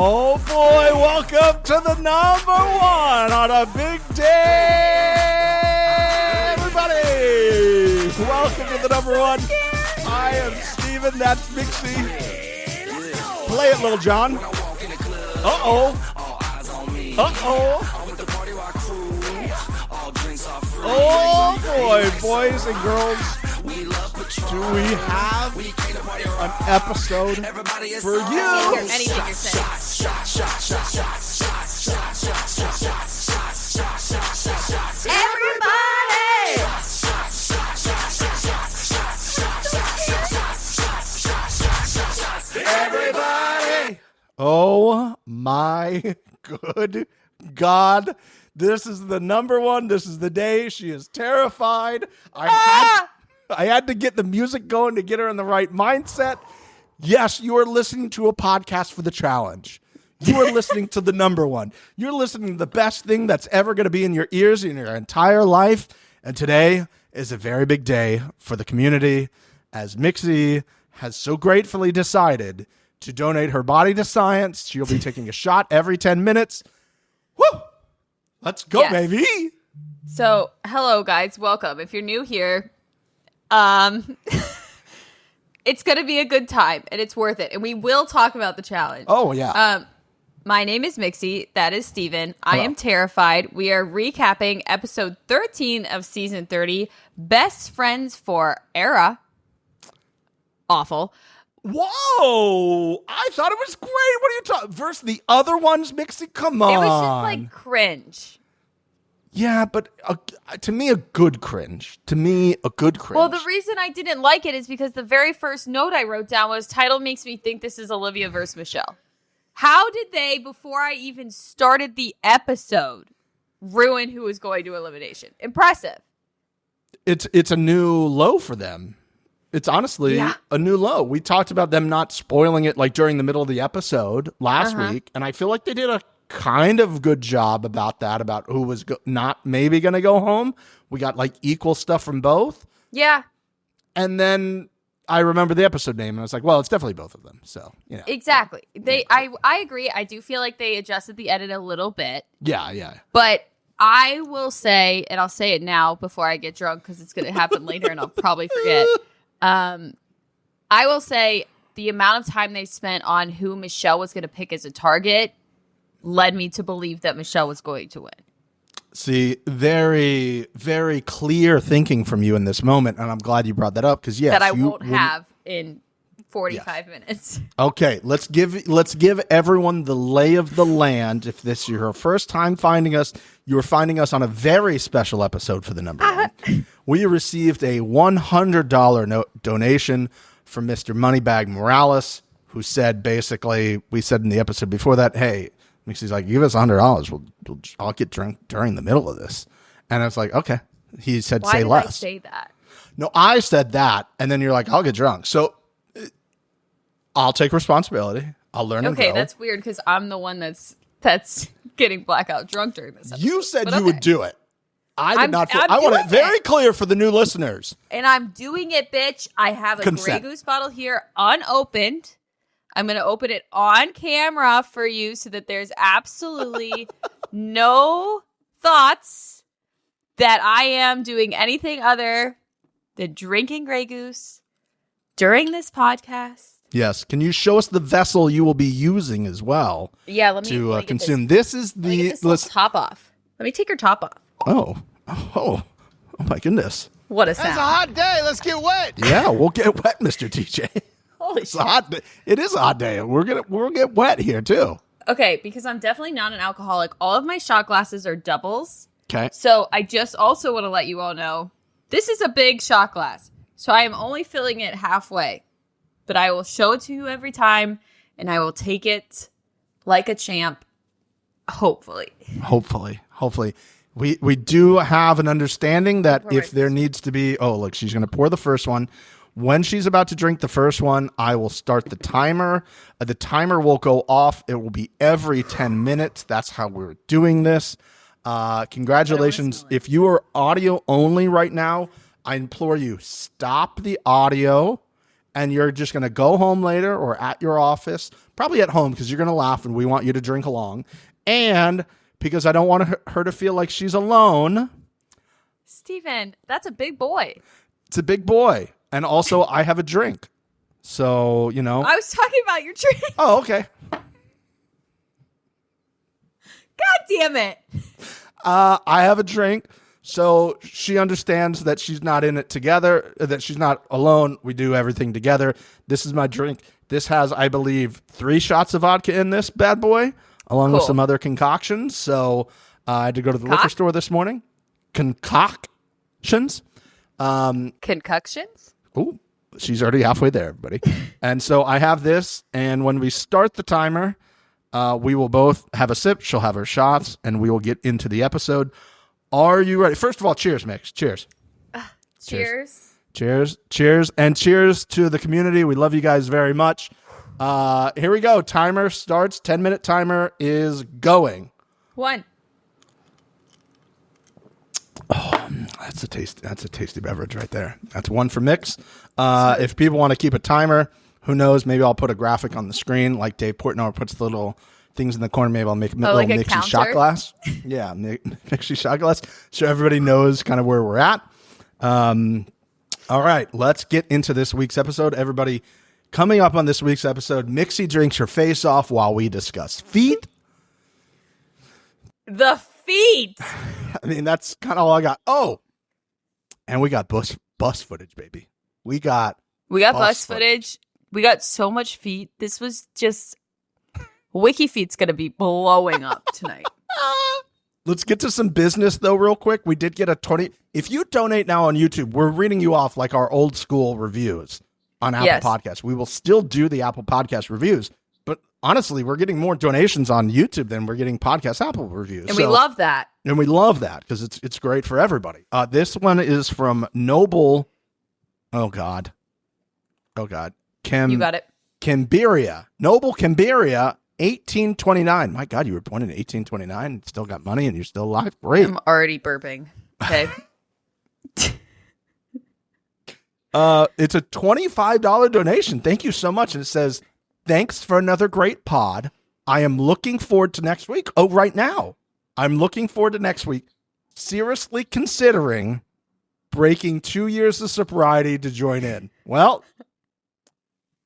Oh boy, welcome to the number one on a big day, everybody. Welcome to the number one. I am Steven, that's Mixie. Play it, Lil Jon. Uh-oh. Uh-oh. Oh boy, boys and girls, do we have an episode for you? Anything you're saying. Everybody! Everybody! Oh my good God. This is the number one. This is the day. She is terrified. I had to get the music going to get her in the right mindset. Yes, you are listening to a podcast for the challenge. You are listening to the number one. You're listening to the best thing that's ever going to be in your ears in your entire life. And today is a very big day for the community, as Mixie has so gratefully decided to donate her body to science. She'll be taking a shot every 10 minutes. Woo! Let's go, yes. Baby. So, hello, guys. Welcome. If you're new here, it's going to be a good time, and it's worth it. And we will talk about the challenge. Oh, yeah. My name is Mixie. That is Steven. I am terrified. We are recapping episode 13 of season 30, Best Friends for Era. Awful. Whoa! I thought it was great. What are you talking? Versus the other ones, Mixie? Come on. It was just like cringe. Yeah, but to me, a good cringe. Well, the reason I didn't like it is because the very first note I wrote down was, title makes me think this is Olivia versus Michelle. How did they, before I even started the episode, ruin who was going to elimination? Impressive. It's a new low for them. It's honestly a new low. We talked about them not spoiling it like during the middle of the episode last week, and I feel like they did a kind of good job about that, about who was not maybe going to go home. We got like equal stuff from both. Yeah. And then I remember the episode name, and I was like, well, it's definitely both of them. So, you know. Exactly. I agree. I do feel like they adjusted the edit a little bit. Yeah. But I will say, and I'll say it now before I get drunk because it's going to happen later and I'll probably forget. I will say the amount of time they spent on who Michelle was going to pick as a target led me to believe that Michelle was going to win. See, very, very clear thinking from you in this moment, and I'm glad you brought that up because yes, that I won't have in 45 minutes. Okay, let's give everyone the lay of the land. If this is your first time finding us, you're finding us on a very special episode for the number one. We received a $100 donation from Mr. Moneybags Morales, who said basically, we said in the episode before that, hey, Mixie's like, give us $100. I'll get drunk during the middle of this. And I was like, okay. He said, say less. Why did I say that? No, I said that. And then you're like, I'll get drunk. So I'll take responsibility. I'll learn and grow. Okay, that's weird because I'm the one that's getting blackout drunk during this episode. You said you would do it. I did not. I want it very clear for the new listeners. And I'm doing it, bitch. I have a Grey Goose bottle here unopened. I'm going to open it on camera for you so that there's absolutely no thoughts that I am doing anything other than drinking Grey Goose during this podcast. Yes. Can you show us the vessel you will be using as well? Yeah, let me to consume. This is the top off. Let me take your top off. Oh my goodness. What a sound. It's a hot day. Let's get wet. Yeah, we'll get wet, Mr. TJ. Holy shit. It is a hot day. We'll get wet here too. Okay, because I'm definitely not an alcoholic. All of my shot glasses are doubles. Okay. So I just also want to let you all know, this is a big shot glass. So I am only filling it halfway. But I will show it to you every time, and I will take it like a champ, hopefully. We do have an understanding that if there needs to be... Oh, look, she's going to pour the first one. When she's about to drink the first one, I will start the timer. The timer will go off. It will be every 10 minutes. That's how we're doing this. Congratulations. If you are audio only right now, I implore you, stop the audio and you're just going to go home later or at your office, probably at home because you're going to laugh and we want you to drink along. And because I don't want her to feel like she's alone. Steven, that's a big boy. It's a big boy. And also I have a drink. So, you know. I was talking about your drink. Oh, okay. God damn it. I have a drink. So she understands that she's not in it together, that she's not alone. We do everything together. This is my drink. This has, I believe, 3 shots of vodka in this bad boy, along with some other concoctions. So I had to go to the liquor store this morning. Concoctions. Concoctions? Ooh, she's already halfway there, everybody. And so I have this, and when we start the timer, we will both have a sip. She'll have her shots, and we will get into the episode. Are you ready? First of all, cheers, Mix. Cheers. Cheers. Cheers. Cheers. And cheers to the community. We love you guys very much. Here we go. Timer starts. 10-minute timer is going. 1. Oh, that's a tasty beverage right there. That's 1 for Mix. If people want to keep a timer, who knows? Maybe I'll put a graphic on the screen like Dave Portnoy puts the little things in the corner. Maybe I'll make a little like Mixie shot glass. Yeah, Mixie shot glass. So everybody knows kind of where we're at. All right, let's get into this week's episode. Everybody, coming up on this week's episode, Mixie drinks her face off while we discuss feet. The feet. I mean, that's kind of all I got. Oh, and we got bus footage, baby. We got bus footage. We got so much feet. This was just... WikiFeet's going to be blowing up tonight. Let's get to some business, though, real quick. We did get a 20. If you donate now on YouTube, we're reading you off like our old school reviews on Apple Podcasts. We will still do the Apple Podcast reviews. But honestly, we're getting more donations on YouTube than we're getting podcast Apple reviews. And we love that. And we love that because it's great for everybody. This one is from Noble. Oh, God. You got it. Kimberia. Noble Kimberia. 1829. My God, you were born in 1829. Still got money and you're still alive. Great. I'm already burping. Okay. It's a $25 donation. Thank you so much. And it says, thanks for another great pod. I am looking forward to next week. Oh, right now. I'm looking forward to next week. Seriously considering breaking 2 years of sobriety to join in. Well,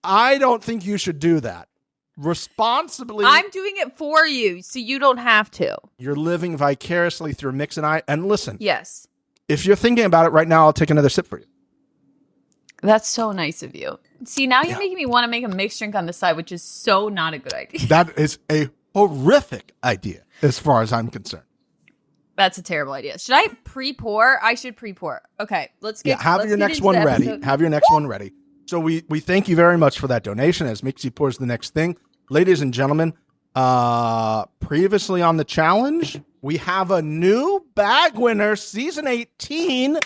I don't think you should do that. Responsibly. I'm doing it for you, so you don't have to. You're living vicariously through Mix and I. And listen. Yes. If you're thinking about it right now, I'll take another sip for you. That's so nice of you. See, now you're making me want to make a mixed drink on the side, which is so not a good idea. That is a horrific idea, as far as I'm concerned. That's a terrible idea. Should I pre-pour? I should pre-pour. Okay, let's get. Have your next one ready. Have your next one ready. So we thank you very much for that donation as Mixie pours the next thing. Ladies and gentlemen, previously on the challenge, we have a new bag winner, season 18.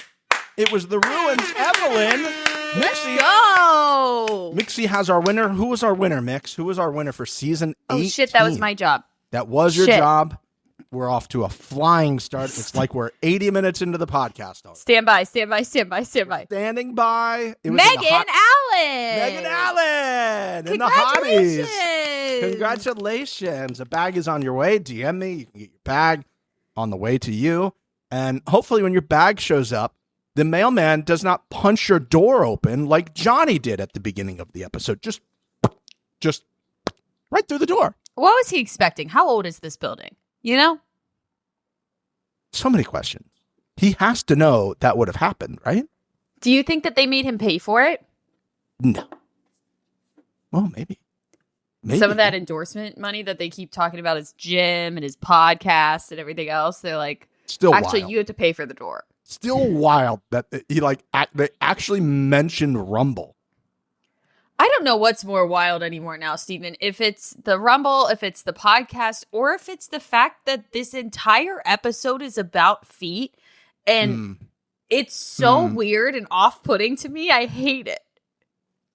It was the Ruins, Evelyn. Mixie. Go! Mixie has our winner. Who was our winner, Mix? Who was our winner for season 18? Oh, shit, that was my job. That was your job. We're off to a flying start. It's like we're 80 minutes into the podcast. Already. Stand by. Standing by. It was Megan Allen. And the hotties. Congratulations. A bag is on your way. DM me. You can get your bag on the way to you. And hopefully when your bag shows up, the mailman does not punch your door open like Johnny did at the beginning of the episode. Just right through the door. What was he expecting? How old is this building? You know? So many questions. He has to know that would have happened, right? Do you think that they made him pay for it? No. Well, maybe. Some of that endorsement money that they keep talking about his gym and his podcast and everything else. They're like, still actually, wild. You have to pay for the door. Still wild that they actually mentioned Rumble. I don't know what's more wild anymore now, Stephen. If it's the Rumble, if it's the podcast, or if it's the fact that this entire episode is about feet. And it's so weird and off-putting to me. I hate it.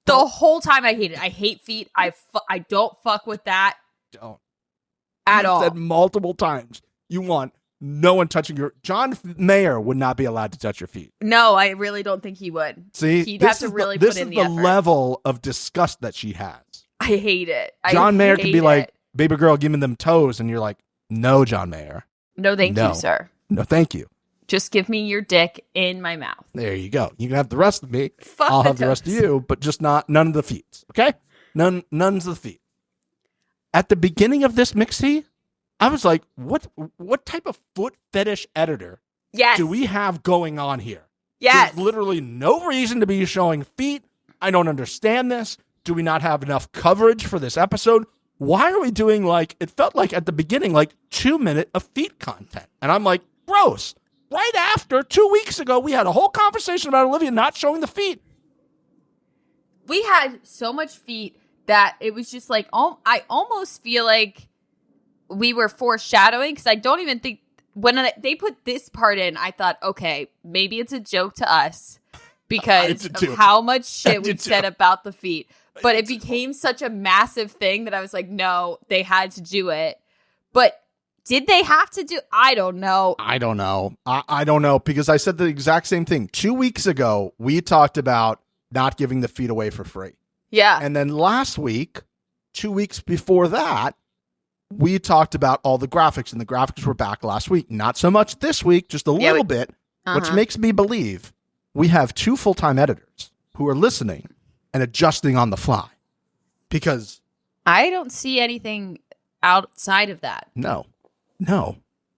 The whole time I hate it. I hate feet. I don't fuck with that. Don't. At all. Said multiple times. You want no one touching your... John Mayer would not be allowed to touch your feet. No, I really don't think he would. See? He'd have to really put in the effort. This is the level of disgust that she has. I hate it. John Mayer could be like, baby girl, give me them toes. And you're like, no, John Mayer. No, thank you, sir. No, thank you. Just give me your dick in my mouth. There you go. You can have the rest of me. Fuck I'll have the rest of you, but just none of the feet. Okay? None's of the feet. At the beginning of this Mixie, I was like, what type of foot fetish editor do we have going on here? Yes. There's literally no reason to be showing feet. I don't understand this. Do we not have enough coverage for this episode? Why are we doing it felt like at the beginning, 2 minutes of feet content. And I'm like, gross. Right after 2 weeks ago, we had a whole conversation about Olivia not showing the feet. We had so much feet that it was just I almost feel like we were foreshadowing, because I don't even think when they put this part in, I thought, okay, maybe it's a joke to us because of how much shit we've said about the feet. But it became such a massive thing that I was like, no, they had to do it. But did they have to do? I don't know. I don't know, because I said the exact same thing. 2 weeks ago, we talked about not giving the feet away for free. Yeah. And then last week, 2 weeks before that, we talked about all the graphics, and the graphics were back last week. Not so much this week, just a little bit, which makes me believe we have 2 full-time editors who are listening and adjusting on the fly. Because I don't see anything outside of that. No.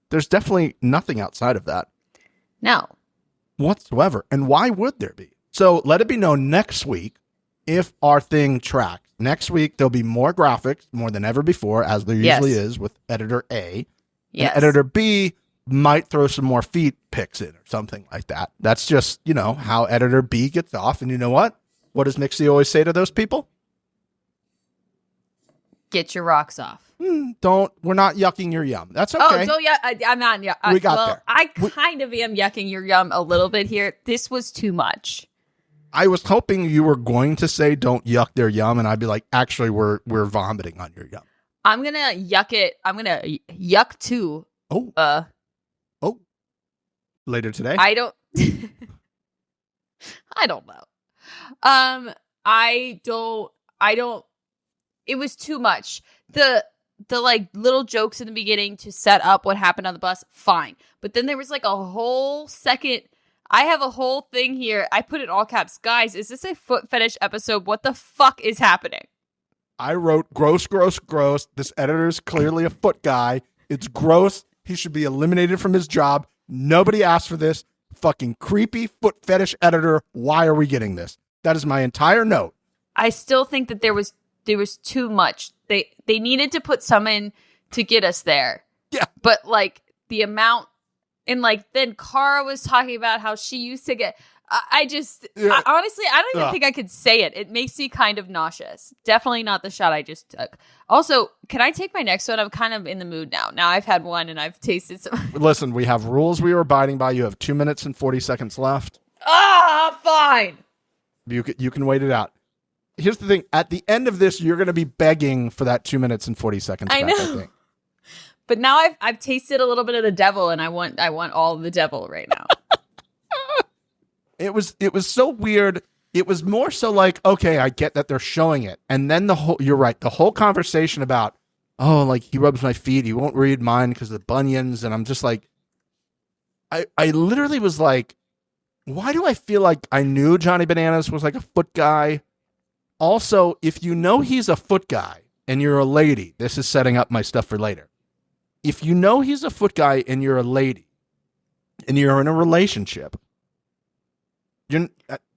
There's definitely nothing outside of that. No. Whatsoever. And why would there be? So let it be known next week if our thing tracks. Next week, there'll be more graphics, more than ever before, as there usually is with editor A. Yes. And editor B might throw some more feet pics in or something like that. That's just, how editor B gets off. And you know what? What does Mixie always say to those people? Get your rocks off. We're not yucking your yum. That's okay. Oh, yeah, I'm not. We got there. I kind of am yucking your yum a little bit here. This was too much. I was hoping you were going to say don't yuck their yum, and I'd be like, actually, we're vomiting on your yum. I'm going to yuck it. I'm going to yuck too. Oh. Later today? I don't know. I don't, it was too much. The little jokes in the beginning to set up what happened on the bus, fine. But then there was a whole second, I have a whole thing here. I put it all caps. Guys, is this a foot fetish episode? What the fuck is happening? I wrote gross, gross, gross. This editor's clearly a foot guy. It's gross. He should be eliminated from his job. Nobody asked for this. Fucking creepy foot fetish editor. Why are we getting this? That is my entire note. I still think that there was too much. They needed to put some in to get us there. Yeah. But the amount, and then Cara was talking about how she used to get. Honestly, I don't even think I could say it. It makes me kind of nauseous. Definitely not the shot I just took. Also, can I take my next one? I'm kind of in the mood now. Now I've had one and I've tasted some. Listen, we have rules we are abiding by. You have 2 minutes and 40 seconds left. Fine. You can wait it out. Here's the thing. At the end of this, you're going to be begging for that 2 minutes and 40 seconds back, I think. But now I've tasted a little bit of the devil, and I want all of the devil right now. It was so weird. It was more so okay, I get that they're showing it. And then you're right, the whole conversation about, he rubs my feet, he won't read mine because of the bunions. And I'm just I literally was like, why do I feel like I knew Johnny Bananas was a foot guy? Also, if you know he's a foot guy and you're a lady, this is setting up my stuff for later. If you know he's a foot guy and you're a lady and you're in a relationship,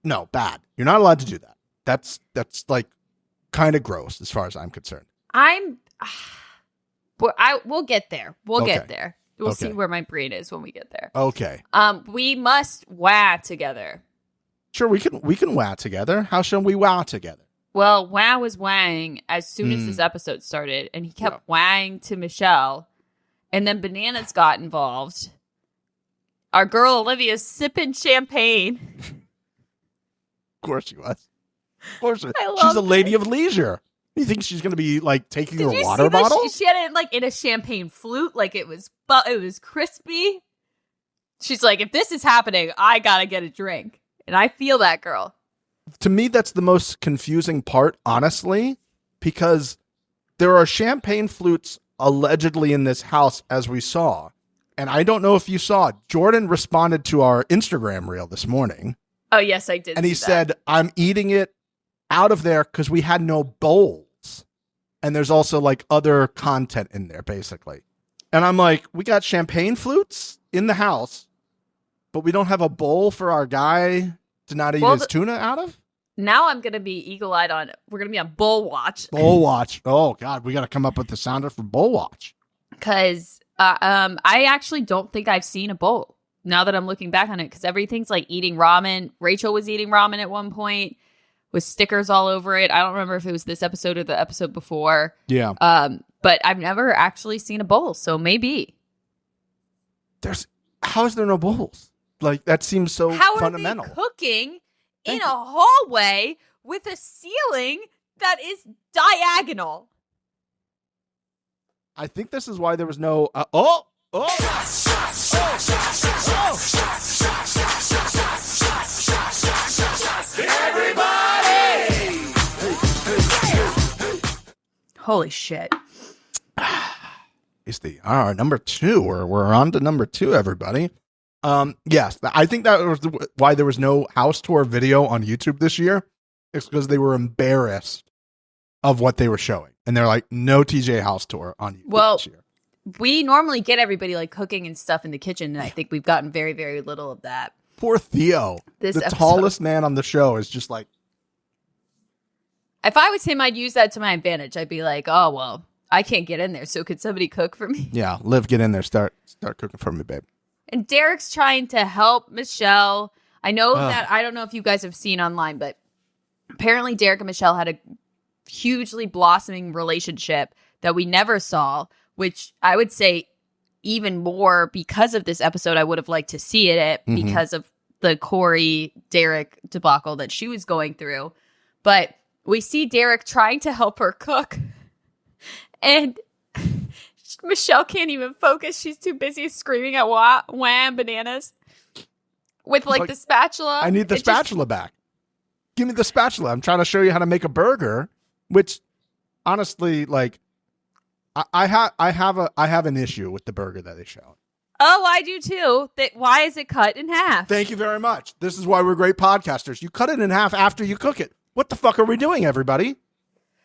no, bad. You're not allowed to do that. That's kind of gross as far as I'm concerned. We'll get there. We'll get there. We'll see where my brain is when we get there. Okay. We must wah together. Sure, we can wah together. How shall we wah together? Well, Wah was wahing as soon as this episode started, and he kept wahing to Michelle, and then Bananas got involved. Our girl Olivia's sipping champagne. Of course she was. Of course. She's a lady of leisure. You think she's going to be like taking Did her you water see this? bottle? She had it like in a champagne flute, like it was crispy. She's like, if this is happening, I gotta get a drink. And I feel that, girl. To me, that's the most confusing part, honestly, because there are champagne flutes allegedly in this house, as we saw. And I don't know if you saw, Jordan responded to our Instagram reel this morning. Oh, yes, I did. And he said, I'm eating it out of there because we had no bowls. And there's also like other content in there, basically. And I'm like, we got champagne flutes in the house, but we don't have a bowl for our guy to not eat his tuna out of? Now I'm going to be eagle-eyed on, we're going to be on Bull Watch. Bull Watch. Oh, God, we got to come up with the sounder for Bull Watch. Because I actually don't think I've seen a bowl now that I'm looking back on it, because everything's like eating ramen. Rachel was eating ramen at one point with stickers all over it. I don't remember if it was this episode or the episode before. Yeah. But I've never actually seen a bowl, so maybe. How is there no bowls? Like, that seems so fundamental. How are they cooking in a hallway with a ceiling that is diagonal? I think this is why there was no... Everybody! Holy shit. Is the number 2, or we're on to number 2, everybody. Yes, I think that was why there was no house tour video on YouTube this year. It's because they were embarrassed of what they were showing. And they're like, no TJ house tour on YouTube this year. We normally get everybody like cooking and stuff in the kitchen, and I think we've gotten very, very little of that. Poor Theo. The tallest man on the show is just like... If I was him, I'd use that to my advantage. I'd be like, oh, well, I can't get in there, so could somebody cook for me? Yeah, Liv, get in there. Start cooking for me, babe. And Derek's trying to help Michelle. I know that, I don't know if you guys have seen online, but apparently Derek and Michelle had a hugely blossoming relationship that we never saw, which I would say even more because of this episode, I would have liked to see it because of the Corey Derek debacle that she was going through. But we see Derek trying to help her cook, and Michelle can't even focus. She's too busy screaming at wham bananas with like the spatula. I need the spatula back. Give me the spatula. I'm trying to show you how to make a burger, which honestly, like, I have an issue with the burger that they showed. Oh, I do too. Why is it cut in half? Thank you very much. This is why we're great podcasters. You cut it in half after you cook it. What the fuck are we doing, everybody?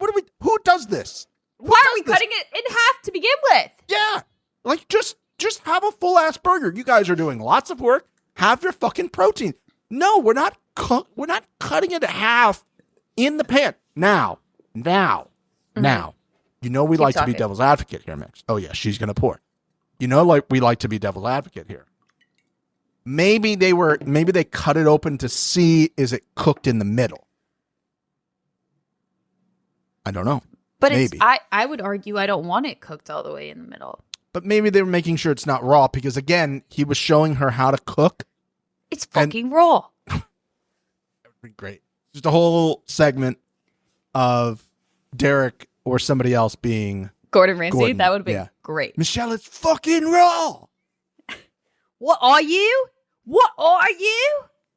Who does this? Why are we cutting it in half to begin with? Yeah. Like, just have a full-ass burger. You guys are doing lots of work. Have your fucking protein. No, we're not cutting it in half in the pan. Now. You know we like to be devil's advocate here, Mix. Oh, yeah, she's going to pour. You know, like, we like to be devil's advocate here. Maybe they cut it open to see, is it cooked in the middle? I don't know. But maybe. I would argue I don't want it cooked all the way in the middle. But maybe they were making sure it's not raw because, again, he was showing her how to cook. It's fucking raw. That would be great. Just a whole segment of Derek or somebody else being Gordon Ramsay. That would have been great. Michelle, it's fucking raw. What are you?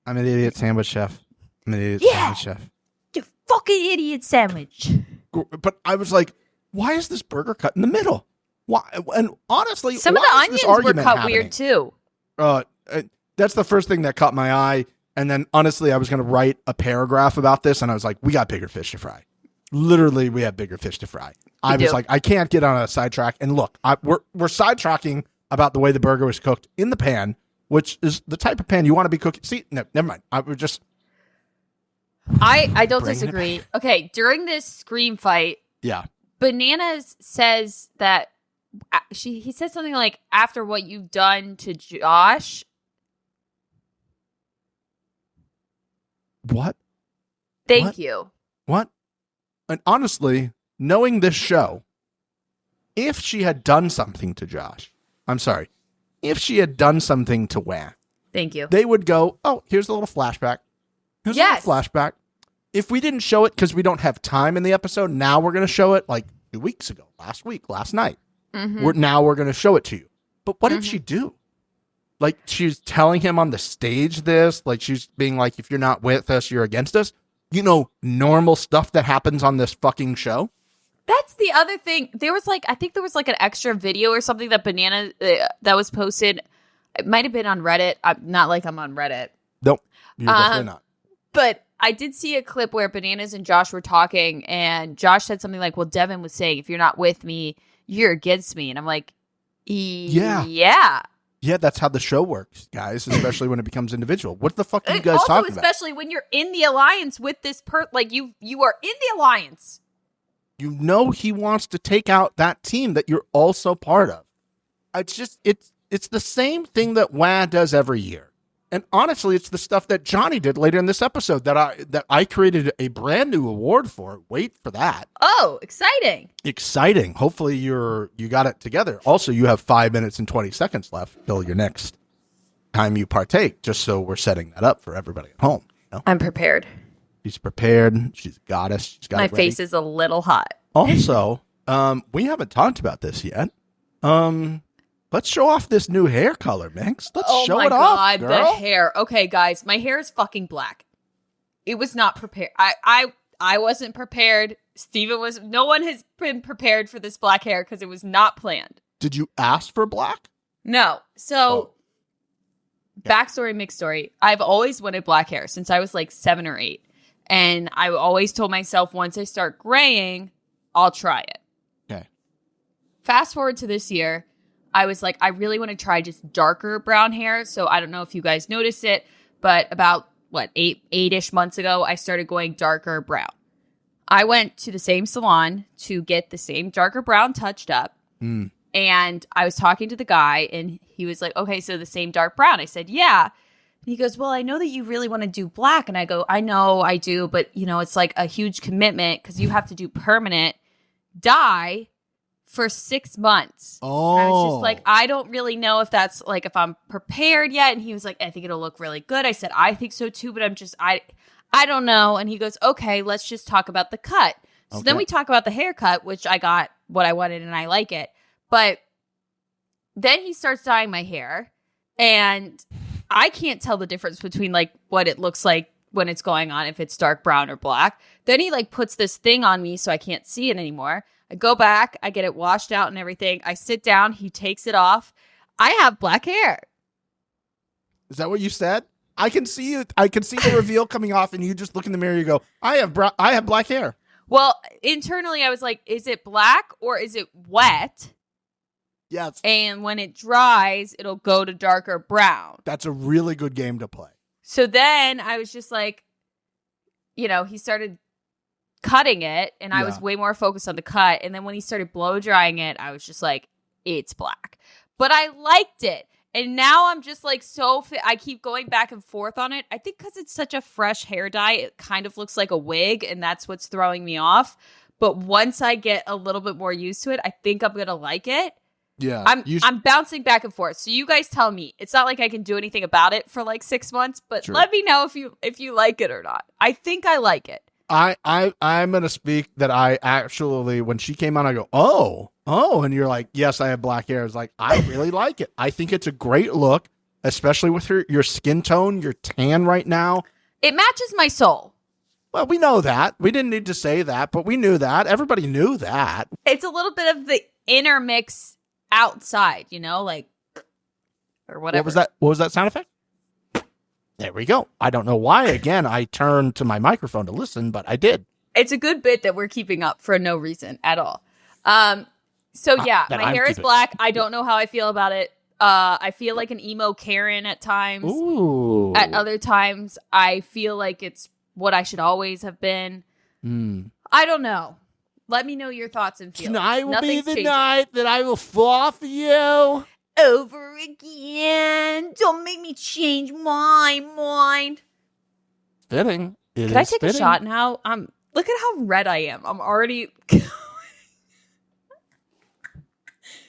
I'm an idiot sandwich chef. Sandwich chef. You fucking idiot sandwich. But I was like, why is this burger cut in the middle? Why? And honestly, some of the onions were cut weird too. That's the first thing that caught my eye. And then honestly, I was going to write a paragraph about this, and I was like, we got bigger fish to fry. Literally, we have bigger fish to fry. I was like, I can't get on a sidetrack. And look, we're sidetracking about the way the burger was cooked in the pan, which is the type of pan you want to be cooking. See, no, never mind. I don't disagree. Okay, during this scream fight, Bananas says that he says something like, after what you've done to Josh. What? Thank you. What? And honestly, knowing this show, if she had done something to Josh, I'm sorry, if she had done something to Wham, thank you, they would go, oh, here's a little flashback. Here's a little flashback. if we didn't show it because we don't have time in the episode, now we're going to show it like 2 weeks ago, last week, last night. We're going to show it to you. But what did she do? Like, she's telling him on the stage this, like she's being like, if you're not with us, you're against us. You know, normal stuff that happens on this fucking show. That's the other thing. There was like, I think there was like an extra video or something that Banana, that was posted. It might have been on Reddit. Not like I'm on Reddit. Nope. You're definitely not. But I did see a clip where Bananas and Josh were talking, and Josh said something like, well, Devin was saying, if you're not with me, you're against me. And I'm like, yeah. Yeah, that's how the show works, guys, especially when it becomes individual. What the fuck are you guys talking about? Especially when you're in the alliance with this like you are in the alliance. You know he wants to take out that team that you're also part of. It's just it's the same thing that Wah does every year. And honestly, it's the stuff that Johnny did later in this episode that I created a brand new award for. Wait for that. Oh, exciting. Exciting. Hopefully you got it together. Also, you have 5 minutes and 20 seconds left till your next time you partake, just so we're setting that up for everybody at home. You know? I'm prepared. She's prepared. She's a goddess. She's got My it ready. face is a little hot. Also, we haven't talked about this yet. Let's show off this new hair color, Minx. Let's show it off, girl. The hair. Okay, guys, my hair is fucking black. It was not prepared. I wasn't prepared. Steven was. No one has been prepared for this black hair because it was not planned. Did you ask for black? No. So, backstory, mixed story. I've always wanted black hair since I was like 7 or 8. And I always told myself, once I start graying, I'll try it. Okay. Fast forward to this year. I was like, I really want to try just darker brown hair. So I don't know if you guys noticed it, but about, eight-ish months ago, I started going darker brown. I went to the same salon to get the same darker brown touched up. And I was talking to the guy, and he was like, okay, so the same dark brown. I said, yeah. And he goes, well, I know that you really want to do black. And I go, I know I do, but, it's like a huge commitment because you have to do permanent dye for 6 months. Oh. I was just like, I don't really know if that's like, if I'm prepared yet. And he was like, I think it'll look really good. I said, I think so too, but I don't know. And he goes, okay, let's just talk about the cut. So then we talk about the haircut, which I got what I wanted and I like it. But then he starts dyeing my hair, and I can't tell the difference between like what it looks like when it's going on, if it's dark brown or black. Then he like puts this thing on me so I can't see it anymore. I go back, I get it washed out and everything. I sit down, he takes it off. I have black hair. Is that what you said? I can see you. I can see the reveal coming off, and you just look in the mirror. You go, I have black hair. Well, internally, I was like, is it black or is it wet? Yes. And when it dries, it'll go to darker brown. That's a really good game to play. So then I was just like, he started cutting it, and I was way more focused on the cut. And then when he started blow drying it, I was just like, it's black. But I liked it. And now I'm just like I keep going back and forth on it. I think because it's such a fresh hair dye, it kind of looks like a wig, and that's what's throwing me off. But once I get a little bit more used to it, I think I'm going to like it. Yeah. I'm bouncing back and forth. So you guys tell me. It's not like I can do anything about it for like 6 months, but let me know if you like it or not. I think I like it. I'm going to speak that I actually, when she came on, I go, oh, and you're like, yes, I have black hair. It's like, I really like it. I think it's a great look, especially with your skin tone, your tan right now. It matches my soul. Well, we know that. We didn't need to say that, but we knew that. Everybody knew that. It's a little bit of the inner mix outside, like, or whatever. What was that sound effect? There we go. I don't know why, again, I turned to my microphone to listen, but I did. It's a good bit that we're keeping up for no reason at all. So yeah, my hair is black. I don't know how I feel about it. I feel like an emo Karen at times. Ooh. At other times, I feel like it's what I should always have been. I don't know. Let me know your thoughts and feelings. Tonight will be the night that I will fall for you. Over again. Don't make me change my mind. Fitting. Can I take a shot now? Look at how red I am. I'm already...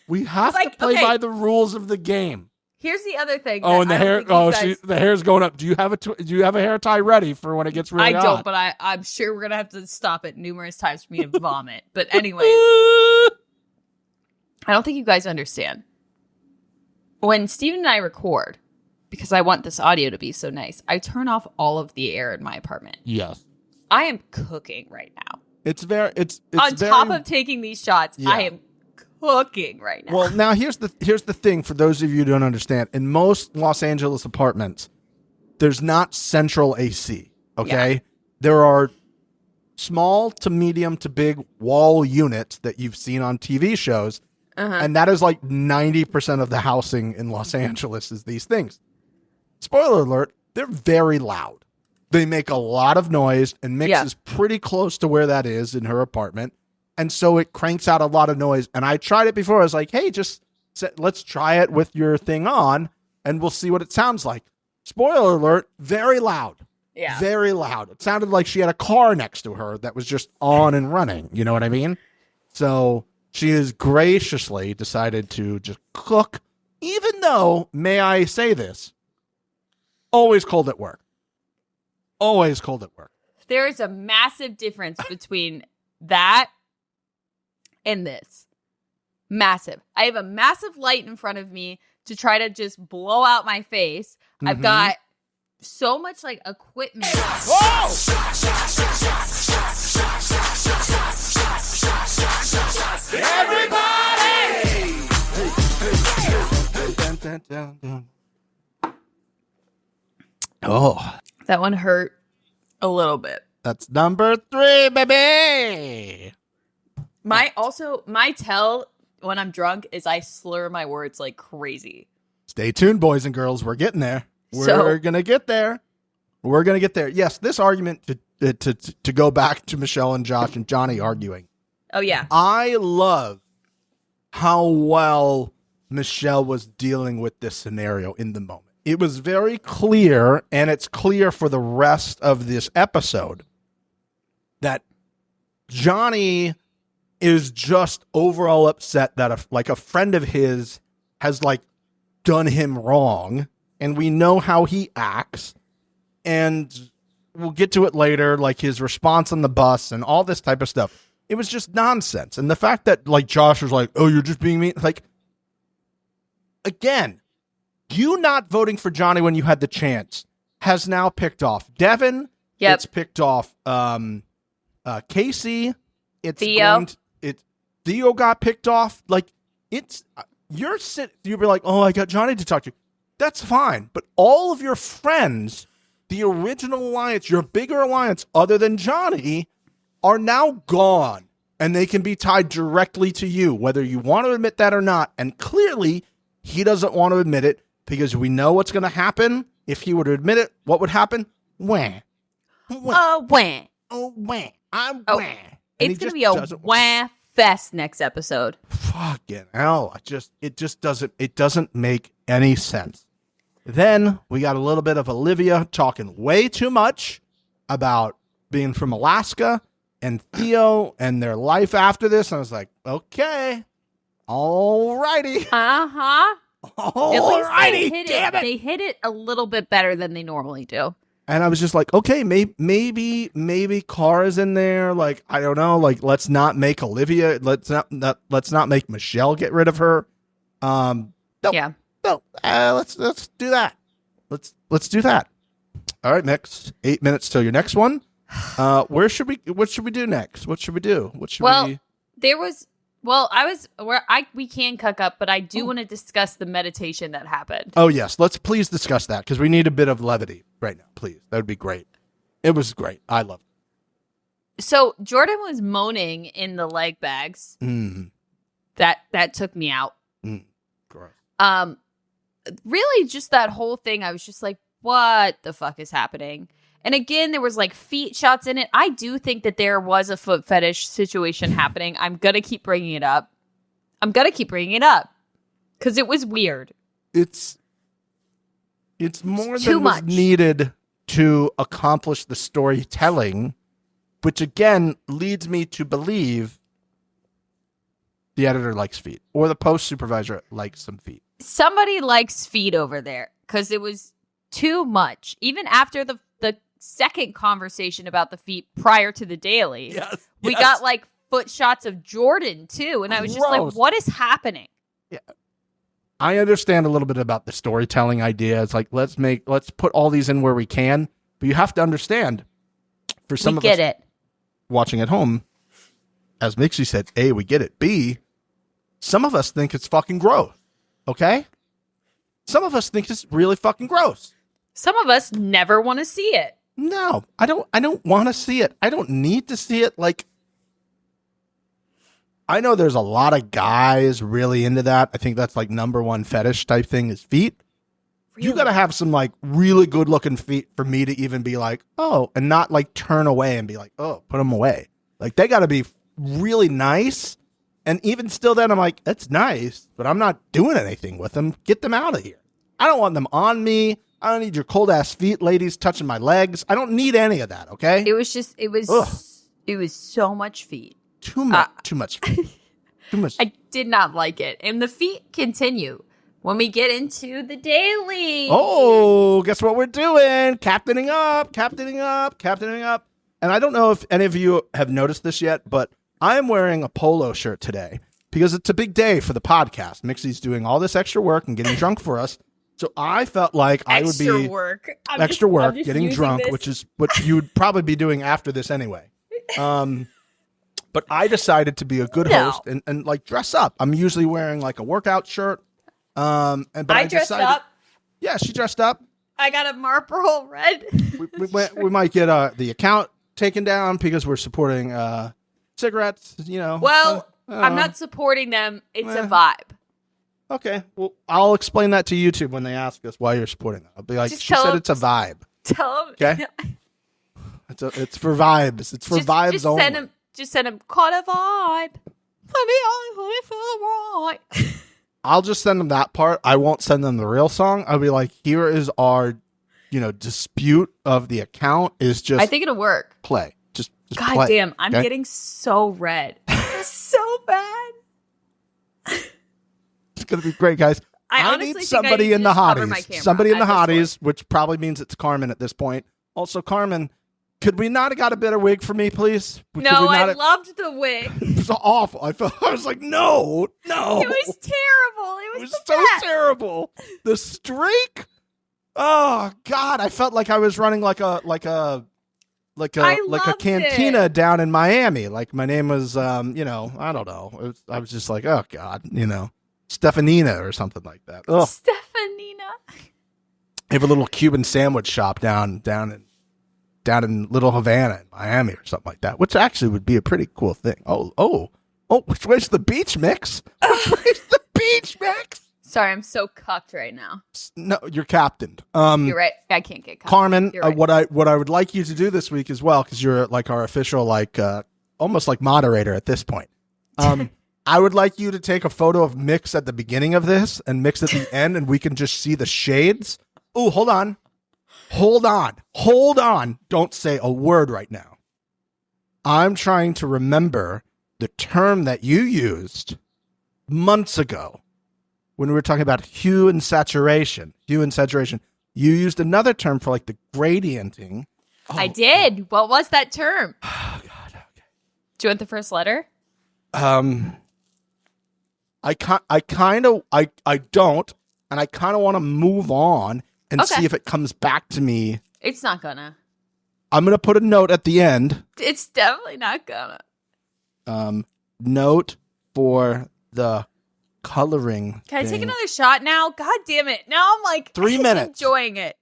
We have to play by the rules of the game. Here's the other thing. Oh, and the I don't hair. think you Oh, guys- the hair's going up. Do you have a hair tie ready for when it gets really I hot? don't, but I'm sure we're gonna have to stop it numerous times for me to vomit. But anyways, I don't think you guys understand. When Steven and I record, because I want this audio to be so nice, I turn off all of the air in my apartment. Yes. I am cooking right now. It's on top of taking these shots. Yeah. I am cooking right now. Well, now here's the thing for those of you who don't understand. In most Los Angeles apartments, there's not central AC, okay? Yeah. There are small to medium to big wall units that you've seen on TV shows, and that is like 90% of the housing in Los Angeles is these things. Spoiler alert, they're very loud. They make a lot of noise, and Mix is pretty close to where that is in her apartment. And so it cranks out a lot of noise. And I tried it before. I was like, hey, let's try it with your thing on, and we'll see what it sounds like. Spoiler alert, very loud. Yeah. Very loud. It sounded like she had a car next to her that was just on and running. You know what I mean? So she has graciously decided to just cook, even though, may I say this, always cold at work. Always cold at work. There is a massive difference between that and this. Massive. I have a massive light in front of me to try to just blow out my face. Mm-hmm. I've got so much like equipment. Whoa! Everybody! Oh. That one hurt a little bit. That's number 3, baby. My tell when I'm drunk is I slur my words like crazy. Stay tuned, boys and girls. We're getting there. We're going to get there. We're going to get there. Yes, this argument to go back to Michelle and Josh and Johnny arguing. Oh, yeah. I love how well Michelle was dealing with this scenario in the moment. It was very clear, and it's clear for the rest of this episode, that Johnny is just overall upset that a friend of his has done him wrong, and we know how he acts, and we'll get to it later, his response on the bus and all this type of stuff. It was just nonsense. And the fact that Josh was like, oh, you're just being mean. Again, you not voting for Johnny when you had the chance has now picked off Devin. Yep. It's picked off Casey. It's Theo. Theo got picked off. You'll be like, oh, I got Johnny to talk to. That's fine. But all of your friends, the original alliance, your bigger alliance, other than Johnny, are now gone. And they can be tied directly to you, whether you want to admit that or not. And clearly, he doesn't want to admit it, because we know what's going to happen. If he were to admit it, what would happen? Wah. Wah. Oh, wah. I'm wah. Wah. It's going to be a wah fest next episode. Fucking hell. It doesn't make any sense. Then we got a little bit of Olivia talking way too much about being from Alaska and Theo and their life after this. And I was like, okay, all righty. Uh-huh. At least they hit it a little bit better than they normally do. And I was just like, okay, maybe Cara's in there. I don't know. Let's not make Olivia. Let's not make Michelle get rid of her. No, yeah. No. Let's do that. Let's do that. All right, Mix. 8 minutes till your next one. What should we do next? What should we do? We can cuck up, but I do want to discuss the meditation that happened. Oh, yes. Let's please discuss that, because we need a bit of levity right now, please. That would be great. It was great. I loved it. So Jordan was moaning in the leg bags. Mm. That took me out. Gross. Really just that whole thing. I was just like, what the fuck is happening? And again, there was feet shots in it. I do think that there was a foot fetish situation happening. I'm going to keep bringing it up. Because it was weird. It's more than was needed to accomplish the storytelling, which again leads me to believe The editor likes feet. Or the post supervisor likes some feet. Somebody likes feet over there because it was too much. Even after the second conversation about the feet prior to the daily, we got like foot shots of Jordan too. And I was just like, what is happening? Yeah. I understand a little bit about the storytelling idea. It's like, let's put all these in where we can. But you have to understand, for some of us watching at home, as Mixie said, A, we get it. B, some of us think it's fucking gross. Okay? Some of us think it's really fucking gross. Some of us never want to see it. No, I don't want to see it. I don't need to see it. Like, I know there's a lot of guys really into that. I think that's like number one fetish type thing is feet. Really? You got to have some like really good looking feet for me to even be like, oh, and not like turn away and be like, oh, put them away. Like they got to be really nice. And even still then I'm like, that's nice, but I'm not doing anything with them. Get them out of here. I don't want them on me. I don't need your cold ass feet, ladies, touching my legs. I don't need any of that. Okay. It was so much feet. Too much feet. Too much. I did not like it. And the feet continue when we get into the daily. Oh, guess what we're doing? Captaining up. And I don't know if any of you have noticed this yet, but I'm wearing a polo shirt today because it's a big day for the podcast. Mixie's doing all this extra work and getting drunk for us. So I felt like I would be extra work, getting drunk, which is what you would probably be doing after this anyway. But I decided to be a good host and like dress up. I'm usually wearing like a workout shirt. But I dressed up. Yeah, she dressed up. I got a Marlboro Red. we might get the account taken down because we're supporting cigarettes. You know. Well, I'm not supporting them. It's a vibe. Okay, well, I'll explain that to YouTube when they ask us why you're supporting them. I'll be like, she said it's a vibe. Tell them. Okay? It's for vibes. It's for vibes only. Just send them, caught a vibe. Let me only feel right. I'll just send them that part. I won't send them the real song. I'll be like, here is our, dispute of the account is just. I think it'll work. Play. Just God play. Damn, I'm getting so red. So bad. It's going to be great, guys. I need somebody in the hotties. Somebody in the hotties, which probably means it's Carmen at this point. Also, Carmen, could we not have got a better wig for me, please? No, I loved the wig. It was awful. I was like, no. It was terrible. It was so terrible. The streak. Oh God, I felt like I was running like a cantina down in Miami. Like my name was, I don't know. I was just like, oh God, Stefanina or something like that. Ugh. Stefanina. I have a little Cuban sandwich shop down in Little Havana in Miami or something like that, which actually would be a pretty cool thing. Oh, which way's the beach, Mix? Which way's the beach, Mix? Sorry, I'm so cucked right now. No, you're captained. You're right. I can't get cucked. Carmen, right. what I would like you to do this week as well, because you're like our official, almost like moderator at this point. I would like you to take a photo of Mix at the beginning of this and Mix at the end, and we can just see the shades. Oh, hold on. Don't say a word right now. I'm trying to remember the term that you used months ago when we were talking about hue and saturation. You used another term for like the gradienting. I did. What was that term? Oh God. Okay. Do you want the first letter? I don't, and I kind of want to move on and see if it comes back to me. It's not gonna. I'm gonna put a note at the end. It's definitely not gonna. Note for the coloring. Can I take another shot now? God damn it! Now I'm like 3 minutes enjoying it.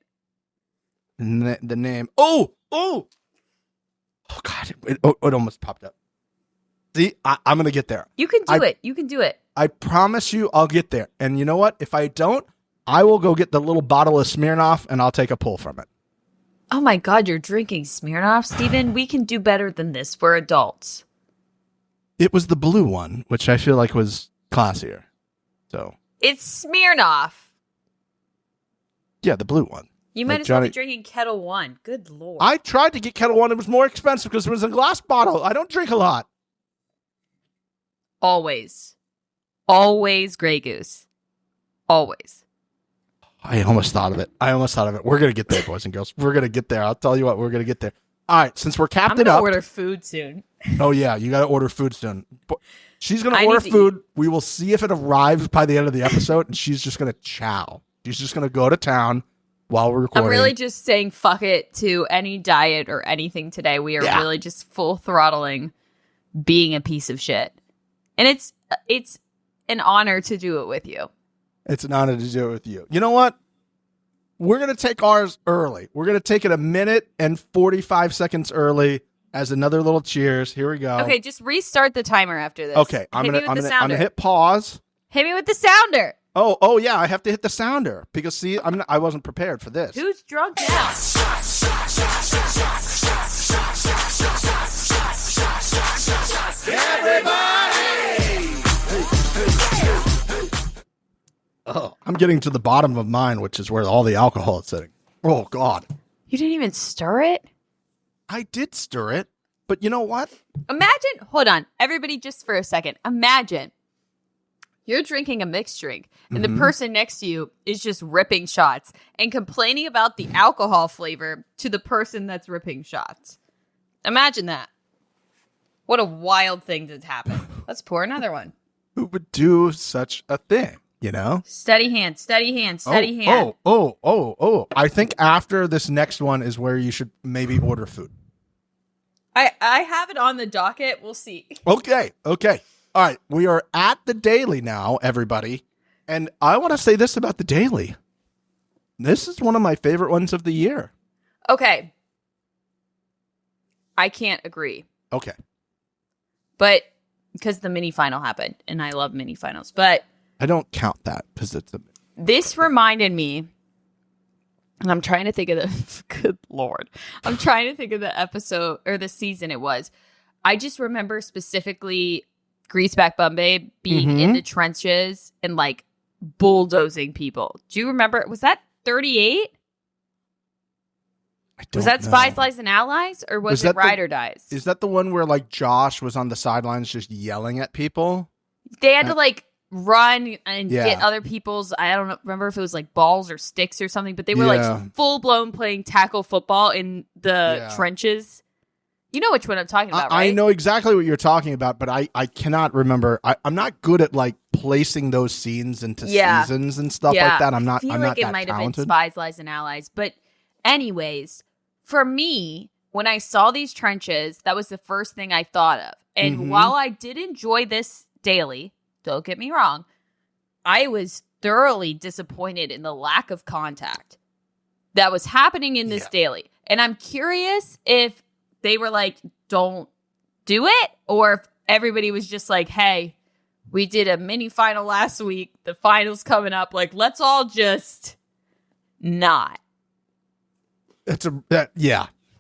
The name. Oh God! It almost popped up. See, I'm gonna get there. You can do it. You can do it. I promise you, I'll get there. And you know what? If I don't, I will go get the little bottle of Smirnoff and I'll take a pull from it. Oh my God, you're drinking Smirnoff, Steven? We can do better than this. We're adults. It was the blue one, which I feel like was classier. So it's Smirnoff. Yeah, the blue one. You might as well be drinking Kettle One. Good Lord. I tried to get Kettle One. It was more expensive because it was a glass bottle. I don't drink a lot. Always. always Grey Goose. Always. I almost thought of it. We're going to get there, boys and girls. We're going to get there. I'll tell you what, we're going to get there. All right, since we're capped it up. I'm going to order food soon. Oh, yeah, you got to order food soon. She's going to order food. We will see if it arrives by the end of the episode, and she's just going to chow. She's just going to go to town while we're recording. I'm really just saying fuck it to any diet or anything today. We are really just full throttling being a piece of shit. And it's an honor to do it with you. It's an honor to do it with you. You know what? We're going to take ours early. We're going to take it a minute and 45 seconds early as another little cheers. Here we go. Okay, just restart the timer after this. Okay, I'm going to hit pause. Hit me with the sounder. Oh yeah, I have to hit the sounder because see, I wasn't prepared for this. Who's drunk now? Oh, I'm getting to the bottom of mine, which is where all the alcohol is sitting. Oh, God. You didn't even stir it? I did stir it, but you know what? Hold on, everybody just for a second. Imagine you're drinking a mixed drink and the person next to you is just ripping shots and complaining about the alcohol flavor to the person that's ripping shots. Imagine that. What a wild thing to happen. Let's pour another one. Who would do such a thing? You know? Steady hand, steady hand, steady hand. Oh. I think after this next one is where you should maybe order food. I have it on the docket. We'll see. Okay. All right. We are at the daily now, everybody. And I want to say this about the daily. This is one of my favorite ones of the year. Okay. I can't agree. Okay. But because the mini final happened and I love mini finals, but I don't count that because it's a. This reminded me, and I'm trying to think of the. Good Lord, I'm trying to think of the episode or the season it was. I just remember specifically Greaseback Bombay being in the trenches and like bulldozing people. Do you remember? Was that 38? Was that Spies, Lies, and Allies, or was it Ride or Dies? Is that the one where like Josh was on the sidelines just yelling at people? They had to like run and get other people's, I don't remember if it was like balls or sticks or something, but they were like full blown playing tackle football in the trenches. You know which one I'm talking about, right? I know exactly what you're talking about, but I cannot remember. I'm not good at like placing those scenes into seasons and stuff like that. I'm not it might have been Spies, Lies, and Allies. But anyways, for me, when I saw these trenches, that was the first thing I thought of. And while I did enjoy this daily, don't get me wrong, I was thoroughly disappointed in the lack of contact that was happening in this daily. And I'm curious if they were like, don't do it, or if everybody was just like, hey, we did a mini final last week. The final's coming up. Like, let's all just not.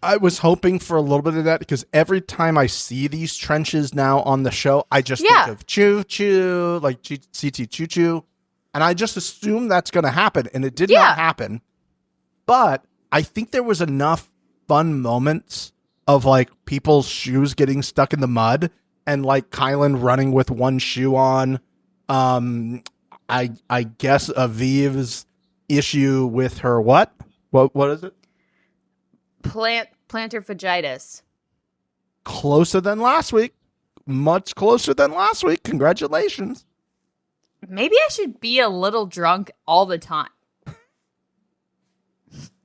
I was hoping for a little bit of that because every time I see these trenches now on the show, I just think of Choo Choo, like CT Choo Choo. And I just assume that's going to happen. And it did not happen. But I think there was enough fun moments of like people's shoes getting stuck in the mud and like Kylan running with one shoe on. I guess Aviv's issue with her what? What is it? Plantar fasciitis. Closer than last week. Much closer than last week. Congratulations. Maybe I should be a little drunk all the time.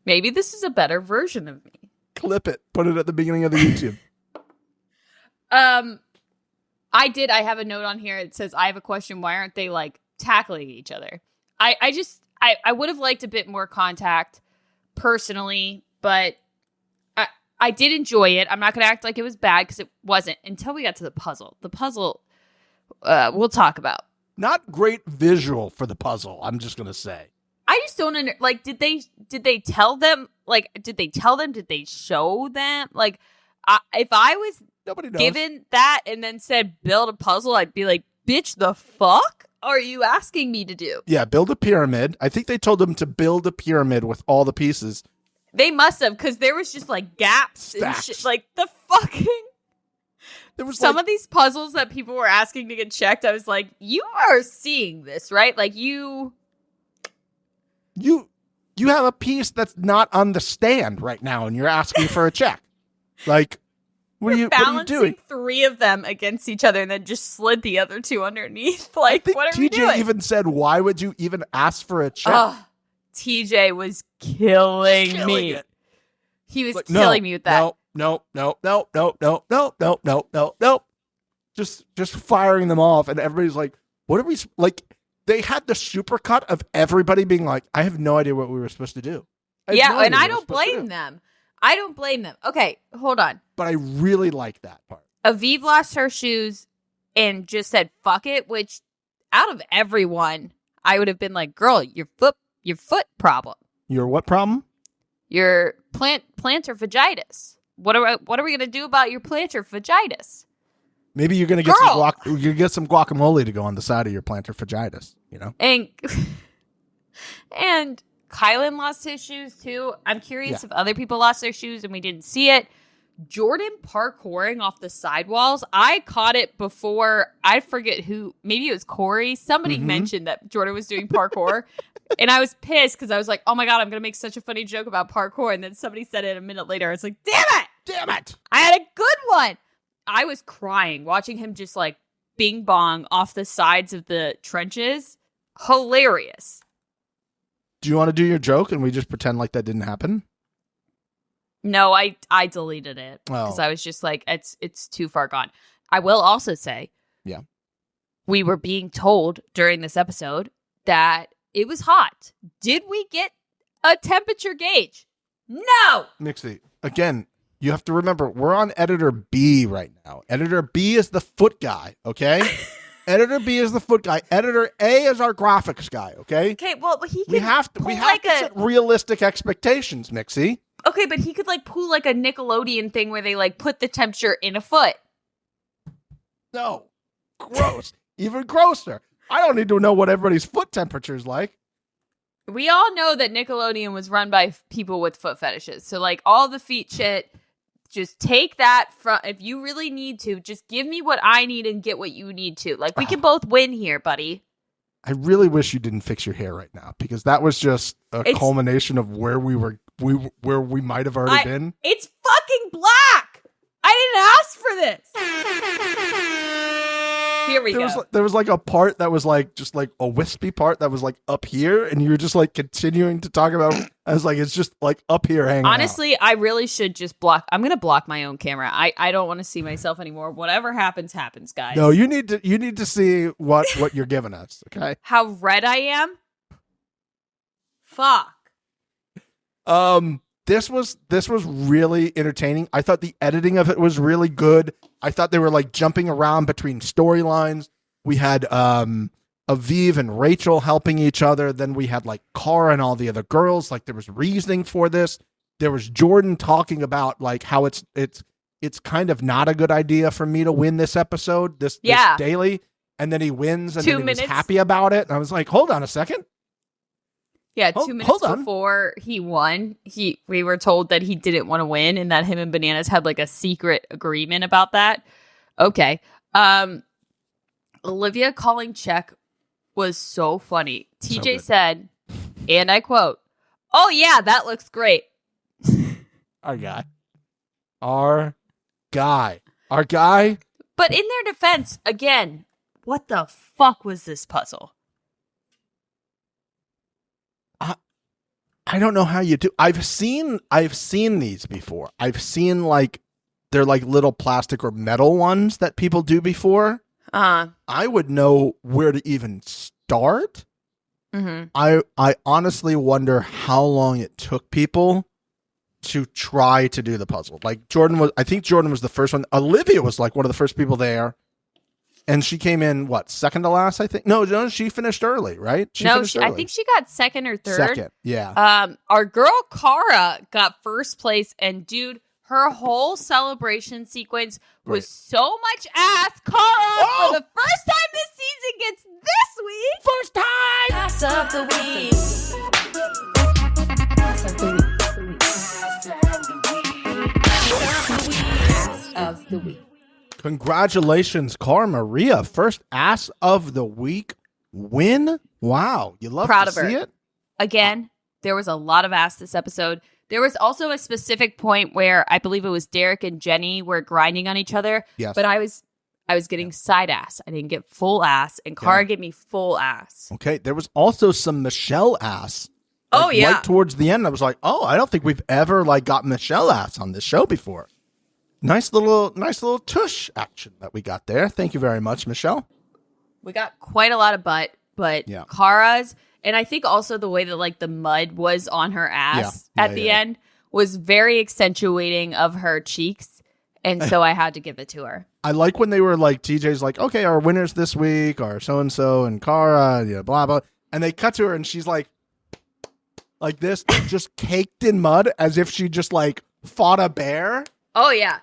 Maybe this is a better version of me. Clip it. Put it at the beginning of the YouTube. I have a note on here. It says, I have a question. Why aren't they like tackling each other? I would have liked a bit more contact personally, but I did enjoy it. I'm not going to act like it was bad because it wasn't until we got to the puzzle. The puzzle, we'll talk about. Not great visual for the puzzle. I'm just going to say. I just don't like. Did they tell them? Like, did they tell them? Did they show them? Like, if I was given that and then said build a puzzle, I'd be like, bitch, the fuck are you asking me to do? Yeah, build a pyramid. I think they told them to build a pyramid with all the pieces. They must have, because there was just like gaps and shit. Like the fucking There was some of these puzzles that people were asking to get checked. I was like, you are seeing this, right? Like you have a piece that's not on the stand right now, and you're asking for a check. Like, what are you doing? 3 of them against each other and then just slid the other 2 underneath. Like, what are we doing? TJ even said, why would you even ask for a check? TJ was killing me. He was killing me with that. No. Just firing them off. And everybody's like, what are we, like, they had the supercut of everybody being like, I have no idea what we were supposed to do. And I don't blame them. I don't blame them. Okay, hold on. But I really like that part. Aviv lost her shoes and just said, fuck it, which out of everyone, I would have been like, girl, your foot problem. Your what problem? Your plantar fasciitis. What are we going to do about your plantar fasciitis? Maybe you're going to get some guacamole to go on the side of your plantar fasciitis, you know? And Kylan lost his shoes too. I'm curious if other people lost their shoes and we didn't see it. Jordan parkouring off the sidewalls. I caught it before. I forget who. Maybe it was Corey. Somebody mentioned that Jordan was doing parkour. And I was pissed because I was like, oh my God, I'm going to make such a funny joke about parkour. And then somebody said it a minute later. I was like, damn it. I had a good one. I was crying watching him just like bing bong off the sides of the trenches. Hilarious. Do you want to do your joke and we just pretend like that didn't happen? No, I deleted it because I was just like, it's too far gone. I will also say, we were being told during this episode that it was hot. Did we get a temperature gauge? No. Mixie, again, you have to remember, we're on Editor B right now. Editor B is the foot guy, okay? Editor B is the foot guy. Editor A is our graphics guy, okay? Okay, well, we have to set realistic expectations, Mixie. Okay, but he could like pull like a Nickelodeon thing where they like put the temperature in a foot. No. Gross. Even grosser. I don't need to know what everybody's foot temperature is like. We all know that Nickelodeon was run by people with foot fetishes. So like all the feet shit, just take that from, if you really need to, just give me what I need and get what you need to. Like we can both win here, buddy. I really wish you didn't fix your hair right now because that was just a culmination of where we might have already been. It's fucking black. I didn't ask for this. Here we go. There was like a part that was like just like a wispy part that was like up here, and you were just like continuing to talk about. I was like, it's just like up here hanging. Honestly, I really should just block. I'm gonna block my own camera. I don't want to see myself anymore. Whatever happens, guys. No, you need to see what you're giving us. Okay. How red I am. Fuck. This was really entertaining. I thought the editing of it was really good. I thought they were like jumping around between storylines. We had Aviv and Rachel helping each other. Then we had like Cara and all the other girls. Like there was reasoning for this. There was Jordan talking about like how it's kind of not a good idea for me to win this episode, this daily. And then he wins and then he was happy about it. And I was like, hold on a second. Yeah, 2 minutes before he won, we were told that he didn't want to win and that him and Bananas had like a secret agreement about that. Okay. Olivia calling check was so funny. TJ said, and I quote, "Oh yeah, that looks great." Our guy. But in their defense, again, what the fuck was this puzzle? I don't know how you do. I've seen these before. I've seen like they're like little plastic or metal ones that people do before. I would know where to even start. Mm-hmm. I honestly wonder how long it took people to try to do the puzzle. Like I think Jordan was the first one. Olivia was like one of the first people there. And she came in, second to last, I think? No, she finished early, right? I think she got second or third. Second, yeah. Our girl, Cara, got first place. And, dude, her whole celebration sequence was so much ass. Cara, for the first time this season, gets this week. First time! Ass of the week. Ass of the week. Congratulations, Cara Maria. First ass of the week win. Wow. You love Proud to of her. see it? Again, there was a lot of ass this episode. There was also a specific point where I believe it was Derek and Jenny were grinding on each other. Yes. But I was getting side ass. I didn't get full ass. And Cara gave me full ass. Okay. There was also some Michelle ass. Oh, yeah. Right towards the end, I was like, oh, I don't think we've ever got Michelle ass on this show before. Nice little tush action that we got there. Thank you very much, Michelle. We got quite a lot of butt, but Cara's, and I think also the way that the mud was on her ass at the end was very accentuating of her cheeks, and so I had to give it to her. I like when they were TJ's okay, our winners this week are so and so and Cara, blah blah, and they cut to her and she's like this, just caked in mud, as if she just fought a bear. Oh yeah.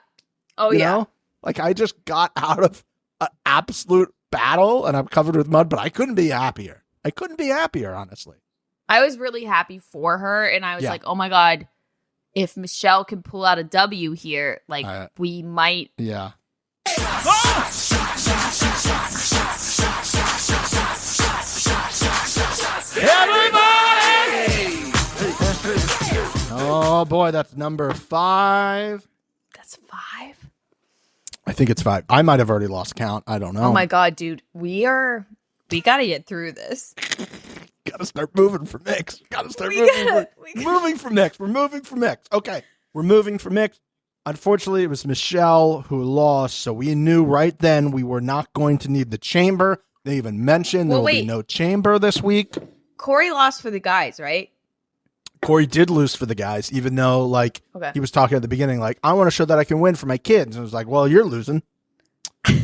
Oh, you know? I just got out of an absolute battle and I'm covered with mud, but I couldn't be happier. Honestly. I was really happy for her, and I was like, oh my God, if Michelle can pull out a W here, we might. Yeah. Everybody! Oh boy, that's number 5. That's 5? I think it's 5. I might have already lost count. I don't know. Oh my God, dude. We gotta get through this. Gotta start moving for Mix. Moving for Mix. We're moving for Mix. Okay. We're moving for Mix. Unfortunately, it was Michelle who lost, so we knew right then we were not going to need the chamber. They even mentioned there will be no chamber this week. Corey lost for the guys, right? Corey did lose for the guys, even though he was talking at the beginning, I want to show that I can win for my kids. And it was well, you're losing.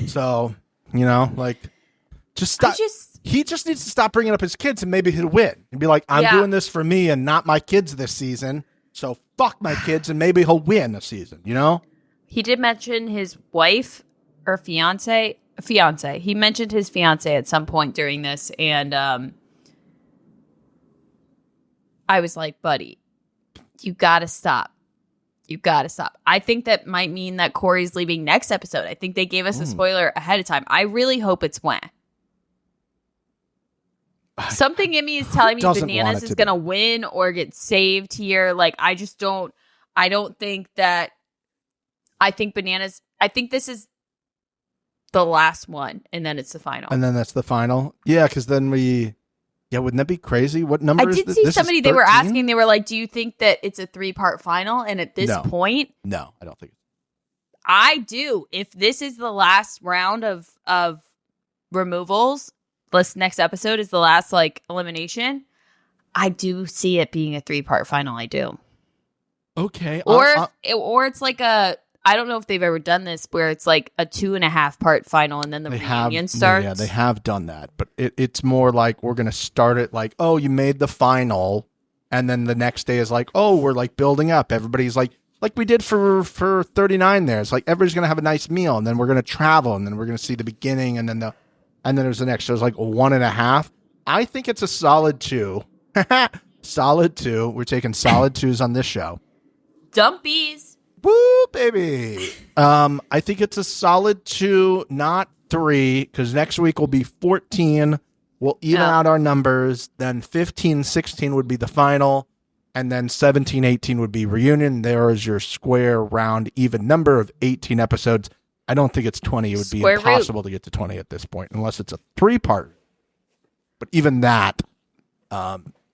So, just stop. He just needs to stop bringing up his kids and maybe he'll win. And be I'm doing this for me and not my kids this season. So fuck my kids and maybe he'll win a season, He did mention his wife or fiance. He mentioned his fiance at some point during this. And I was like, buddy, you got to stop. I think that might mean that Corey's leaving next episode. I think they gave us a spoiler ahead of time. I really hope it's when. Something in me is telling me Bananas is going to win or get saved here. I just don't. I don't think that. I think Bananas. I think this is the last one, and then it's the final. And then that's the final. Yeah, because then we. Yeah, wouldn't that be crazy? What number is this? I did see somebody, they were asking, they were like, do you think that it's a 3-part final? And at this point... No, I don't think. I do. If this is the last round of removals, this next episode is the last, elimination, I do see it being a 3-part final. I do. Okay. Or it's a... I don't know if they've ever done this where it's a 2.5-part final and then the reunion starts. Yeah, they have done that. But it's more we're going to start it oh, you made the final. And then the next day is oh, we're building up. Everybody's like we did for 39 there. It's everybody's going to have a nice meal. And then we're going to travel. And then we're going to see the beginning. And then there's the next. So it's 1.5. I think it's a solid 2. Solid 2. We're taking solid 2s on this show. Dumpies. Woo, baby. I think it's a solid 2, not 3, because next week will be 14. We'll even out our numbers. Then 15, 16 would be the final. And then 17, 18 would be reunion. There is your square, round, even number of 18 episodes. I don't think it's 20. It would be impossible to get to 20 at this point, unless it's a 3-part. But even that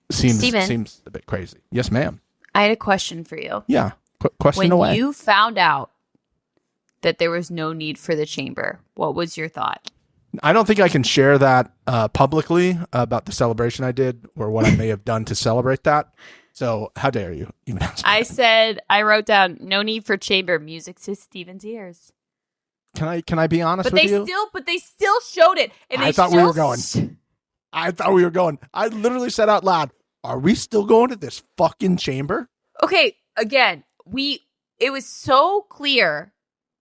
seems a bit crazy. Yes, ma'am. I had a question for you. Yeah. Question away. When you found out that there was no need for the chamber, what was your thought? I don't think I can share that publicly about the celebration I did or what I may have done to celebrate that. So how dare you even ask me? I wrote down no need for chamber, music to Steven's ears. Can I be honest with you? But they still showed it. And I thought we were going. I literally said out loud, are we still going to this fucking chamber? Okay, again. It was so clear,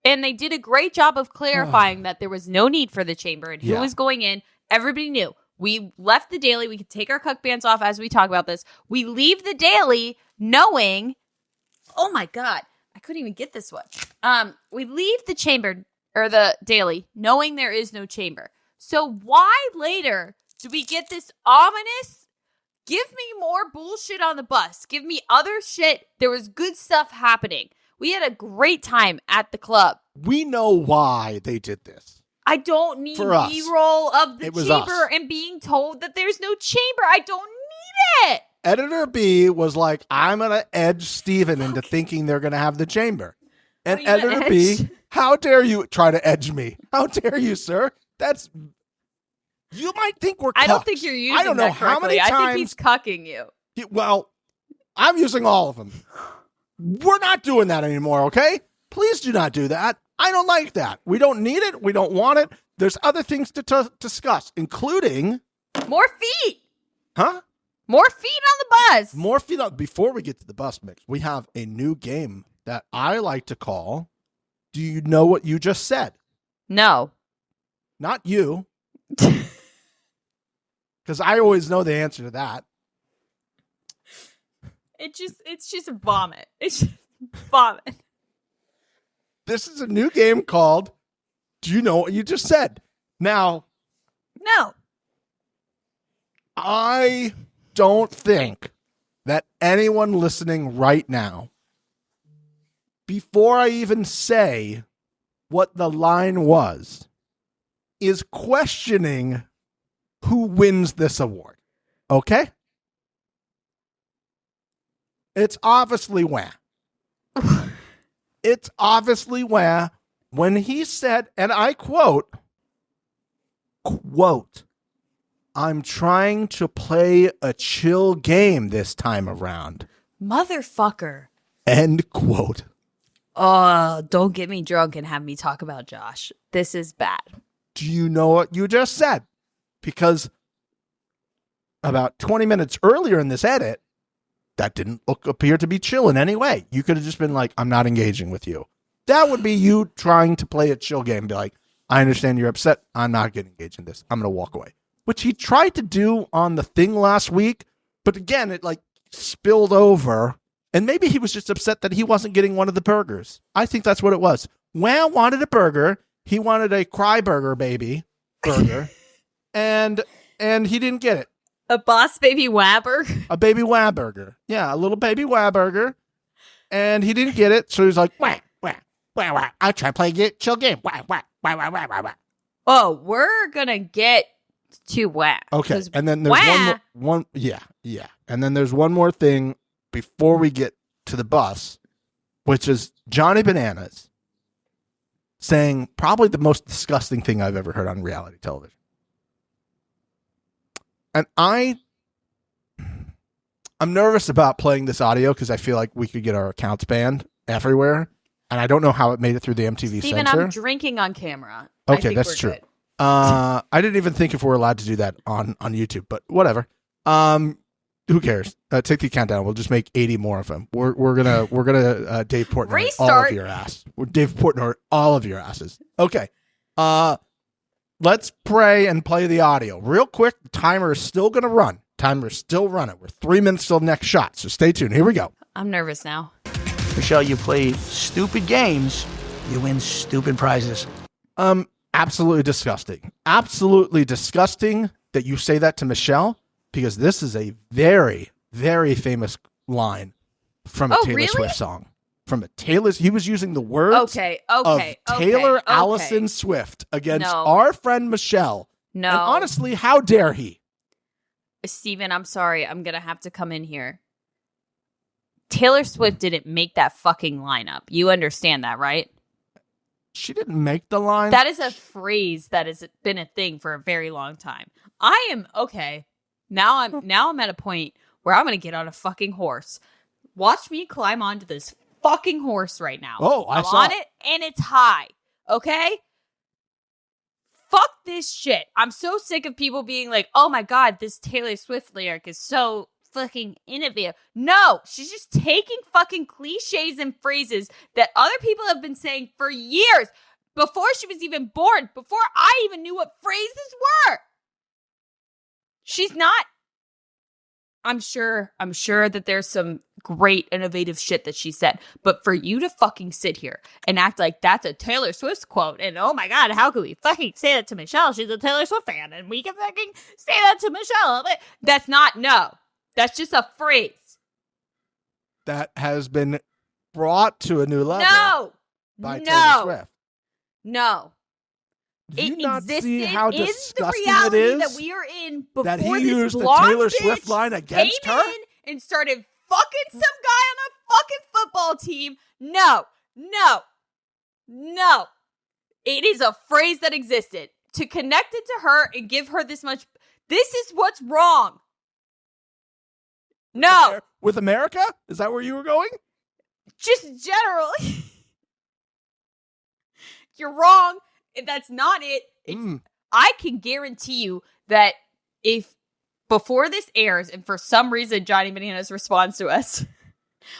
and they did a great job of clarifying that there was no need for the chamber and who was going in. Everybody knew. We left the daily. We could take our cuck bands off as we talk about this. We leave the daily knowing, oh my God, I couldn't even get this one. We leave the chamber or the daily, knowing there is no chamber. So why later do we get this ominous, give me more bullshit on the bus, give me other shit? There was good stuff happening. We had a great time at the club. We know why they did this. I don't need B-roll of the chamber and being told that there's no chamber. I don't need it. Editor B was like, I'm going to edge Steven into thinking they're going to have the chamber. And Editor B, how dare you try to edge me? How dare you, sir? You might think we're cucks. I don't think you're using I don't know that how many correctly. times. I think he's cucking you. Well, I'm using all of them. We're not doing that anymore, okay? Please do not do that. I don't like that. We don't need it. We don't want it. There's other things to discuss, including... More feet. Huh? More feet on the bus. More feet on... Before we get to the bus mix, we have a new game that I like to call, Do You Know What You Just Said? No. Not you. Because I always know the answer to that. It's just vomit. It's just vomit. This is a new game called Do You Know What You Just Said? Now, no. I don't think that anyone listening right now, before I even say what the line was, is questioning who wins this award. Okay? It's obviously wah. It's obviously wah when he said, and I quote, I'm trying to play a chill game this time around. Motherfucker. End quote. Oh, don't get me drunk and have me talk about Josh. This is bad. Do you know what you just said? Because about 20 minutes earlier in this edit, that didn't appear to be chill in any way. You could have just been like, I'm not engaging with you. That would be you trying to play a chill game. Be like, I understand you're upset. I'm not getting engaged in this. I'm going to walk away. Which he tried to do on the thing last week. But again, it like spilled over. And maybe he was just upset that he wasn't getting one of the burgers. I think that's what it was. Wham wanted a burger. He wanted a cry burger baby burger. and he didn't get it. A boss baby wabber? A baby wah burger. Yeah, a little baby wah burger. And he didn't get it. So he's like, wah, wah, wah, wah. I'll try to play a chill game. Wah, wah, wah, wah, wah, wah, wah. Oh, we're going to get to wah. Okay. And then there's one. Yeah. And then there's one more thing before we get to the bus, which is Johnny Bananas saying probably the most disgusting thing I've ever heard on reality television. And I'm nervous about playing this audio because I feel like we could get our accounts banned everywhere. And I don't know how it made it through the MTV Steven, censor. I'm drinking on camera. Okay, that's true. I didn't even think if we're allowed to do that on YouTube, but whatever. Who cares? Take the account down. We'll just make 80 more of them. We're gonna Dave Portnoy all of your ass. We're Dave Portnoy all of your asses. Okay. Let's pray and play the audio real quick. The timer is still gonna run. Timer's still running. We're 3 minutes till the next shot. So stay tuned. Here we go. I'm nervous now. Michelle, you play stupid games. You win stupid prizes. Absolutely disgusting. Absolutely disgusting that you say that to Michelle. Because this is a very, very famous line from a Taylor Swift song. From a Taylor's, he was using the words of Taylor Allison Swift against our friend Michelle. No. And honestly, how dare he? Steven, I'm sorry. I'm going to have to come in here. Taylor Swift didn't make that fucking lineup. You understand that, right? She didn't make the line. That is a phrase that has been a thing for a very long time. I am, okay. Now I'm at a point where I'm going to get on a fucking horse. Watch me climb onto this fucking horse right now. Oh, I'm on it and it's high. Okay? Fuck this shit. I'm so sick of people being like, oh my God, this Taylor Swift lyric is so fucking innovative. No, she's just taking fucking cliches and phrases that other people have been saying for years before she was even born, before I even knew what phrases were. She's not. I'm sure that there's some great innovative shit that she said. But for you to fucking sit here and act like that's a Taylor Swift quote, and oh my God, how could we fucking say that to Michelle? She's a Taylor Swift fan, and we can fucking say that to Michelle. That's not, no. That's just a phrase. That has been brought to a new level. No. By Taylor Swift. No. Do you It not existed see how in the disgusting reality it is that we are in before that he this used the blonde Taylor bitch Swift line against came her? in and started fucking some guy on a fucking football team. No. It is a phrase that existed. To connect it to her and give her this much, this is what's wrong. No. With America? Is that where you were going? Just generally. You're wrong. That's not it. I can guarantee you that if before this airs and for some reason Johnny Bananas responds to us,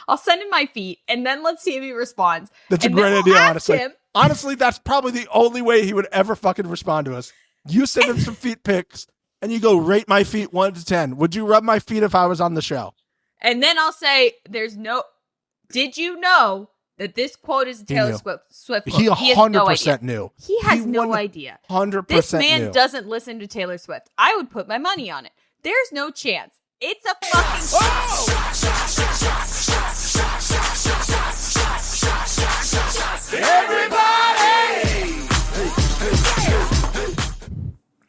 I'll send him my feet and then let's see if he responds. That's and a great idea, honestly. Him, honestly, that's probably the only way he would ever fucking respond to us. You send him some feet pics and you go, rate my feet 1 to 10. Would you rub my feet if I was on the show? And then I'll say, did you know that this quote is a Taylor Swift quote? He 100% knew. He has no idea. 100% This man knew. doesn't listen to Taylor Swift. I would put my money on it. There's no chance. It's a fucking... Oh,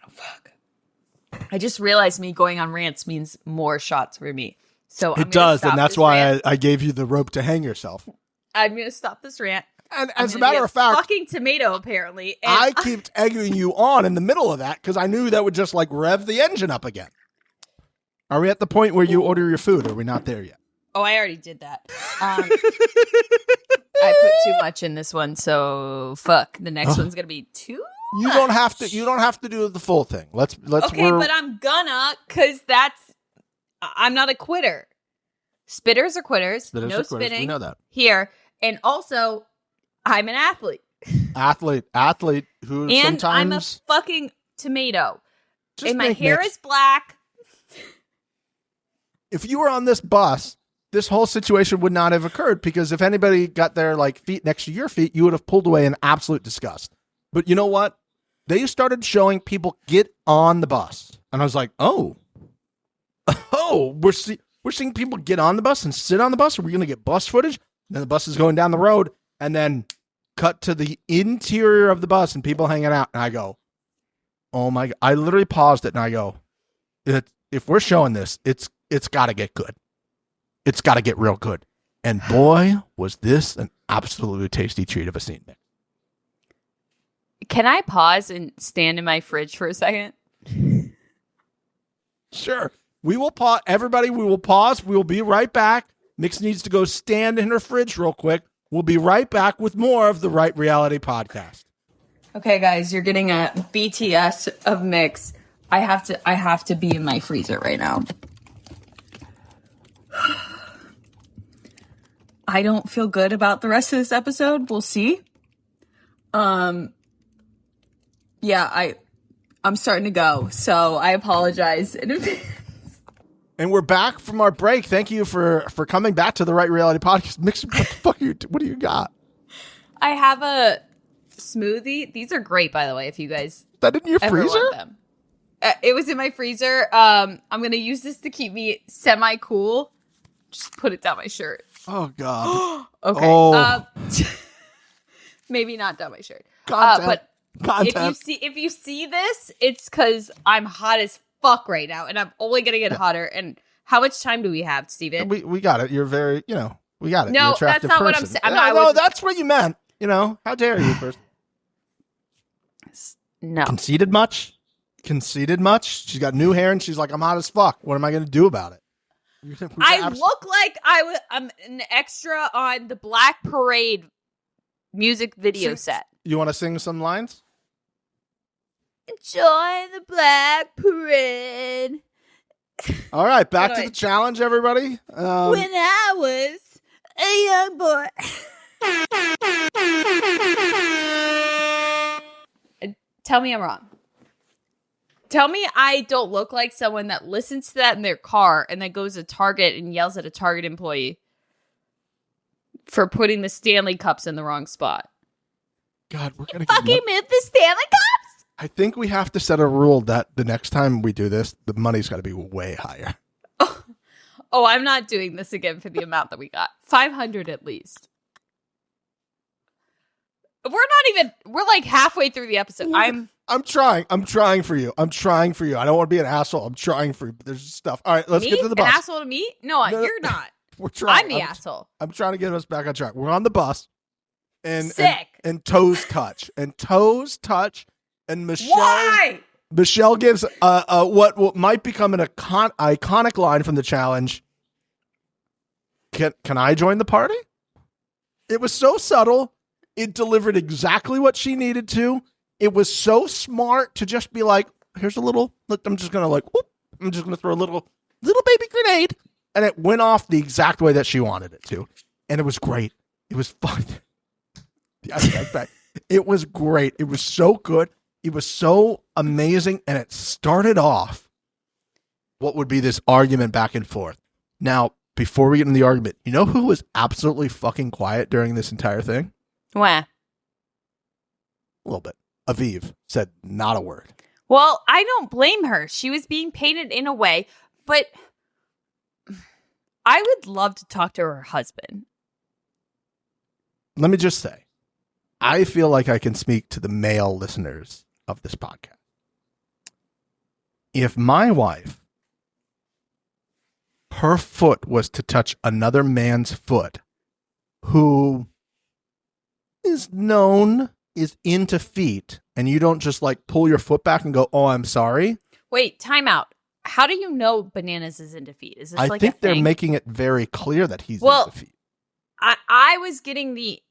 fuck. I just realized me going on rants means more shots for me. So it does, and that's why I gave you the rope to hang yourself. I'm going to stop this rant. And as a matter of fact, fucking tomato, apparently. And I kept egging you on in the middle of that because I knew that would just like rev the engine up again. Are we at the point where you order your food? Or are we not there yet? Oh, I already did that. I put too much in this one, so fuck. The next one's gonna be too. You don't have to. You don't have to do the full thing. Let's. Okay, but I'm gonna, because I'm not a quitter. Spitters are quitters. Spitters no are quitters. spitting. We know that. Here, and also, I'm an athlete. Athlete who and sometimes. I'm a fucking tomato. Just and my hair is black. If you were on this bus, this whole situation would not have occurred because if anybody got their like feet next to your feet, you would have pulled away in absolute disgust. But you know what? They started showing people get on the bus, and I was like, oh, we're seeing people get on the bus and sit on the bus. Are we going to get bus footage? And then the bus is going down the road, and then cut to the interior of the bus and people hanging out. And I go, oh my God. I literally paused it and I go, if we're showing this, it's got to get good. It's got to get real good. And boy, was this an absolutely tasty treat of a scene mix. Can I pause and stand in my fridge for a second? Sure. We will pause. Everybody, we will pause. We will be right back. Mix needs to go stand in her fridge real quick. We'll be right back with more of the Right Reality Podcast. Okay, guys, you're getting a BTS of Mix. I have to be in my freezer right now. I don't feel good about the rest of this episode. We'll see. Yeah, I'm starting to go, so I apologize in advance. And we're back from our break. Thank you for coming back to the Right Reality Podcast. Mix, what the fuck what do you got? I have a smoothie. These are great, by the way, if you guys that in your ever freezer? want them. It was in my freezer. I'm going to use this to keep me semi-cool. Just put it down my shirt. Oh, God. Okay. Oh. Maybe not down my shirt. Content. If you see this, it's because I'm hot as fuck right now, and I'm only going to get hotter. And how much time do we have, Steven? We got it. You're very, we got it. No, that's not what I'm saying. No, that's what you meant. How dare you first? No. Conceited much? She's got new hair, and she's like, I'm hot as fuck. What am I going to do about it? I look like I'm an extra on the Black Parade music video set. You want to sing some lines? Join the Black Parade. All right, back to the challenge, everybody. When I was a young boy. Tell me I'm wrong. Tell me I don't look like someone that listens to that in their car and then goes to Target and yells at a Target employee. for putting the Stanley Cups in the wrong spot. God, we're gonna Fucking move the Stanley Cups. I think we have to set a rule that the next time we do this, the money's got to be way higher. Oh, I'm not doing this again for the amount that we got. 500 at least. We're like halfway through the episode. I'm trying for you. I don't want to be an asshole. I'm trying for you, but there's stuff. All right, let's get to the bus. An asshole to me? No, you're not. We're trying. I'm the asshole. I'm trying to get us back on track. We're on the bus. Sick. And toes touch. And Michelle. Why? Michelle gives what might become an iconic line from the challenge. Can I join the party? It was so subtle. It delivered exactly what she needed to. It was so smart to just be like, here's a little, look, I'm just going to throw a little baby grenade. And it went off the exact way that she wanted it to. And it was great. It was fun. It was great. It was so good. It was so amazing. And it started off what would be this argument back and forth. Now, before we get into the argument, you know who was absolutely fucking quiet during this entire thing? Where? A little bit. Aviv said not a word. Well, I don't blame her. She was being painted in a way, but I would love to talk to her husband. Let me just say, I feel like I can speak to the male listeners of this podcast. If my wife, her foot was to touch another man's foot who is into feet, and you don't just like pull your foot back and go, oh, I'm sorry. Wait, time out. How do you know Bananas is into feet? Is this I like think a they're thing? making it very clear that he's into feet. I was getting the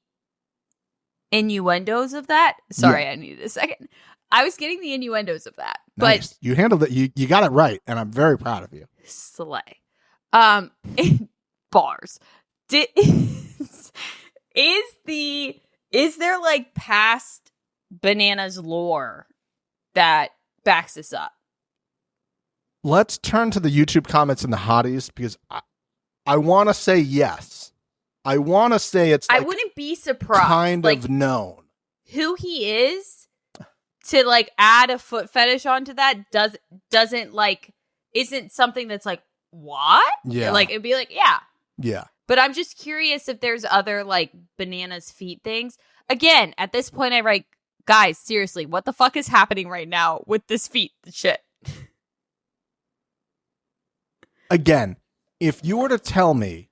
innuendos of that. Sorry, Yeah. I needed a second. I was getting the innuendos of that. Nice. But You handled it. You got it right, and I'm very proud of you. slay. Bars. Is there like past Bananas lore that backs this up? Let's turn to the YouTube comments and the hotties, because I want to say yes. I want to say it's like I wouldn't be surprised. kind like, of known. who he is to like add a foot fetish onto that doesn't like isn't something that's like, what? Yeah. Like it'd be like, yeah. Yeah. But I'm just curious if there's other like Bananas feet things. Again, at this point I write, guys, seriously, what the fuck is happening right now with this feet shit? Again, if you were to tell me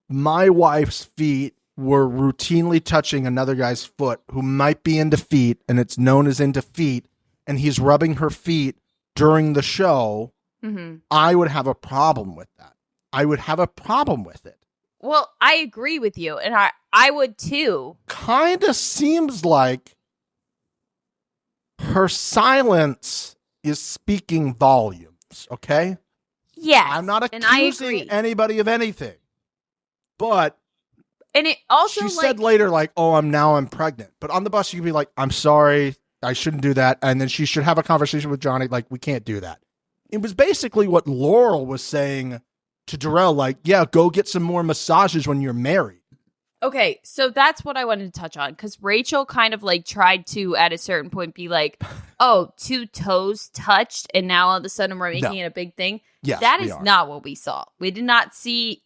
my wife's feet were routinely touching another guy's foot who might be into feet, and it's known as into feet, and he's rubbing her feet during the show, I would have a problem with that. I would have a problem with it. Well, I agree with you, and I would too. Kind of seems like her silence is speaking volumes, okay? Yes. I'm not and I accusing agree. anybody of anything. But And it also she like said later, like, oh, I'm pregnant. But on the bus, you could be like, I'm sorry, I shouldn't do that. And then she should have a conversation with Johnny, like, we can't do that. It was basically what Laurel was saying to Darrell, like, yeah, go get some more massages when you're married. Okay, so that's what I wanted to touch on, because Rachel kind of like tried to at a certain point be like, oh, 2 toes touched and now all of a sudden we're making it a big thing. Yes, that we is are. not what we saw. We did not see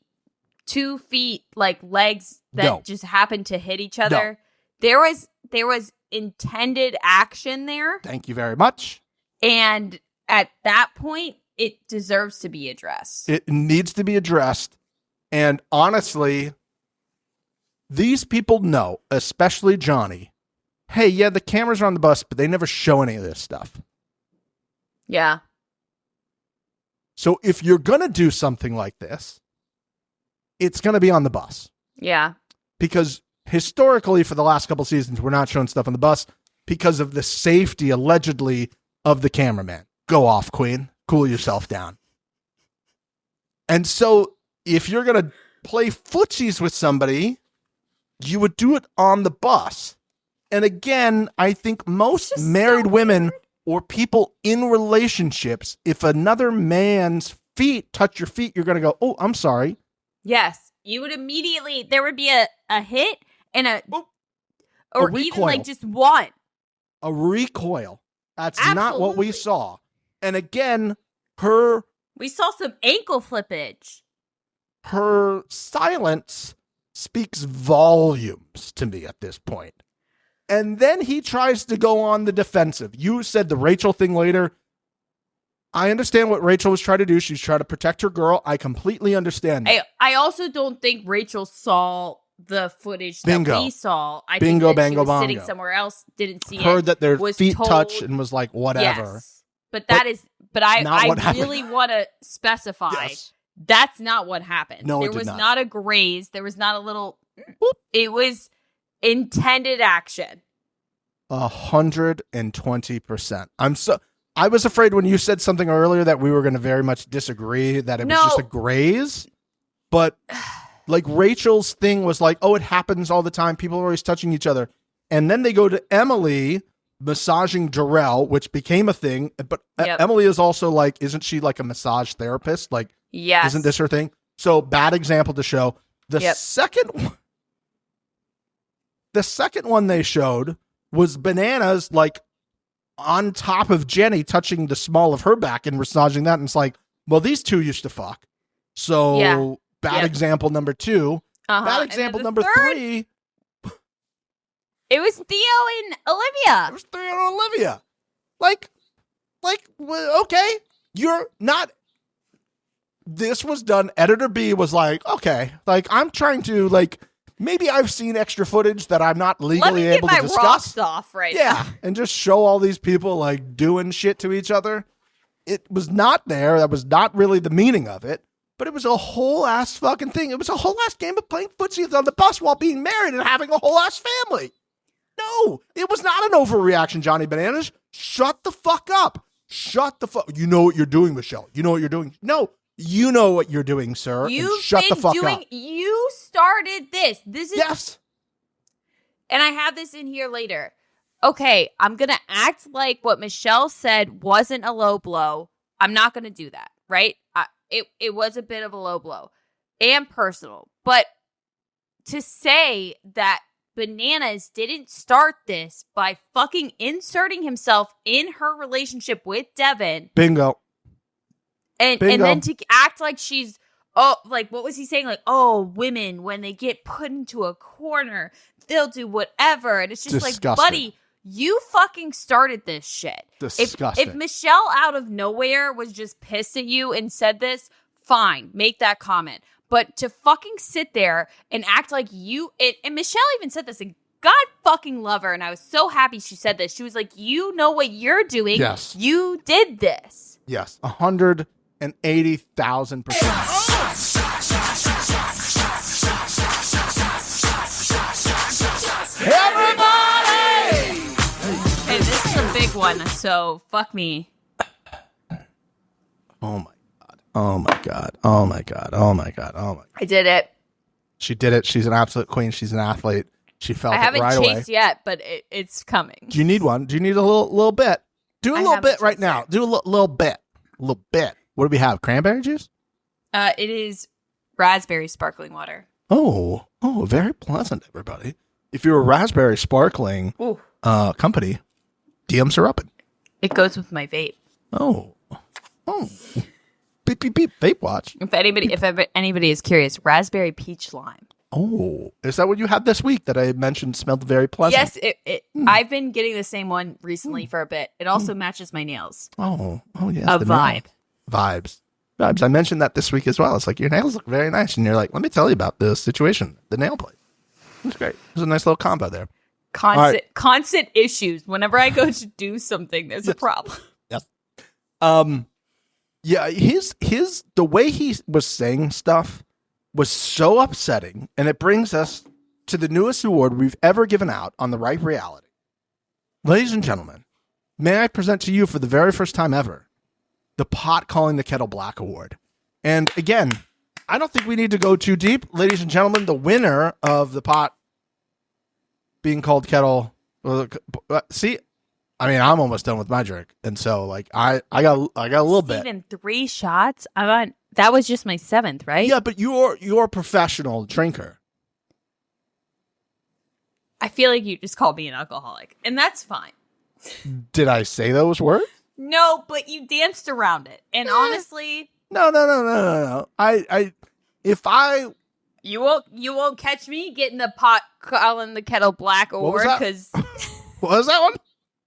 2 feet like legs that No. just happened to hit each other. There was intended action there, Thank you very much. and at that point it deserves to be addressed. It needs to be addressed. And honestly, these people know, especially Johnny, hey, yeah, the cameras are on the bus, but they never show any of this stuff. Yeah. So if you're going to do something like this, it's going to be on the bus. Yeah. Because historically, for the last couple seasons, we're not showing stuff on the bus because of the safety, allegedly, of the cameraman. Go off, Queen. Cool yourself down. And so if you're going to play footsies with somebody, you would do it on the bus. And again, I think most married women or people in relationships, if another man's feet touch your feet, you're going to go, oh, I'm sorry. Yes. You would immediately, there would be a hit and or even recoil. like just one. A recoil. That's Absolutely. not what we saw. And again, we saw some ankle flippage. Her silence speaks volumes to me at this point. And then he tries to go on the defensive. You said the Rachel thing later. I understand what Rachel was trying to do. She's trying to protect her girl. I completely understand that. I also don't think Rachel saw the footage that we saw. I think that she was sitting somewhere else, didn't see it. Heard that their feet touched and was like, whatever. Yes. But I really want to specify. Yes. That's not what happened. No, there was not a graze. There was not a little. Whoop. It was intended action. 120%. I was afraid when you said something earlier that we were going to very much disagree, that it was just a graze. But like Rachel's thing was like, oh, it happens all the time. People are always touching each other. And then they go to Emily massaging Jarrell, which became a thing. But Emily is also like, isn't she like a massage therapist? Like, yes. Isn't this her thing? So bad example to show. The second one they showed was Bananas like on top of Jenny, touching the small of her back and massaging that. And it's like, well, these two used to fuck. So bad example number 2. Bad example number 3. It was Theo and Olivia. It was Theo and Olivia. Like, okay, you're not. This was done. Editor B was like, okay, like I'm trying to like. Maybe I've seen extra footage that I'm not legally able to discuss. Let me get my rocks off right now. And just show all these people like doing shit to each other. It was not there. That was not really the meaning of it. But it was a whole ass fucking thing. It was a whole ass game of playing footsie on the bus while being married and having a whole ass family. No, it was not an overreaction, Johnny Bananas. Shut the fuck up. Shut the fuck. You know what you're doing, Michelle. You know what you're doing. No. You know what you're doing, sir. Shut the fuck up. You started this. This is yes. And I have this in here later. Okay, I'm gonna act like what Michelle said wasn't a low blow. I'm not gonna do that, right? It was a bit of a low blow and personal, but to say that Bananas didn't start this by fucking inserting himself in her relationship with Devin. Bingo. And then to act like she's, like, what was he saying? Like, women, when they get put into a corner, they'll do whatever. And it's just disgusting. Like, buddy, you fucking started this shit. Disgusting. If Michelle out of nowhere was just pissed at you and said this, fine, make that comment. But to fucking sit there and act like you, and Michelle even said this, and God fucking love her, and I was so happy she said this. She was like, you know what you're doing. Yes. You did this. Yes, 180,000%. Everybody! Hey, this is a big one, so fuck me. Oh my God. Oh my God. Oh my God. Oh my God. Oh my God. I did it. She did it. She's an absolute queen. She's an athlete. She felt it right away. I haven't chased yet, but it's coming. Do you need one? Do you need a little bit? Do a little bit right now. Do a little bit. A little bit. What do we have? Cranberry juice? It is raspberry sparkling water. Oh, very pleasant, everybody. If you're a raspberry sparkling company, DMs are open. It goes with my vape. Oh. Beep, beep, beep. Vape watch. If anybody is curious, raspberry peach lime. Oh, is that what you had this week that I mentioned smelled very pleasant? Yes, I've been getting the same one recently for a bit. It also matches my nails. Oh, yes. A vibe. Vibes. I mentioned that this week as well. It's like, your nails look very nice. And you're like, let me tell you about this situation. The nail plate. It's great. There's a nice little combo there. Constant issues. Whenever I go to do something, there's a problem. Yes. Yeah, the way he was saying stuff was so upsetting, and it brings us to the newest award we've ever given out on The Right Reality. Ladies and gentlemen, may I present to you for the very first time ever, the Pot Calling the Kettle Black Award. And again, I don't think we need to go too deep. Ladies and gentlemen, the winner of the pot being called kettle. See, I mean, I'm almost done with my drink. And so, like, I got a little bit. Even 3 shots? I'm on That was just my 7th, right? Yeah, but you're a professional drinker. I feel like you just called me an alcoholic, and that's fine. Did I say those words? No, but you danced around it. And honestly... No. You won't catch me getting the pot calling the kettle black award because... What was that one?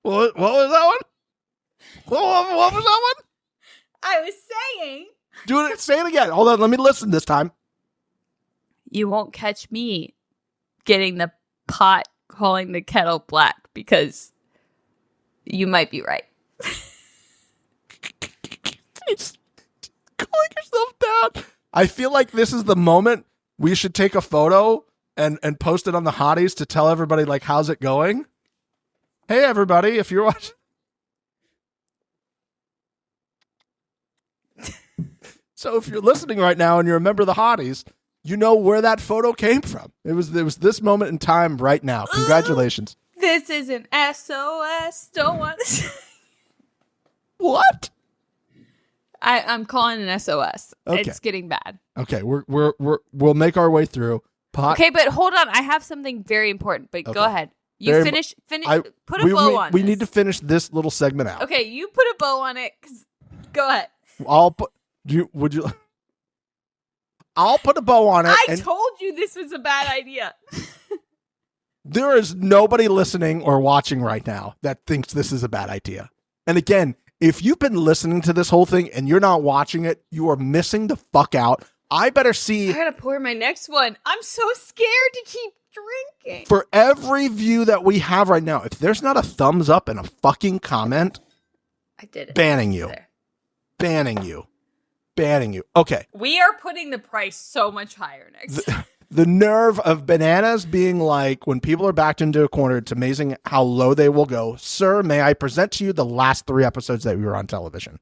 What was that one? What was that one? I was saying... Say it again. Hold on, let me listen this time. You won't catch me getting the pot calling the kettle black because you might be right. Calling yourself down. I feel like this is the moment we should take a photo and post it on the Hotties to tell everybody, like, how's it going? Hey, everybody, if you're watching. So if you're listening right now and you're a member of the Hotties, you know where that photo came from. It was this moment in time right now. Congratulations. This is an SOS. Don't want to. What? I'm calling an SOS. Okay. It's getting bad. Okay, we'll make our way through. Okay, but hold on. I have something very important. But go ahead. You finish. Put a bow on. We need to finish this little segment out. Okay, you put a bow on it. Go ahead. I'll put. I'll put a bow on it. I told you this was a bad idea. There is nobody listening or watching right now that thinks this is a bad idea. And again, if you've been listening to this whole thing and you're not watching it, you are missing the fuck out. I better see. I gotta pour my next one. I'm so scared to keep drinking. For every view that we have right now, if there's not a thumbs up and a fucking comment, I did it. Banning you. Banning you. Banning you. Okay. We are putting the price so much higher next time. The nerve of bananas being like, when people are backed into a corner, it's amazing how low they will go. Sir, may I present to you the last 3 episodes that we were on television?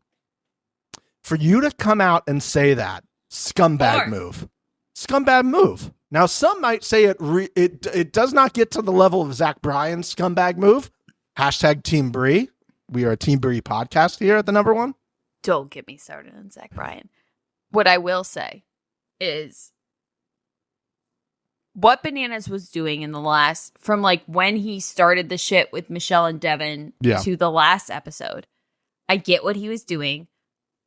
For you to come out and say that, scumbag move. Scumbag move. Now, some might say it does not get to the level of Zach Bryan's scumbag move. Hashtag Team Bree. We are a Team Bree podcast here at the number one. Don't get me started on Zach Bryan. What I will say is what Bananas was doing in the last, from like when he started the shit with Michelle and Devin to the last episode. I get what he was doing.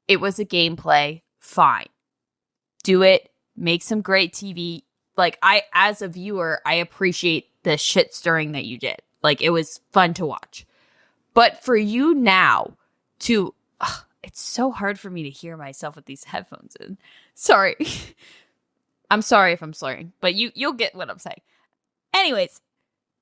It was a gameplay. Fine. Do it. Make some great TV. Like, as a viewer, I appreciate the shit stirring that you did. Like, it was fun to watch. But for you now to... it's so hard for me to hear myself with these headphones in. Sorry. I'm sorry if I'm slurring, but you'll get what I'm saying. Anyways,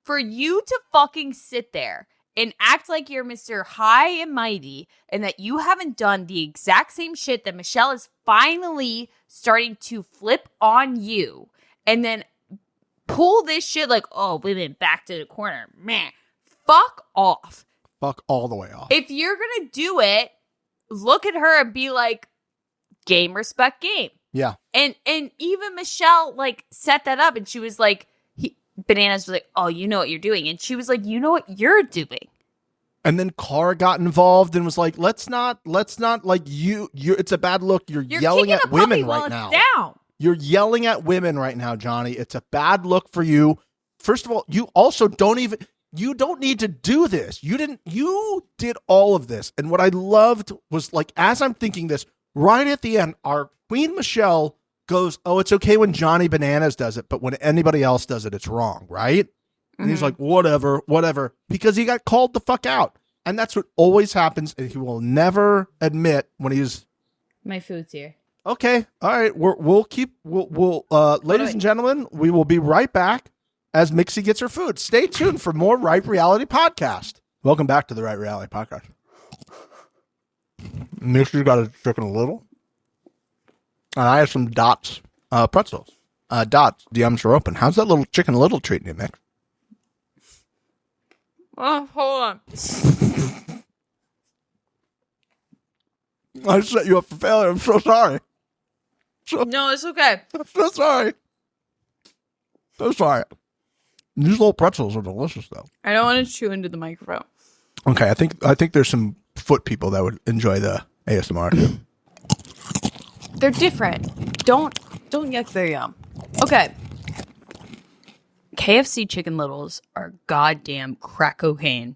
for you to fucking sit there and act like you're Mr. High and Mighty and that you haven't done the exact same shit that Michelle is finally starting to flip on you and then pull this shit like, oh, women back to the corner. Man, fuck off. Fuck all the way off. If you're going to do it, look at her and be like, game, respect, game. Yeah. And even Michelle, like, set that up, and she was like, Bananas was like, oh, you know what you're doing. And she was like, you know what you're doing. And then Cara got involved and was like, let's not, like, you it's a bad look. You're yelling at women right now. Down. You're yelling at women right now, Johnny. It's a bad look for you. First of all, you also you don't need to do this. You did all of this. And what I loved was, like, as I'm thinking this, right at the end, our Queen Michelle goes, oh, it's okay when Johnny Bananas does it, but when anybody else does it, it's wrong, right? And he's like, whatever, because he got called the fuck out. And that's what always happens, and he will never admit when he's... My food's here. Okay, all right, we'll ladies and gentlemen, we will be right back as Mixie gets her food. Stay tuned for more Right Reality Podcast. Welcome back to the Right Reality Podcast. Mixie's got a chicken a little. And I have some Dots pretzels. Dots, DMs are open. How's that little chicken a little treating you, Mix? Oh, hold on. I set you up for failure. I'm so sorry. No, it's okay. I'm so sorry. So sorry. These little pretzels are delicious, though. I don't want to chew into the microphone. Okay, I think there's some foot people that would enjoy the ASMR too. They're different. Don't yuck their yum. Okay. KFC Chicken Littles are goddamn crack cocaine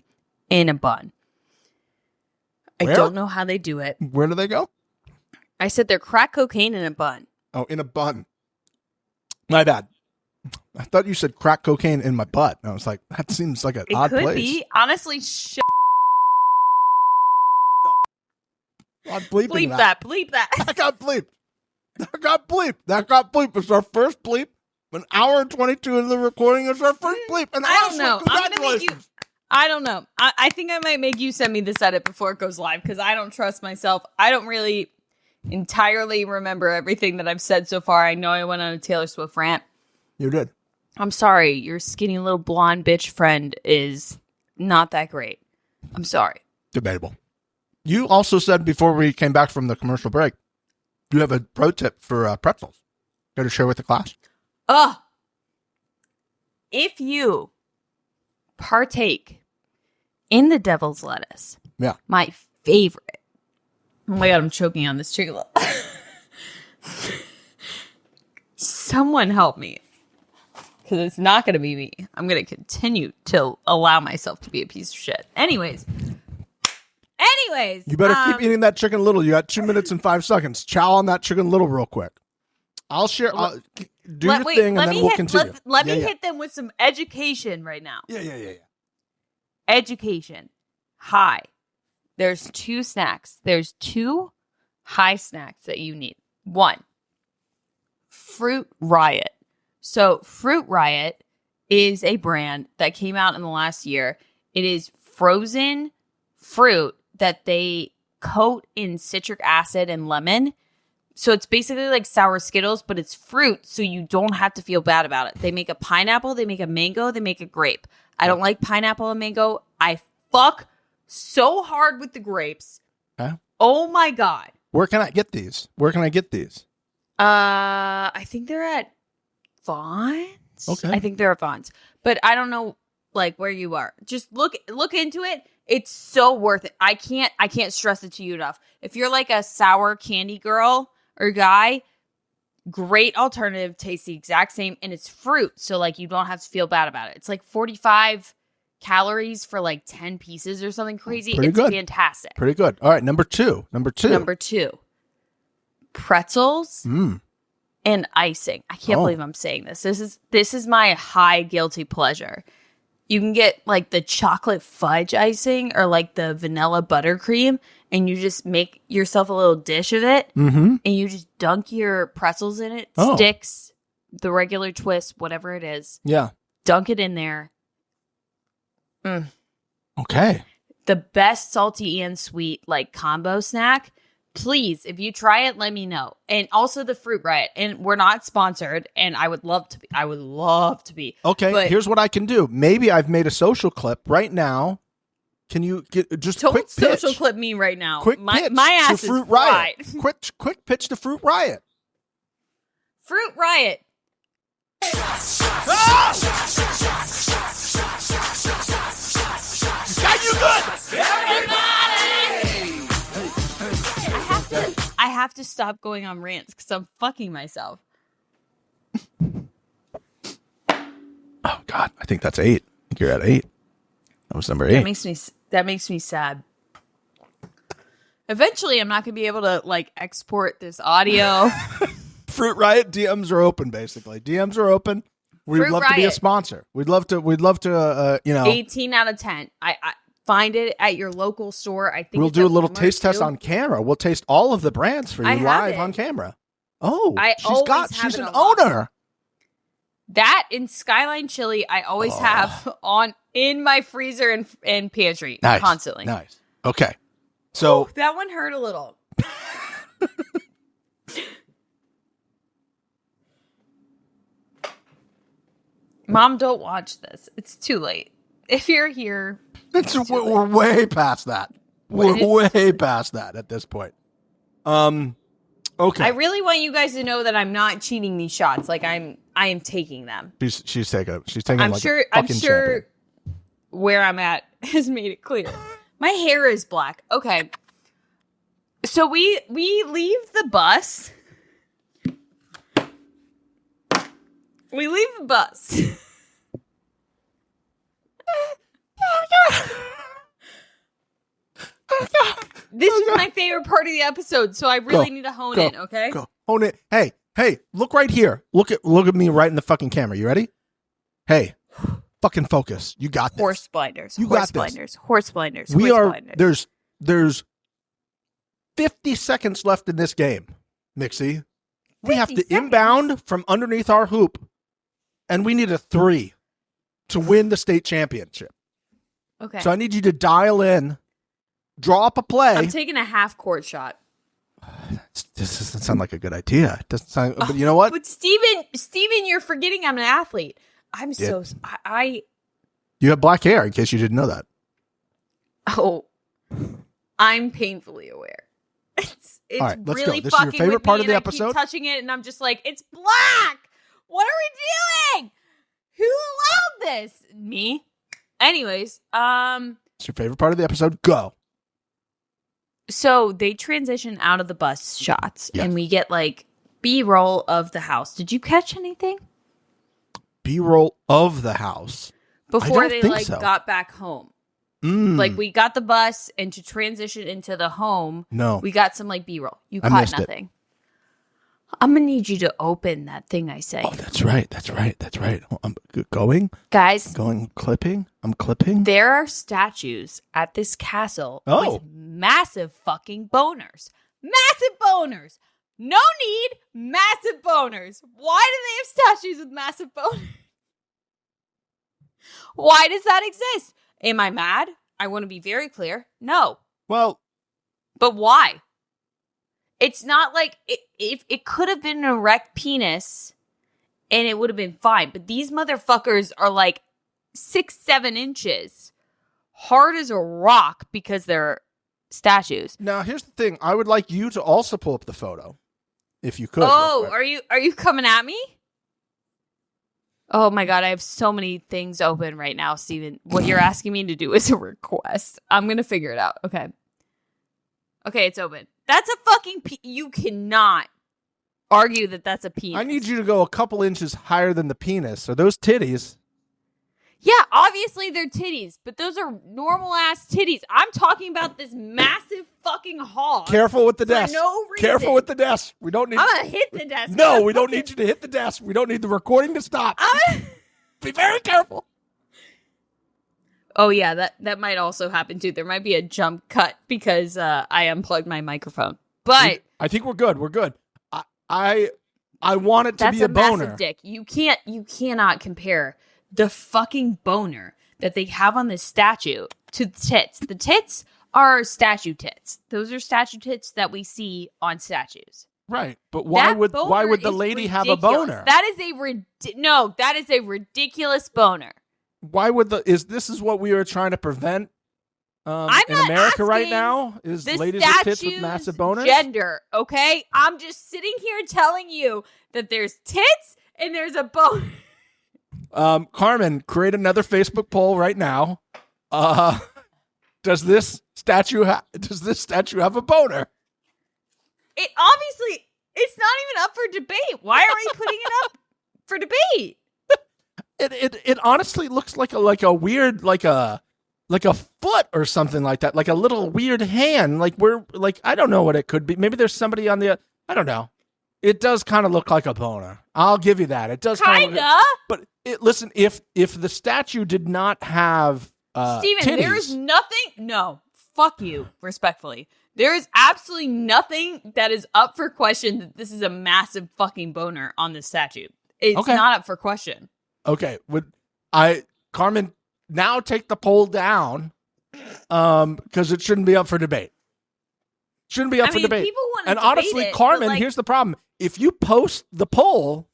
in a bun. Where? I don't know how they do it. Where do they go? I said they're crack cocaine in a bun. Oh, in a bun. My bad. I thought you said crack cocaine in my butt. I was like, that seems like an It odd could place. be. Honestly, I'm bleeping bleep that. Bleep that. That got bleeped. That got bleeped. It's our first bleep. An hour and 22 into the recording is our first bleep. And I don't honestly, know. I'm gonna make you. congratulations. I don't know. I think I might make you send me this edit before it goes live because I don't trust myself. I don't really entirely remember everything that I've said so far. I know I went on a Taylor Swift rant. You did. I'm sorry. Your skinny little blonde bitch friend is not that great. I'm sorry. Debatable. You also said before we came back from the commercial break, you have a pro tip for pretzels. Got to share with the class? If you partake in the devil's lettuce, Yeah. my favorite. Oh my God, I'm choking on this chicken. Someone help me. Because it's not going to be me. I'm going to continue to allow myself to be a piece of shit. Anyways. You better keep eating that Chicken Little. You got 2 minutes and 5 seconds. Chow on that Chicken Little real quick. I'll share. Do your thing, and then we'll continue. Let me hit them with some education right now. Yeah. Education. Hi. There's 2 snacks. There's 2 high snacks that you need. 1, Fruit Riot. So Fruit Riot is a brand that came out in the last year. It is frozen fruit that they coat in citric acid and lemon. So it's basically like sour Skittles, but it's fruit, so you don't have to feel bad about it. They make a pineapple, they make a mango, they make a grape. I don't like pineapple and mango. I fuck so hard with the grapes. Okay. Oh my God. Where can I get these? I think they're at Vaughn's. Okay. I think they're at Vaughn's. But I don't know like where you are. Just look into it. It's so worth it. I can't stress it to you enough. If you're like a sour candy girl or guy, great alternative, tastes the exact same, and it's fruit, so like you don't have to feel bad about it. It's like 45 calories for like 10 pieces or something crazy. Pretty it's good. Fantastic. Pretty good. All right, number two. Number 2. Pretzels and icing. I can't believe I'm saying this. This is my high guilty pleasure. You can get like the chocolate fudge icing or like the vanilla buttercream, and you just make yourself a little dish of it, and you just dunk your pretzels in it, sticks, the regular twist, whatever it is. Yeah. Dunk it in there. Okay. The best salty and sweet like combo snack. Please, if you try it, let me know. And also the Fruit Riot. And we're not sponsored, and I would love to be. I would love to be. Okay, but here's what I can do. Maybe I've made a social clip right now. Can you get just don't quick pitch? social clip me right now. Quick my pitch ass to is Fruit Riot. fried. quick pitch to Fruit Riot. Fruit Riot. Got you good. I have to stop going on rants because I'm fucking myself. Oh God, I think that's 8. I think you're at 8. That was number 8. That makes me sad. Eventually, I'm not gonna be able to like export this audio. Fruit Riot DMs are open. Basically, DMs are open. We'd Fruit love to be a Riot. sponsor. We'd love to. 18 out of 10. I find it at your local store. I think We'll it's do a at little Walmart, taste test too. on camera. We'll taste all of the brands for you I have live it. on camera. Oh, I always have she's it an unlocked. owner. That in Skyline Chili, I always have on in my freezer and pantry Nice. constantly. Nice. Okay. So That one hurt a little. Mom, don't watch this. It's too late. If you're here, we're way past that. We're way past that at this point. Okay. I really want you guys to know that I'm not cheating these shots. Like I am taking them. She's taking. I'm like sure. a fucking champion. Where I'm at has made it clear. My hair is black. Okay. So we leave the bus We leave the bus. This is my favorite part of the episode, so I really need to hone in, okay? Go. Hone it. Hey, look right here. Look at me right in the fucking camera. You ready? Hey, fucking focus. You got this. Horse blinders. You horse got blinders. This. Horse blinders. We horse are blinders. there's 50 seconds left in this game, Mixie. We have to 50 seconds? inbound from underneath our hoop, and we need a 3 to win the state championship. Okay. So I need you to dial in, draw up a play. I'm taking a half court shot. This doesn't sound like a good idea. It doesn't sound. But you know what? But Steven, you're forgetting I'm an athlete. I'm so I. You have black hair. In case you didn't know that. Oh, I'm painfully aware. It's all right, let's really go. This is your fucking favorite with part me, of the and episode? I keep touching it, and I'm just like, it's black. What are we doing? Who allowed this? Me. Anyways, It's your favorite part of the episode. Go. So they transition out of the bus shots, Yes. and we get like B-roll of the house. Did you catch anything B-roll of the house. before don't they think like so. got back home? Mm. Like we got the bus, and to transition into the home, No. we got some like B-roll. You I caught missed it. nothing. I'm gonna need you to open that thing I say, Oh, that's right. I'm going, guys. clipping. I'm clipping. There are statues at this castle Oh. with massive fucking boners. Massive boners. No need, massive boners. Why do they have statues with massive boners? Why does that exist? Am I mad? I want to be very clear. No. Well, But why? It's not like if it could have been an erect penis and it would have been fine. But these motherfuckers are like 6-7 inches, hard as a rock because they're statues. now here's the thing. I would like you to also pull up the photo, if you could. Oh, real quick. are you coming at me? Oh my god, I have so many things open right now, Steven. What you're asking me to do is a request. I'm gonna figure it out. Okay, it's open. That's a fucking. You cannot argue that that's a penis. I need you to go a couple inches higher than the penis. So those titties. Yeah, obviously they're titties, but those are normal ass titties. I'm talking about this massive fucking hog. Careful with the for desk. no reason. Careful with the desk. We don't need. I'm gonna hit the desk. No, we don't need you to hit the desk. We don't need the recording to stop. Be very careful. Oh yeah, that might also happen too. There might be a jump cut because I unplugged my microphone. But I think we're good. We're good. I want it to that's be a boner. massive dick. You cannot compare the fucking boner that they have on this statue to the tits. The tits are statue tits. Those are statue tits that we see on statues. Right, but why would the lady have a boner? That is that is a ridiculous boner. Why would this is what we are trying to prevent I'm in not America right asking now is the ladies with tits with statue's massive boners? Gender, okay? I'm just sitting here telling you that there's tits and there's a boner. Carmen, create another Facebook poll right now. Does this statue have a boner? It obviously, it's not even up for debate. Why are we putting it up for debate? It honestly looks like a weird like a foot or something like that, like a little weird hand. Like I don't know what it could be. Maybe there's somebody on the. I don't know. It does kind of look like a boner. I'll give you that. It does kind of. But listen, if the statue did not have Steven, titties, there is nothing. No, fuck you. Respectfully, there is absolutely nothing that is up for question that this is a massive fucking boner on this statue. It's not up for question. Okay, Carmen, now take the poll down, because it shouldn't be up for debate. Shouldn't be up for debate. People want to and debate honestly, it, Carmen, here's the problem: if you post the poll,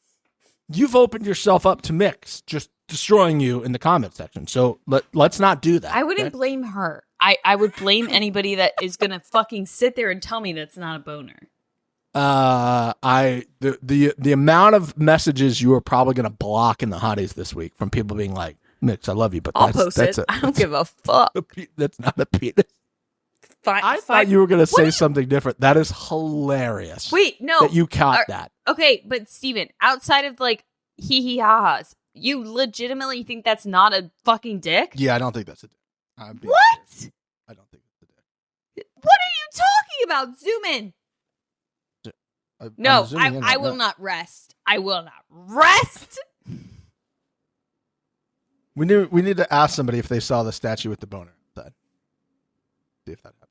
you've opened yourself up to Mix just destroying you in the comment section. So let's not do that. I wouldn't blame her. I would blame anybody that is gonna fucking sit there and tell me that's not a boner. The amount of messages you are probably going to block in the hotties this week from people being like, Mix, I love you, but I'll post it. I don't give a fuck. That's not a penis. Fine, I thought you were going to say something different. That is hilarious. Wait, no. That you caught that. Okay, but Steven, outside of like hee hee ha ha's. You legitimately think that's not a fucking dick? Yeah, I don't think that's a dick. What? I don't think it's a dick. What are you talking about? Zoom in. No, I will not rest. I will not rest. We need to ask somebody if they saw the statue with the boner inside. See if that happened.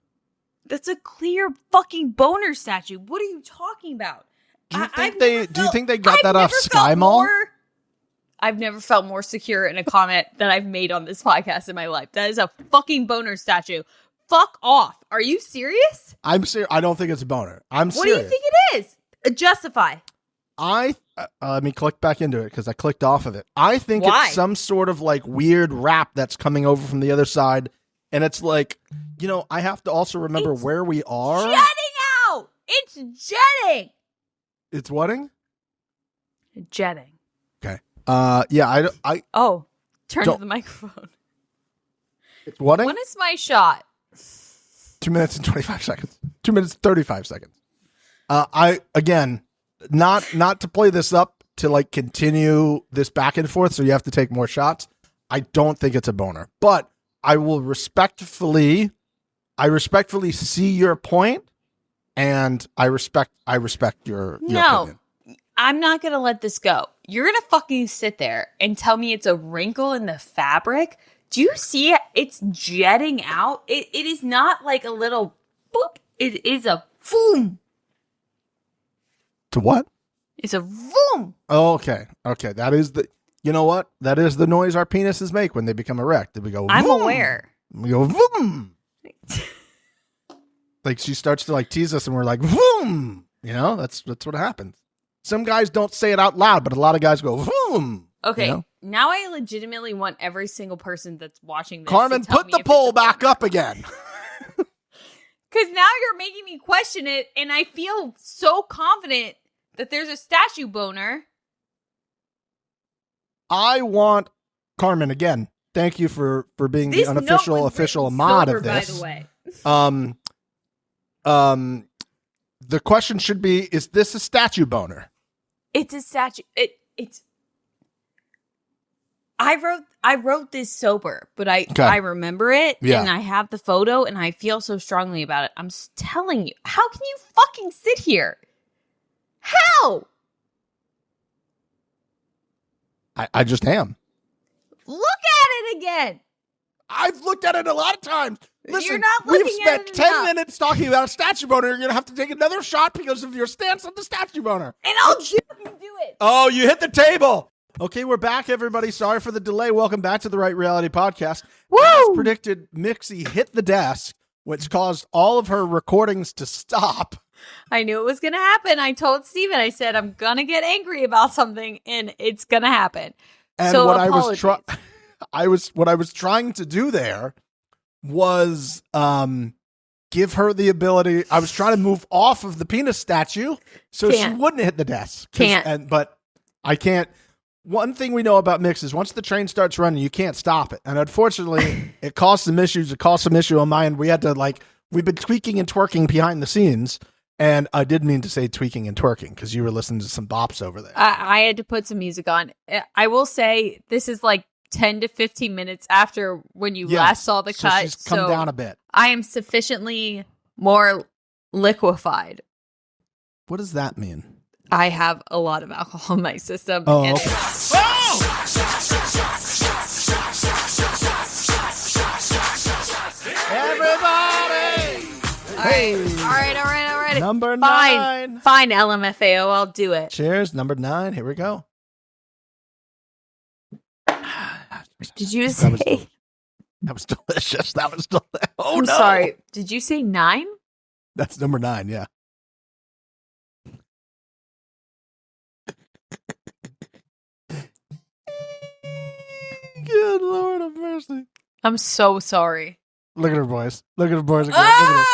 That's a clear fucking boner statue. What are you talking about? Do you think they got that off Sky Mall? I've never felt more secure in a comment that I've made on this podcast in my life. That is a fucking boner statue. Fuck off. Are you serious? I'm serious. I don't think it's a boner. I'm serious. What do you think it is? Justify. Let me click back into it because I clicked off of it. I think it's some sort of like weird wrap that's coming over from the other side. And it's like, I have to also remember where we are. Jetting out. It's jetting. It's whatting? Jetting. Okay. Yeah, turn to the microphone. It's whatting? When is my shot? 2 minutes and 25 seconds. 2 minutes and 35 seconds. Not to play this up to like continue this back and forth, so you have to take more shots. I don't think it's a boner, but I will respectfully see your point, and I respect your opinion. I'm not gonna let this go. You're gonna fucking sit there and tell me it's a wrinkle in the fabric. Do you see it? It's jetting out. It is not like a little boop. It is a boom. To what? It's a boom. Oh, okay. That is you know what? That is the noise our penises make when they become erect. We go, I'm vroom. aware. We go, vroom. Like she starts to like tease us and we're like, vroom. That's what happens. Some guys don't say it out loud, but a lot of guys go, vroom. Okay. Now I legitimately want every single person that's watching this Carmen, to tell put me the poll back up again. Because now you're making me question it, and I feel so confident that there's a statue boner. I want Carmen again. Thank you for being the unofficial official mod of this. By the way. The question should be: is this a statue boner? It's a statue. It's. I wrote this sober, but I remember it, and I have the photo, and I feel so strongly about it. I'm telling you, how can you fucking sit here? How? I just am. Look at it again. I've looked at it a lot of times. Listen, you're not looking we've spent at it 10 enough. minutes talking about a statue boner. You're going to have to take another shot because of your stance on the statue boner. And I'll do it. Oh, you hit the table. Okay, we're back, everybody. Sorry for the delay. Welcome back to the Right Reality Podcast. Woo! As predicted, Mixie hit the desk, which caused all of her recordings to stop. I knew it was going to happen. I told Steven, I said, I'm going to get angry about something, and it's going to happen. And so what apologies. I was trying to do there was give her the ability. I was trying to move off of the penis statue so she wouldn't hit the desk. But I can't. One thing we know about Mix is once the train starts running, you can't stop it. And unfortunately, it caused some issues. It caused some issue on my end. We had to we've been tweaking and twerking behind the scenes. And I did mean to say tweaking and twerking because you were listening to some bops over there. I had to put some music on. I will say this is like 10 to 15 minutes after when you last saw the cut. She's come down a bit. I am sufficiently more liquefied. What does that mean? I have a lot of alcohol in my system. Oh, okay. Everybody! Hey! All right. Number 9. Fine, LMFAO. I'll do it. Cheers. Number 9. Here we go. Did you say? That was delicious. That was delicious. Oh, I'm no. sorry. Did you say 9? That's number 9, yeah. Good Lord of mercy. I'm so sorry. Look at her boys. Look at her boys again.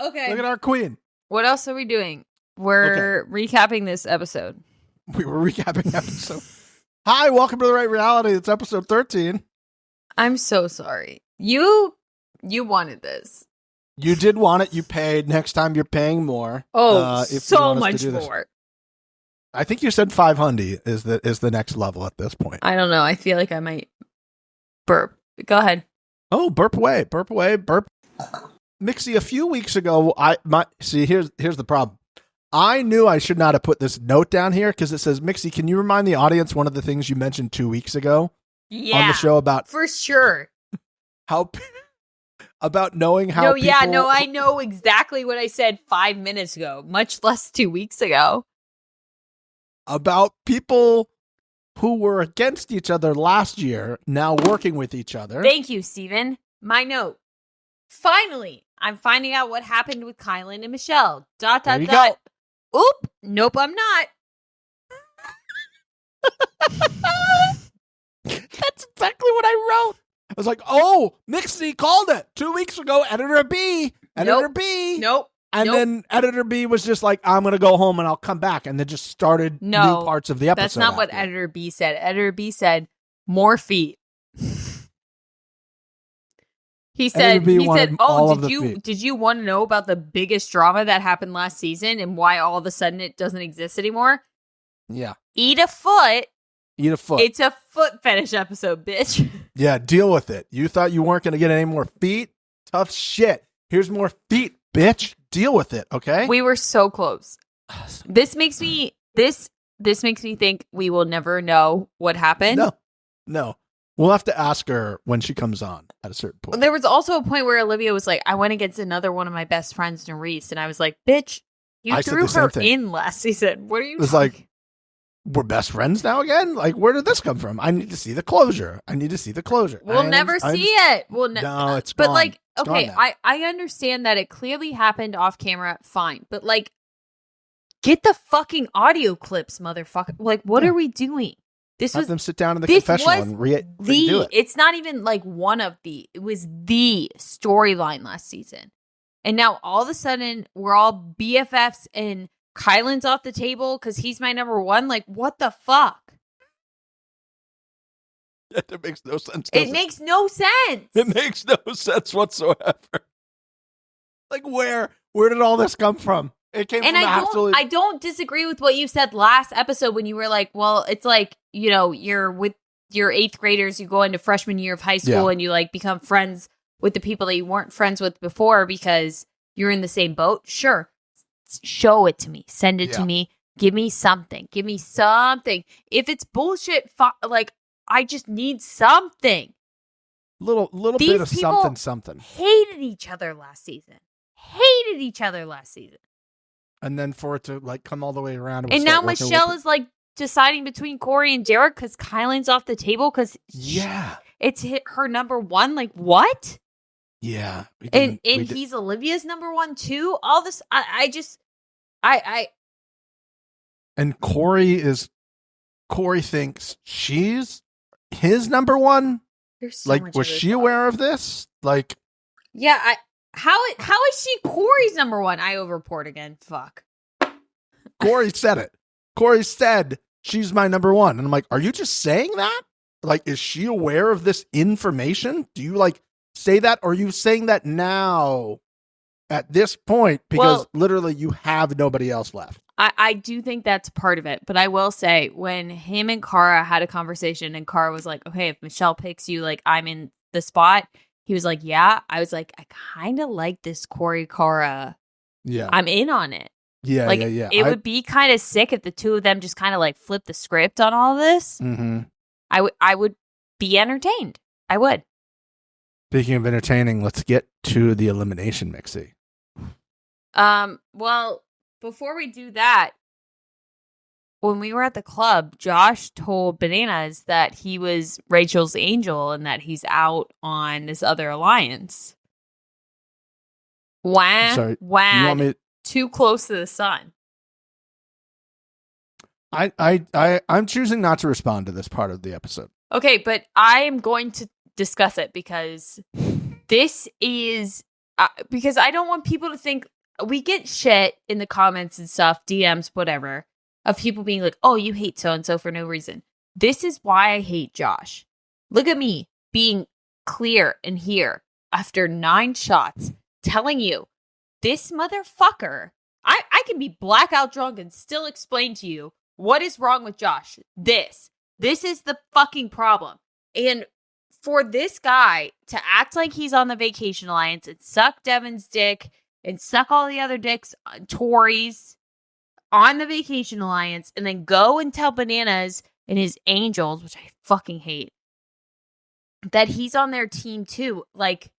Okay. Look at our queen. What else are we doing? We're recapping this episode. We were recapping episode. Hi, welcome to The Right Reality. It's episode 13. I'm so sorry. You wanted this. You did want it. You paid. Next time you're paying more. Oh, if you so want us to much do this. more. I think you said 500 is the next level at this point. I don't know. I feel like I might burp. Go ahead. Oh, burp away. Mixie, a few weeks ago, here's the problem. I knew I should not have put this note down here because it says, Mixie, can you remind the audience one of the things you mentioned 2 weeks ago on the show about for sure how about knowing how people... I know exactly what I said 5 minutes ago, much less 2 weeks ago. About people who were against each other last year now working with each other. Thank you, Steven. My note. Finally, I'm finding out what happened with Kylan and Michelle. ... There you go. Oop. Nope, I'm not. That's exactly what I wrote. I was like, oh, Mixie called it 2 weeks ago. Editor B. Nope. And then Editor B was just like, I'm going to go home and I'll come back. And then just started new parts of the episode. That's not what Editor B said. Editor B said, more feet. He said, oh, did you want to know about the biggest drama that happened last season and why all of a sudden it doesn't exist anymore? Yeah. Eat a foot. It's a foot fetish episode, bitch. Yeah, deal with it. You thought you weren't going to get any more feet? Tough shit. Here's more feet, bitch. Deal with it, okay? We were so close. This makes me think we will never know what happened. No. We'll have to ask her when she comes on at a certain point. There was also a point where Olivia was like, I went against another one of my best friends, Nerese. And I was like, bitch, you threw her in last season. What are you talking? Like, we're best friends now again? Like, where did this come from? I need to see the closure. We'll never see it. No, it's but gone. Like, it's okay, gone now. I understand that it clearly happened off camera. Fine. But like, get the fucking audio clips, motherfucker. Like, what are we doing? Have them sit down in the confessional and redo it. It's not even like it was the storyline last season. And now all of a sudden we're all BFFs and Kylan's off the table because he's my number one. Like, what the fuck? That makes no sense. It makes no sense. It makes no sense whatsoever. Like, where did all this come from? It came from I don't disagree with what you said last episode when you were like, well, it's like, you're with your 8th graders, you go into freshman year of high school and you like become friends with the people that you weren't friends with before because you're in the same boat. Sure. Show it to me. Send it to me. Give me something. If it's bullshit, like, I just need something. Little These bit of people something. Hated each other last season. And then for it to like come all the way around. And now Michelle is like deciding between Corey and Derek because Kylan's off the table because it's hit her number one. Like, what? Yeah. And he's Olivia's number one too. All this, And Corey thinks she's his number one. So like, was she aware of this? Like, yeah. How is she Corey's number one? I overport again. Fuck. Corey said it. Corey said she's my number one, and I'm like, are you just saying that? Like, is she aware of this information? Do you like say that, or are you saying that now at this point because literally you have nobody else left? I do think that's part of it, but I will say when him and Cara had a conversation and Cara was like, okay, if Michelle picks you, like, I'm in the spot. He was like, yeah. I was like, I kind of like this Corey Cara. Yeah. I'm in on it. Yeah, like, yeah. It would be kind of sick if the two of them just kind of like flip the script on all this. Mm-hmm. I would be entertained. I would. Speaking of entertaining, let's get to the elimination, Mixie. Well, before we do that, when we were at the club, Josh told Bananas that he was Rachel's angel and that he's out on this other alliance. Wad, too close to the sun. I'm choosing not to respond to this part of the episode. Okay, but I am going to discuss it because this is because I don't want people to think we get shit in the comments and stuff, DMs, whatever, of people being like, oh, you hate so-and-so for no reason. This is why I hate Josh. Look at me being clear and here after 9 shots telling you this motherfucker, I can be blackout drunk and still explain to you What is wrong with Josh? This is the fucking problem. And for this guy to act like he's on the Vacation Alliance and suck Devin's dick and suck all the other dicks, Tori's on the Vacation Alliance, and then go and tell Bananas and his angels, which I fucking hate, that he's on their team too. Like,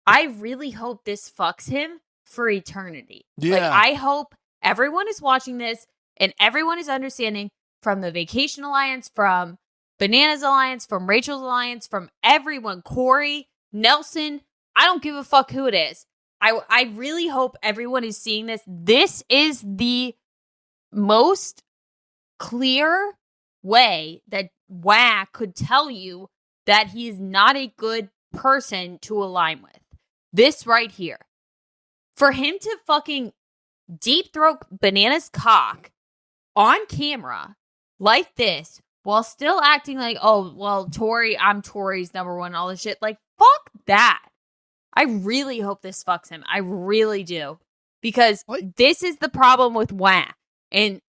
I really hope this fucks him for eternity. Yeah. Like, I hope everyone is watching this and everyone is understanding from the Vacation Alliance, from Bananas Alliance, from Rachel's Alliance, from everyone, Corey, Nelson, I don't give a fuck who it is. I really hope everyone is seeing this. This is the most clear way that Wah could tell you that he is not a good person to align with. This right here. For him to fucking deep throat Bananas' cock on camera like this while still acting like, oh, well, Tori, I'm Tori's number one, all this shit. Like, fuck that. I really hope this fucks him. I really do. Because this is the problem with Wah. And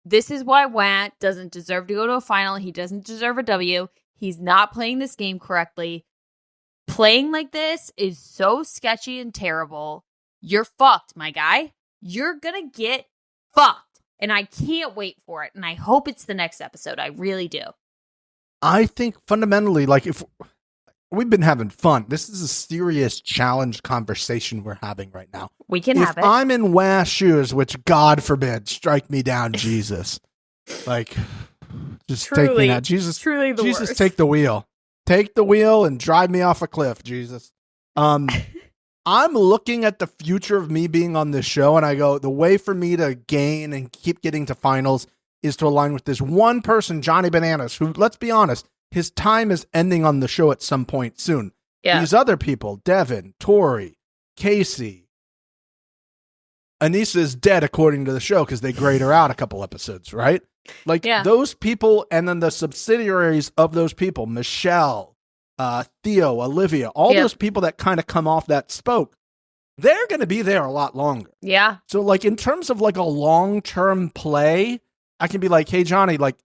this is why Wah doesn't deserve to go to a final. He doesn't deserve a W. He's not playing this game correctly. Playing like this is so sketchy and terrible. You're fucked, my guy. You're gonna get fucked. And I can't wait for it. And I hope it's the next episode. I really do. I think fundamentally, like, if we've been having fun, this is a serious challenge conversation we're having right now. We can have it. If I'm in Wah's shoes, which God forbid, strike me down, Jesus. Like, just Truly, take me out. Jesus, truly the Jesus, worst. take the wheel. Take the wheel and drive me off a cliff, Jesus. I'm looking at the future of me being on this show, and I go, the way for me to gain and keep getting to finals is to align with this one person, Johnny Bananas, who, let's be honest, his time is ending on the show at some point soon. Yeah. These other people, Devin, Tori, Casey, Anissa is dead according to the show because they grayed her out a couple episodes, right? Like, those people, and then the subsidiaries of those people, Michelle, Theo, Olivia, all those people that kind of come off that spoke, they're going to be there a lot longer. Yeah. So, like, in terms of, like, a long-term play, I can be like, hey, Johnny, like,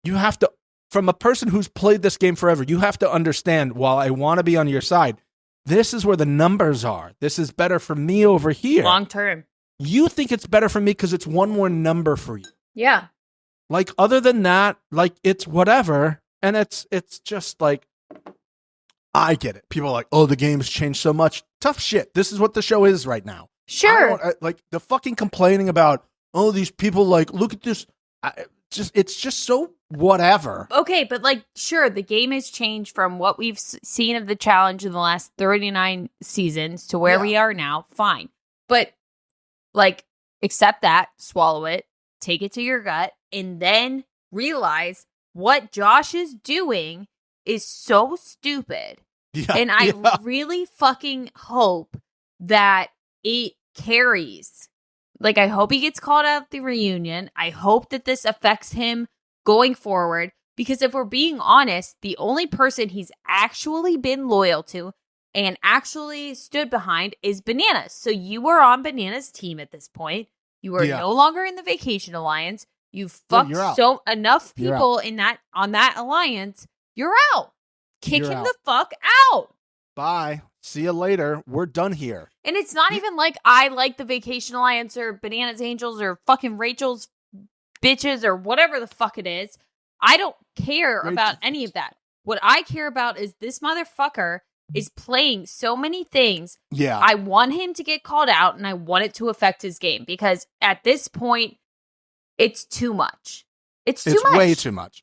you have to, from a person who's played this game forever, you have to understand, while I want to be on your side, this is where the numbers are. This is better for me over here. Long term. You think it's better for me because it's one more number for you. Yeah. Like, other than that, like, it's whatever. And it's just like, I get it. People are like, oh, the game's changed so much. Tough shit. This is what the show is right now. Sure. Like, the fucking complaining about, oh, these people, like, look at this. It's just so whatever. Okay, but, like, sure, the game has changed from what we've seen of the challenge in the last 39 seasons to where we are now. Fine. But, like, accept that, swallow it, take it to your gut, and then realize what Josh is doing is so stupid. Yeah, and I really fucking hope that it carries. Like, I hope he gets called out at the reunion. I hope that this affects him going forward. Because if we're being honest, the only person he's actually been loyal to and actually stood behind is Bananas. So you were on Bananas' team at this point. You are no longer in the Vacation Alliance. You fucked enough people in that on that alliance. You're out. Kick him the fuck out. Bye. See you later. We're done here. And it's not even like I like the Vacation Alliance or Bananas Angels or fucking Rachel's bitches or whatever the fuck it is. I don't care about any of that. What I care about is this motherfucker is playing so many things. Yeah. I want him to get called out and I want it to affect his game because at this point, it's too much. It's way too much.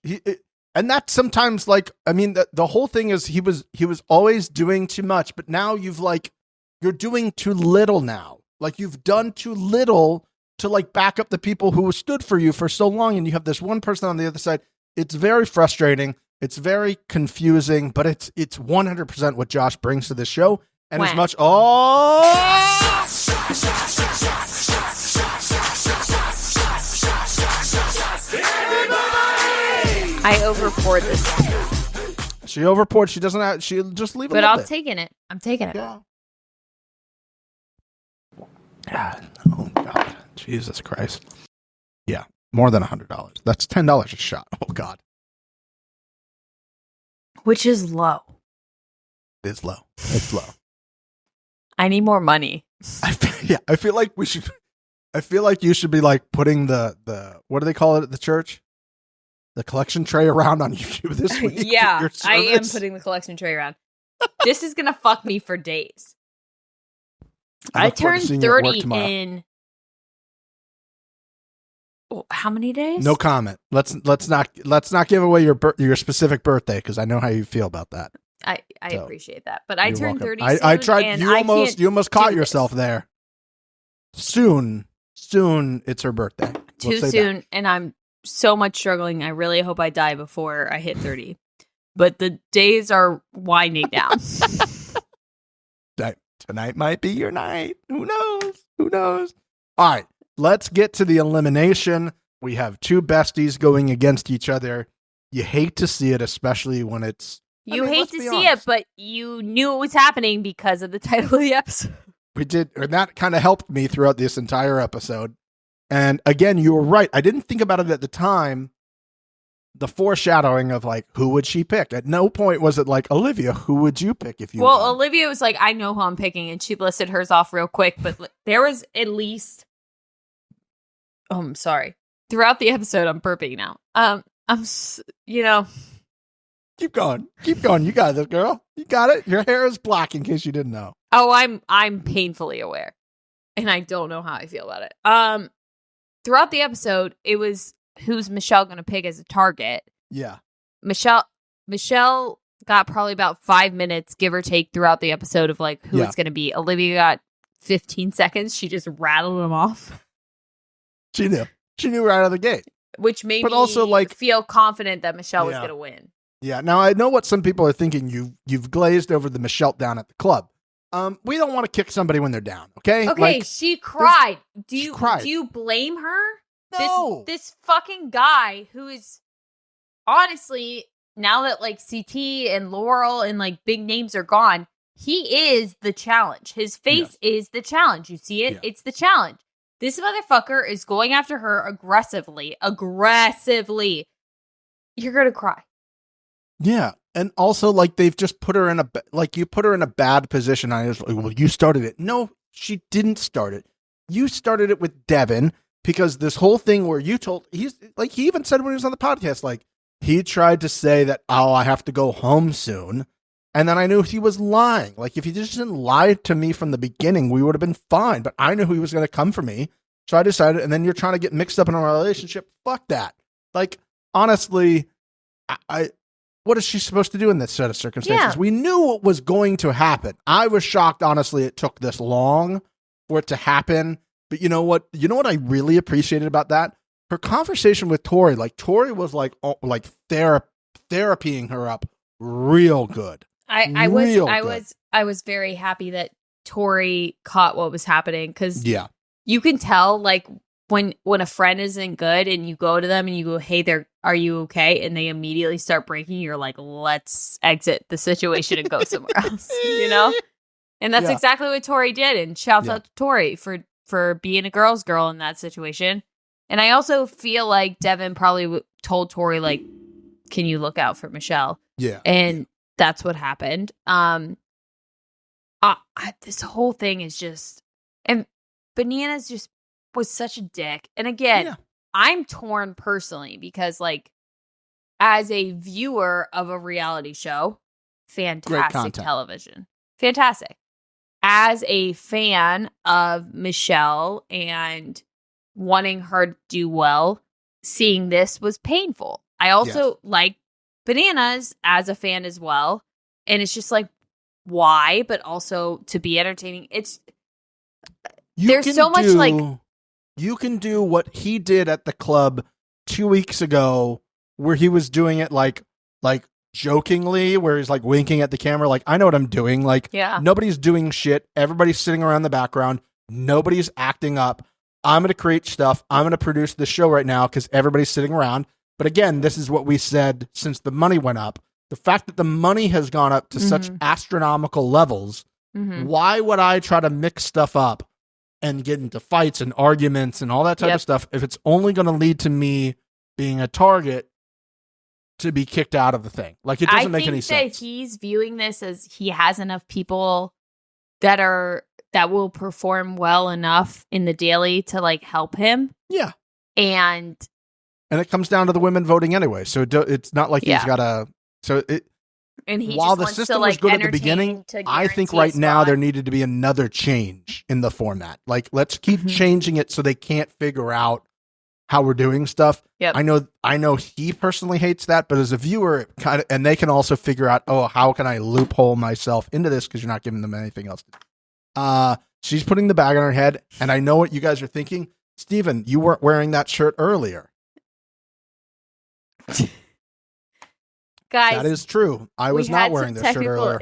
And that's sometimes, like, I mean, the whole thing is he was always doing too much, but now you're doing too little now. Like, you've done too little to, like, back up the people who stood for you for so long, and you have this one person on the other side. It's very frustrating. It's very confusing, but it's 100% what Josh brings to this show. And as much, I overpoured this. She overpoured. She doesn't have, she'll just leave it. But I'm taking it. I'm taking it. Yeah. God. Oh, God. Jesus Christ. Yeah. More than $100. That's $10 a shot. Oh God. Which is low. It's low. It's low. I need more money. I feel like we should. I feel like you should be like putting the what do they call it at the church? The collection tray around on YouTube this week. Yeah, I am putting the collection tray around. This is gonna fuck me for days. I turned 30 in. Oh, how many days? No comment. Let's not give away your specific birthday because I know how you feel about that. I appreciate that, but I turned 30. I tried. You almost caught yourself there. Soon, it's her birthday. Too soon, and I'm so much struggling. I really hope I die before I hit 30. But the days are winding down. Tonight might be your night. Who knows? All right, let's get to the elimination. We have two besties going against each other. You hate to see it, especially when it's... You hate to see it, but you knew it was happening because of the title of the episode. We did, and that kind of helped me throughout this entire episode. And again, you were right. I didn't think about it at the time. The foreshadowing of like, who would she pick? At no point was it like, Olivia, who would you pick if you Well, won? Olivia was like, I know who I'm picking, and she listed hers off real quick, but there was at least... Oh, I'm sorry. Throughout the episode, I'm burping now. Keep going. You got this, girl. You got it. Your hair is black in case you didn't know. Oh, I'm painfully aware. And I don't know how I feel about it. Throughout the episode, it was who's Michelle going to pick as a target. Yeah. Michelle got probably about 5 minutes, give or take, throughout the episode of like who it's going to be. Olivia got 15 seconds. She just rattled them off. She knew right out of the gate. Which made me also feel confident that Michelle was going to win. Yeah. Now I know what some people are thinking. You've glazed over the Michelle down at the club. We don't want to kick somebody when they're down. Okay. Okay. She cried. Do you blame her? No. This fucking guy who is honestly, now that like CT and Laurel and like big names are gone, he is the challenge. His face is the challenge. You see it? Yeah. It's the challenge. This motherfucker is going after her aggressively. You're going to cry. Yeah. And also, like, they've just put her in a bad position. I was like, well, you started it. No, she didn't start it. You started it with Devin because this whole thing where he even said when he was on the podcast, like, he tried to say that, oh, I have to go home soon. And then I knew he was lying. Like, if he just didn't lie to me from the beginning, we would have been fine. But I knew he was going to come for me. So I decided, and then you're trying to get mixed up in a relationship. Fuck that. Like, honestly, what is she supposed to do in this set of circumstances? Yeah. We knew what was going to happen. I was shocked, honestly, it took this long for it to happen. But you know what? You know what I really appreciated about that? Her conversation with Tori. Like, Tori was like therapying her up real good. I was very happy that Tori caught what was happening because you can tell like when a friend isn't good and you go to them and you go, hey, are you okay? And they immediately start breaking. You're like, let's exit the situation and go somewhere else, you know? And that's exactly what Tori did. And shouts out to Tori for being a girl's girl in that situation. And I also feel like Devin probably told Tori, like, can you look out for Michelle? Yeah. And that's what happened. This whole thing is just, and Bananas just was such a dick. And again, I'm torn personally because like as a viewer of a reality show, fantastic television. Fantastic. As a fan of Michelle and wanting her to do well, seeing this was painful. I also like Bananas as a fan as well. And it's just like, why? But also to be entertaining. There's so much like... You can do what he did at the club 2 weeks ago where he was doing it like jokingly, where he's like winking at the camera. Like, I know what I'm doing. Like, nobody's doing shit. Everybody's sitting around the background. Nobody's acting up. I'm going to create stuff. I'm going to produce the show right now because everybody's sitting around. But again, this is what we said since the money went up. The fact that the money has gone up to such astronomical levels, why would I try to mix stuff up and get into fights and arguments and all that type of stuff if it's only going to lead to me being a target to be kicked out of the thing. Like, it doesn't make any sense. I think that he's viewing this as he has enough people that will perform well enough in the daily to like help him. Yeah. And it comes down to the women voting anyway. So it's not like he's got a... And he while just the wants system to, like, was good at the beginning, I think right now there needed to be another change in the format. Like, let's keep changing it so they can't figure out how we're doing stuff. Yep. I know he personally hates that, but as a viewer, it kind of, and they can also figure out, oh, how can I loophole myself into this because you're not giving them anything else. She's putting the bag on her head, and I know what you guys are thinking. Steven, you weren't wearing that shirt earlier. Guys, that is true. I was not wearing this shirt earlier.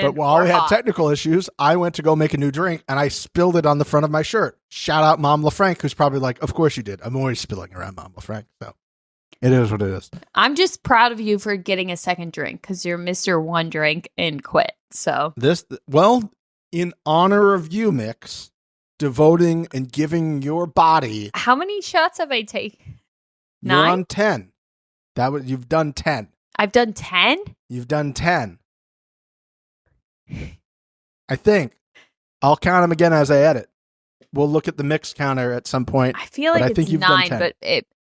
But while we had technical issues, I went to go make a new drink and I spilled it on the front of my shirt. Shout out Mom LaFranc, who's probably like, of course you did. I'm always spilling around Mom LaFranc. So it is what it is. I'm just proud of you for getting a second drink because you're Mr. One Drink and quit. So in honor of you, Mix, devoting and giving your body. How many shots have I taken? 9? You're on 10. You've done 10. I've done 10? You've done 10. I think. I'll count them again as I edit. We'll look at the mix counter at some point. I feel like it's 9, but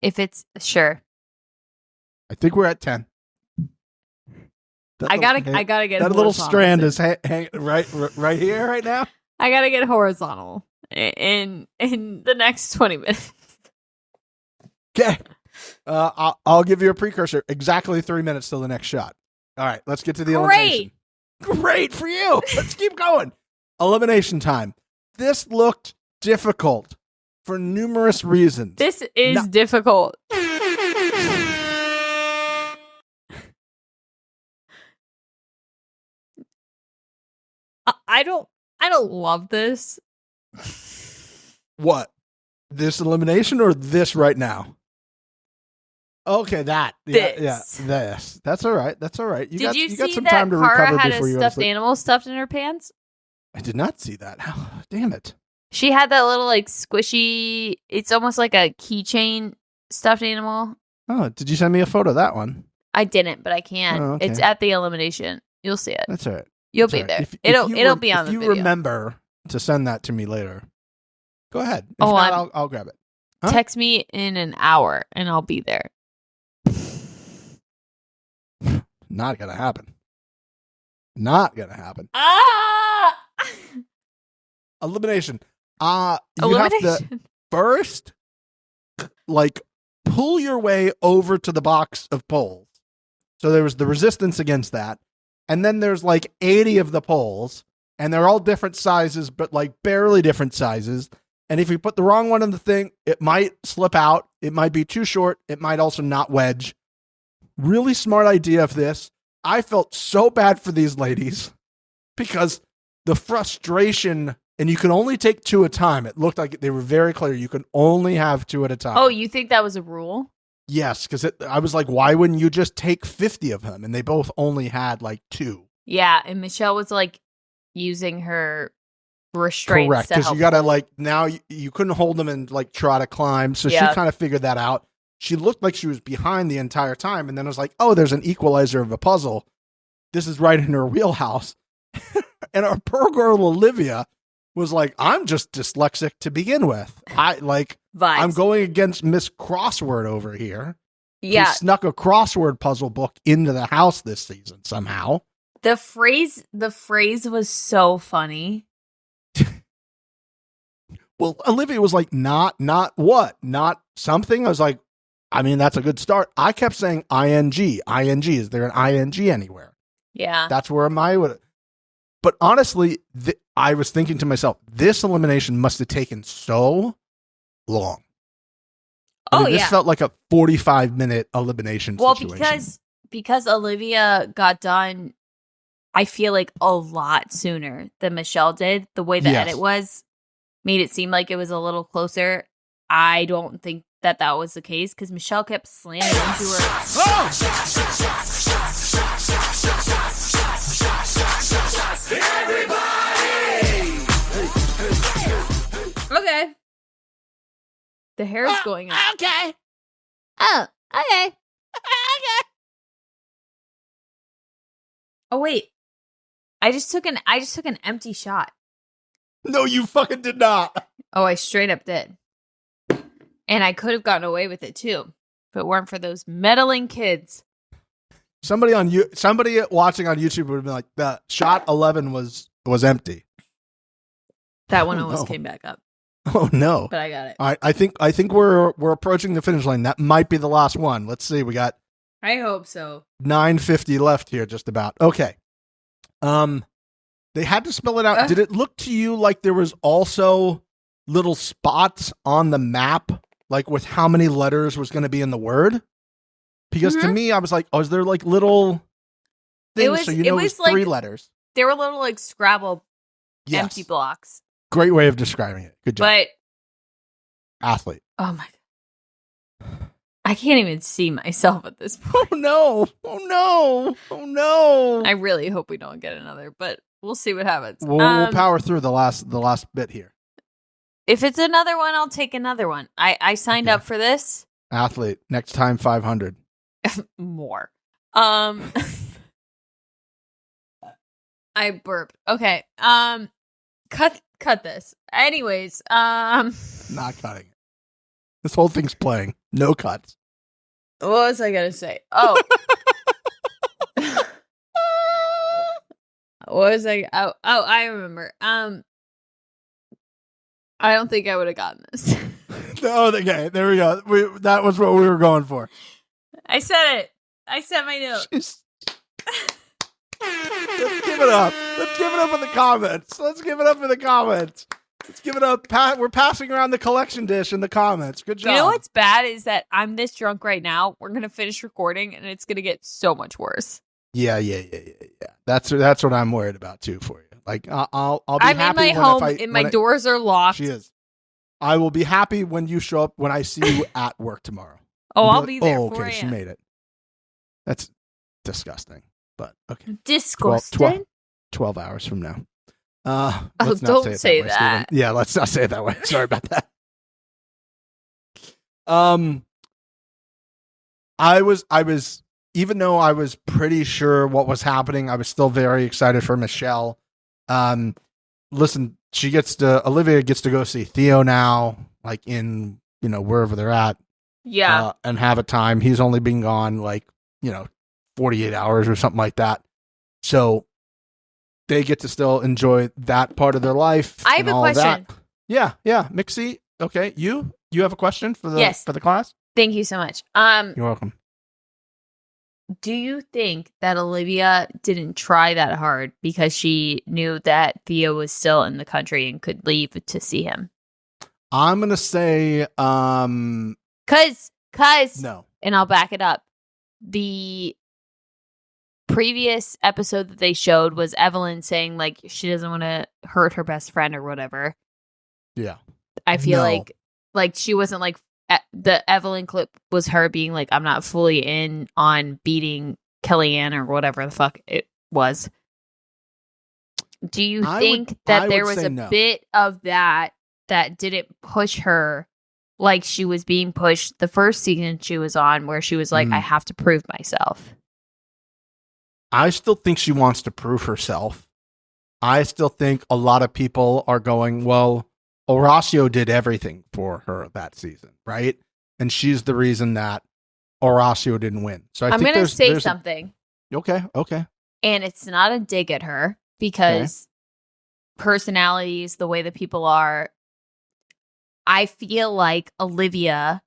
if it's... Sure. I think we're at 10. I gotta get that little strand is hang right here right now. I gotta get horizontal in the next 20 minutes. Okay. I'll give you a precursor. Exactly 3 minutes till the next shot. All right, let's get to the elimination. Great for you. Let's keep going. Elimination time. This looked difficult for numerous reasons. This is difficult. I don't love this. What? This elimination or this right now? Okay, that. This. That's all right. That's all right. Did you got see some that time to Cara recover had before a you stuffed animal stuffed in her pants? I did not see that. Damn it. She had that little like squishy, it's almost like a keychain stuffed animal. Oh, did you send me a photo of that one? I didn't, but I can. Oh, okay. It's at the elimination. You'll see it. That's all right. You'll be there. It'll be on the video. If you remember to send that to me later, go ahead. If I'll grab it. Huh? Text me in an hour and I'll be there. Not gonna happen. Not gonna happen. Elimination. You have to first, like, pull your way over to the box of poles. So there was the resistance against that. And then there's like 80 of the poles. And they're all different sizes, but like barely different sizes. And if you put the wrong one in the thing, it might slip out. It might be too short. It might also not wedge. Really smart idea of this. I felt so bad for these ladies because the frustration, and you can only take 2 at a time. It looked like they were very clear. You can only have 2 at a time. Oh, you think that was a rule? Yes, because I was like, why wouldn't you just take 50 of them? And they both only had like 2. Yeah, and Michelle was like using her restraints. Correct, because you got to like, now you couldn't hold them and like try to climb. So she kind of figured that out. She looked like she was behind the entire time. And then I was like, oh, there's an equalizer of a puzzle. This is right in her wheelhouse. And our poor girl Olivia was like, I'm just dyslexic to begin with. I'm going against Miss Crossword over here. Yeah. Who snuck a crossword puzzle book into the house this season somehow. The phrase was so funny. Well, Olivia was like, not what? Not something? I was like, I mean, that's a good start. I kept saying ing. ING. Is there an ing anywhere? Yeah. That's where But honestly, I was thinking to myself, this elimination must have taken so long. This felt like a 45-minute elimination situation. Well, because Olivia got done, I feel like a lot sooner than Michelle did. The way the edit was made it seem like it was a little closer. I don't think that was the case because Michelle kept slamming into her. The hair's going up. Okay. Oh, okay. Okay. Oh wait. I just took an empty shot. No, you fucking did not. Oh, I straight up did. And I could have gotten away with it too, if it weren't for those meddling kids. Somebody watching on YouTube would have been like, "The shot 11 was empty." That one almost came back up, Oh no! but I got it. All right, I think we're approaching the finish line. That might be the last one. Let's see. We got I hope so. 9:50 left here, just about. Okay. They had to spell it out. Did it look to you like there was also little spots on the map, like with how many letters was going to be in the word? Because to me, I was like, oh, is there like little things so you know it was 3 letters? They were little like Scrabble empty blocks. Great way of describing it. Good job. But athlete. oh my god. I can't even see myself at this point. Oh no. Oh no. Oh no. I really hope we don't get another, but we'll see what happens. We'll power through the last bit here. If it's another one, I'll take another one. I signed up for this. Athlete. Next time 500. More. I burped. Okay. Cut this. Anyways, Not cutting it. This whole thing's playing. No cuts. what was I gonna say? Oh. What was I? Oh, I remember. I don't think I would have gotten this. Oh, okay. There we go. That was what we were going for. I said it. I said my note. Let's give it up. Let's give it up in the comments. Let's give it up in the comments. Let's give it up. We're passing around the collection dish in the comments. Good job. You know what's bad is that I'm this drunk right now. We're gonna finish recording, and it's gonna get so much worse. Yeah. That's what I'm worried about too for you. Like I'll be I'm happy in my home, and my doors are locked. She is. I will be happy when you show up when I see you at work tomorrow. Oh, I'll like, be there. Oh, 4 okay, she a.m. made it. That's disgusting, but okay. Disgusting. 12 hours from now. Oh, Let's not don't say way, that. Steven. Yeah, let's not say it that way. Sorry about that. I was even though I was pretty sure what was happening, I was still very excited for Michelle. Listen, Olivia gets to go see Theo now, like in, wherever they're at. Yeah. And have a time. He's only been gone like, 48 hours or something like that. So they get to still enjoy that part of their life. I have a question. Yeah. Mixie. Okay. You have a question for the class? Thank you so much. You're welcome. Do you think that Olivia didn't try that hard because she knew that Theo was still in the country and could leave to see him? I'm going to say, Cause no. And I'll back it up. The previous episode that they showed was Evelyn saying like she doesn't want to hurt her best friend or whatever. Yeah. I feel like she wasn't like the Evelyn clip was her being like, I'm not fully in on beating Kellyanne or whatever the fuck it was. Do you think that there was a bit of that didn't push her like she was being pushed the first season she was on, where she was like, I have to prove myself? I still think she wants to prove herself. I still think a lot of people are going, well, Horacio did everything for her that season, right? And she's the reason that Horacio didn't win. So I'm going to say something. Okay. And it's not a dig at her because personalities, the way that people are, I feel like Olivia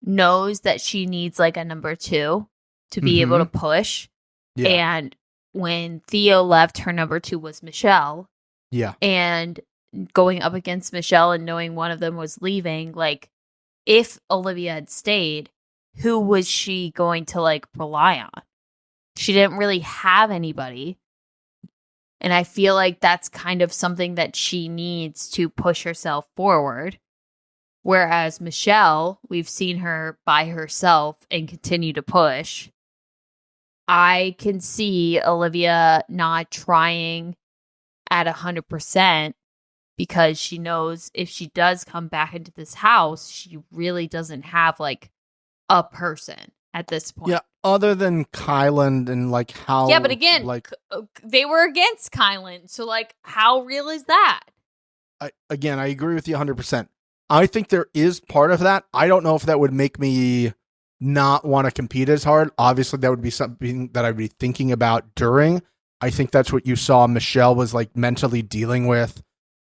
knows that she needs like a number 2 to be able to push. Yeah. And when Theo left, her number 2 was Michelle. Yeah. And going up against Michelle and knowing one of them was leaving, like if Olivia had stayed, who was she going to like rely on? She didn't really have anybody. And I feel like that's kind of something that she needs to push herself forward. Whereas Michelle, we've seen her by herself and continue to push. I can see Olivia not trying at 100% because she knows if she does come back into this house, she really doesn't have like a person at this point. Yeah, other than Kylan and like how. Yeah, but again, like they were against Kylan, so like, how real is that? I agree with you 100%. I think there is part of that. I don't know if that would make me not want to compete as hard. Obviously, that would be something that I'd be thinking about during. I think that's what you saw Michelle was like mentally dealing with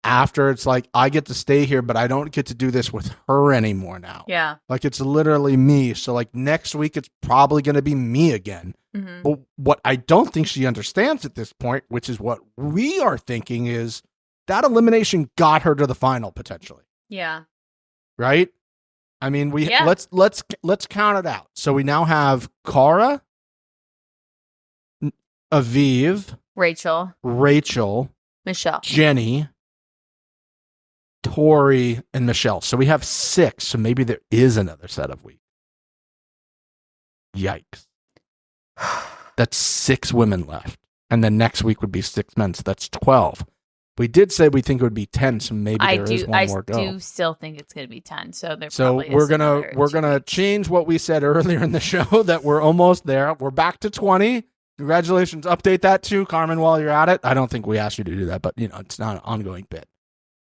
after. It's like, I get to stay here, but I don't get to do this with her anymore now. Yeah. Like, it's literally me. So like next week, it's probably going to be me again. Mm-hmm. But what I don't think she understands at this point, which is what we are thinking, is that elimination got her to the final potentially. Yeah. Right? I mean, let's count it out. So we now have Cara, Aviv, Rachel, Michelle, Jenny, Tori, and Michelle. So we have 6. So maybe there is another set of weeks. Yikes. That's 6 women left. And then next week would be 6 men. So that's 12. We did say we think it would be 10, so maybe there is one more go. I do still think it's going to be 10. So we're gonna change what we said earlier in the show that we're almost there. We're back to 20. Congratulations! Update that too, Carmen. While you're at it, I don't think we asked you to do that, but it's not an ongoing bit.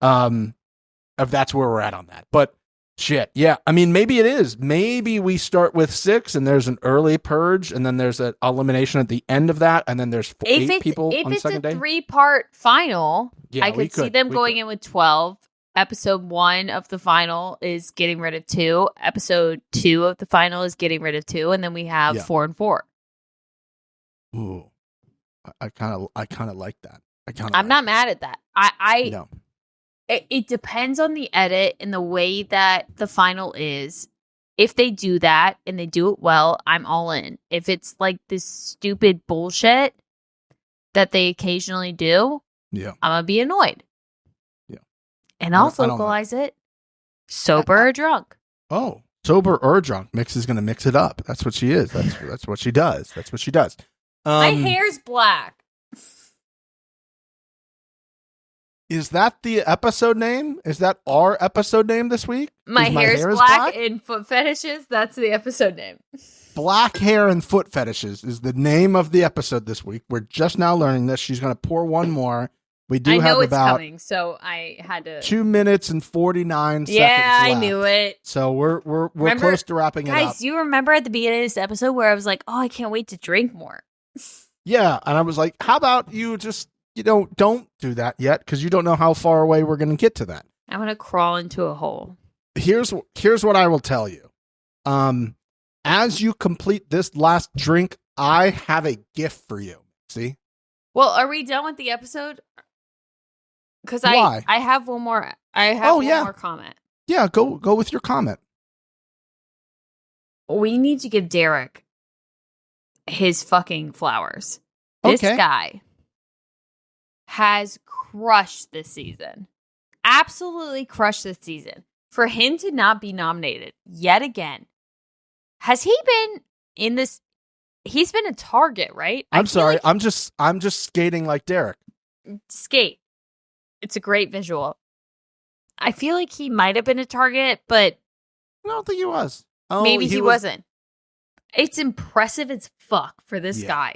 If that's where we're at on that, but shit, yeah. I mean, maybe it is. Maybe we start with 6, and there's an early purge, and then there's an elimination at the end of that, and then there's 8 people on the second day. If it's a 3-part final, yeah, I could see them going in with 12. Episode 1 of the final is getting rid of 2. Episode 2 of the final is getting rid of 2, and then we have 4 and 4. Ooh, I kind of like that. I'm not mad at that. No. It depends on the edit and the way that the final is. If they do that and they do it well, I'm all in. If it's like this stupid bullshit that they occasionally do, I'm going to be annoyed. Yeah. And I'll vocalize it sober or drunk. Oh, sober or drunk. Mix is going to mix it up. That's what she is. That's what she does. That's what she does. My hair's black. Is that the episode name? Is that our episode name this week? My hair's black and foot fetishes. That's the episode name. Black hair and foot fetishes is the name of the episode this week. We're just now learning this. She's going to pour one more. We do have about coming, so I had to 2 minutes and 49 seconds left. I knew it. So we're close to wrapping it up. Guys, you remember at the beginning of this episode where I was like, "Oh, I can't wait to drink more." Yeah, and I was like, "How about you just don't do that yet, because you don't know how far away we're going to get to that." I'm going to crawl into a hole. Here's what I will tell you. As you complete this last drink, I have a gift for you. See? Well, are we done with the episode? Because I have one more. I have one more comment. Yeah, go with your comment. We need to give Derek his fucking flowers. This guy has crushed this season. Absolutely crushed this season. For him to not be nominated yet again. Has he been in this? He's been a target, right? I'm sorry. I'm just skating like Derek. Skate. It's a great visual. I feel like he might have been a target, but I don't think he was. Oh, maybe he wasn't. It's impressive as fuck for this guy.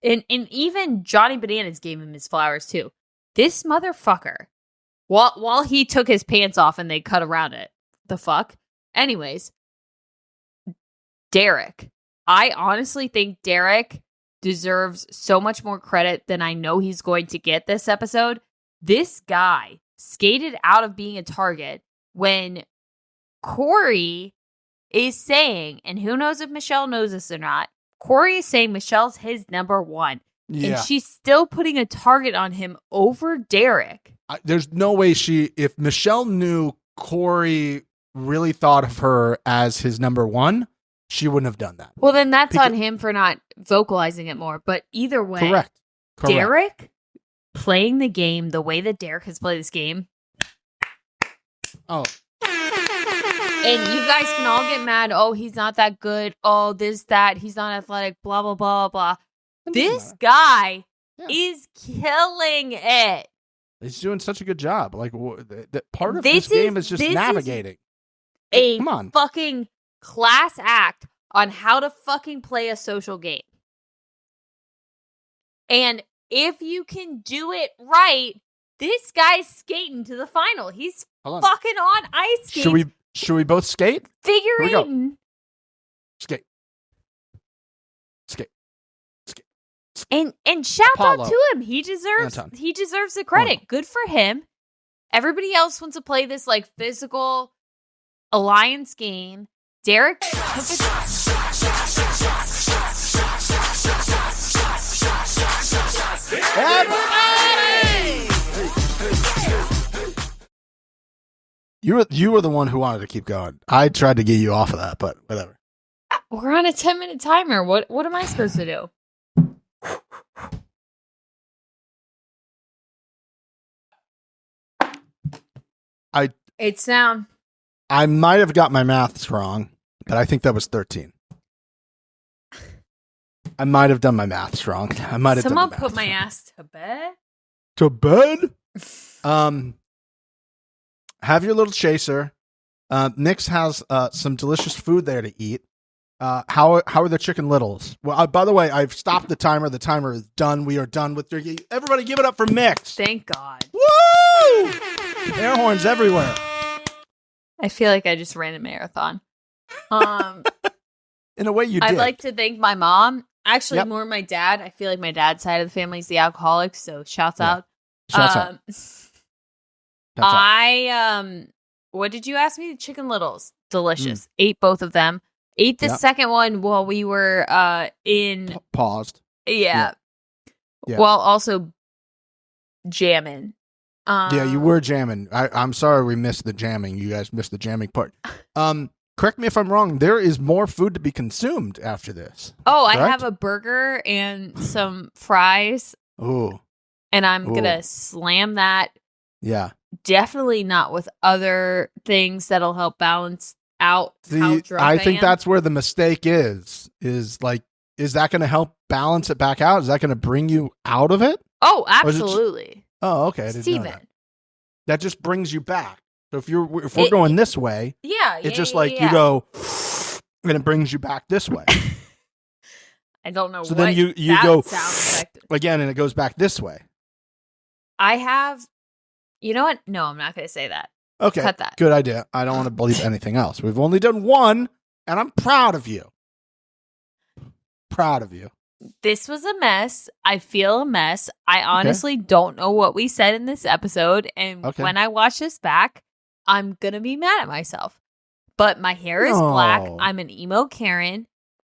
And even Johnny Bananas gave him his flowers too. This motherfucker, while he took his pants off and they cut around it. The fuck? Anyways, Derek. I honestly think Derek deserves so much more credit than I know he's going to get this episode. This guy skated out of being a target when Corey is saying, and who knows if Michelle knows this or not, Corey is saying Michelle's his number 1. Yeah. And she's still putting a target on him over Derek. There's no way if Michelle knew Corey really thought of her as his number 1, she wouldn't have done that. Well, then that's on him for not vocalizing it more. But either way, correct. Derek playing the game the way that Derek has played this game. Oh. And you guys can all get mad. Oh, he's not that good. Oh, this, that. He's not athletic. Blah, blah, blah, blah. This guy is killing it. He's doing such a good job. Like, part of this game is just navigating. A Come on. fucking class act on how to fucking play a social game. And if you can do it right, this guy's skating to the final. He's fucking on ice skates. Should we both skate? Figuring. Skate. Skate. And shout Apollo. out to him. He deserves the credit. Good for him. Everybody else wants to play this like physical alliance game. Derek took it. You were the one who wanted to keep going. I tried to get you off of that, but whatever. We're on a 10-minute timer. What am I supposed to do? It's down. I might have got my maths wrong, but I think that was 13. I might have done my maths wrong. Someone put my ass to bed. To bed? Have your little chaser. Nix has some delicious food there to eat. How are the chicken littles? Well, by the way, I've stopped the timer. The timer is done. We are done with turkey. Everybody give it up for Mix. Thank God. Woo! Air horns everywhere. I feel like I just ran a marathon. In a way you did. I'd like to thank my mom. Actually, more my dad. I feel like my dad's side of the family is the alcoholic, so shouts out. Shouts out. What did you ask me? Chicken littles. Delicious. Ate both of them. Ate the second one while we were in paused. Yeah. While also jamming. Yeah, you were jamming. I'm sorry we missed the jamming. You guys missed the jamming part. Correct me if I'm wrong. There is more food to be consumed after this. Oh, correct? I have a burger and some fries. Ooh. And I'm going to slam that. Yeah. Definitely not with other things that'll help balance out how drunk I think am. that's where the mistake is like, is that going to help balance it back out? Is that going to bring you out of it? Oh, absolutely. Okay. I didn't know Steven. that just brings you back. So if we're going this way, it's just you go and it brings you back this way. I don't know. So what then you that go sound effect. again and it goes back this way. I have, you know what? No, I'm not going to say that. Okay. Cut that. Good idea. I don't want to believe anything else. We've only done one and I'm proud of you. Proud of you. This was a mess. I feel a mess. I honestly don't know what we said in this episode. And when I watch this back, I'm going to be mad at myself. But my hair is black. I'm an emo Karen.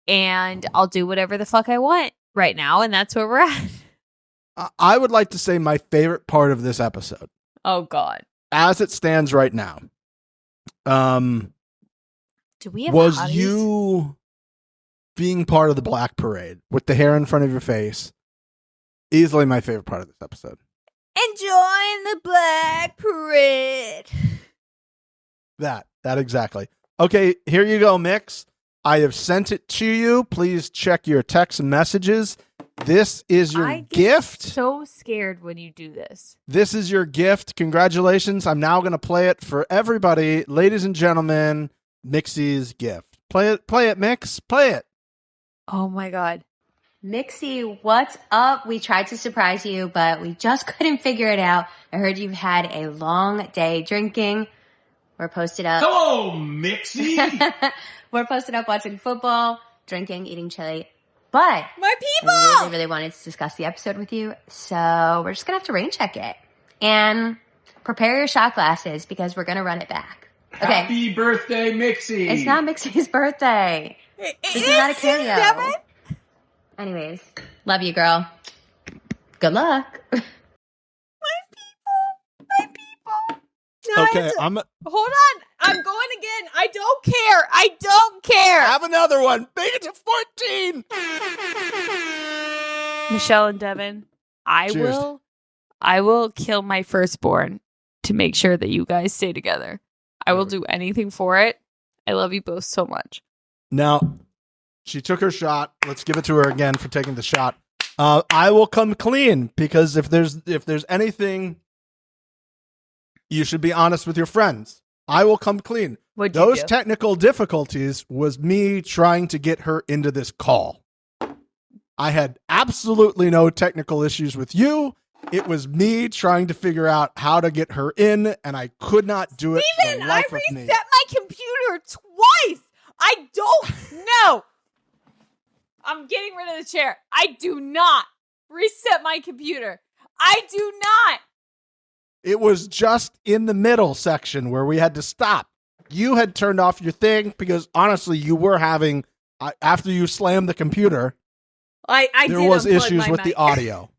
And I'll do whatever the fuck I want right now. And that's where we're at. I would like to say my favorite part of this episode. Oh, God. As it stands right now. Do we have was hotties? You being part of the Black Parade with the hair in front of your face? Easily my favorite part of this episode. Enjoying the Black Parade. That exactly. Okay, here you go, Mix. I have sent it to you. Please check your text and messages. This is your gift. So scared when you do this. This is your gift. Congratulations. I'm now going to play it for everybody. Ladies and gentlemen, Mixie's gift. Play it, Mix. Play it. Oh my God. Mixie, what's up? We tried to surprise you, but we just couldn't figure it out. I heard you've had a long day drinking. We're posted up. Hello, Mixie. We're posted up watching football, drinking, eating chili. But my people I really, really wanted to discuss the episode with you. So we're just going to have to rain check it. And prepare your shot glasses because we're going to run it back. Okay. Happy birthday, Mixie. It's not Mixie's birthday. This is not a cameo. Anyways, love you, girl. Good luck. My people. Now Okay, hold on. I'm going again. I don't care. Have another one. Make it to 14. Michelle and Devin, Cheers. I will kill my firstborn to make sure that you guys stay together. I will do anything for it. I love you both so much. Now, she took her shot. Let's give it to her again for taking the shot. I will come clean because if there's anything You should be honest with your friends. I will come clean. What'd you Those do? technical difficulties was me trying to get her into this call. I had absolutely no technical issues with you. It was me trying to figure out how to get her in, and I could not do it for the Steven, I life of reset me. my computer twice. I don't know. I'm getting rid of the chair. I do not reset my computer. I do not. It was just in the middle section where we had to stop. You had turned off your thing because honestly, you were having, after you slammed the computer, there was issues with the audio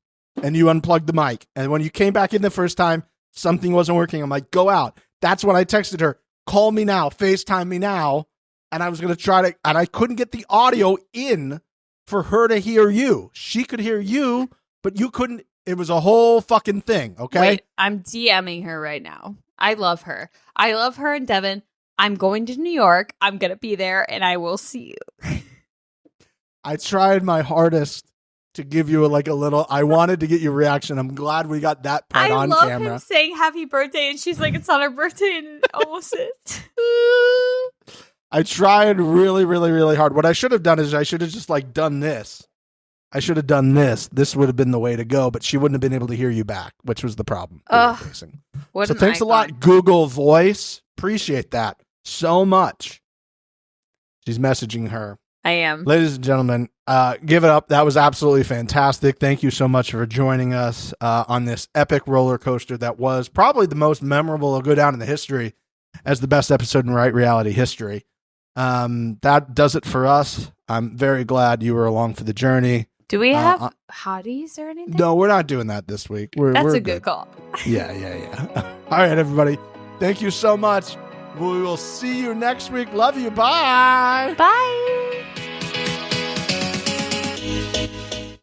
and you unplugged the mic. And when you came back in the first time, something wasn't working. I'm like, go out. That's when I texted her, call me now, FaceTime me now. And I was going to try to, and I couldn't get the audio in for her to hear you. She could hear you, but you couldn't. It was a whole fucking thing, okay? Wait, I'm DMing her right now. I love her. I love her and Devin. I'm going to New York. I'm going to be there, and I will see you. I tried my hardest to give you a little, I wanted to get your reaction. I'm glad we got that part on love camera. him saying happy birthday, and she's like, it's not her birthday, and it almost is. I tried really, really, really hard. What I should have done is I should have just done this. I should have done this. This would have been the way to go, but she wouldn't have been able to hear you back, which was the problem we were facing. So thanks a lot, Google Voice. Appreciate that so much. She's messaging her. I am. Ladies and gentlemen, give it up. That was absolutely fantastic. Thank you so much for joining us on this epic roller coaster that was probably the most memorable. It'll go down in the history as the best episode in Right Reality history. That does it for us. I'm very glad you were along for the journey. Do we have hotties or anything? No, we're not doing that this week. That's we're a good call. Yeah. All right, everybody. Thank you so much. We will see you next week. Love you. Bye. Bye.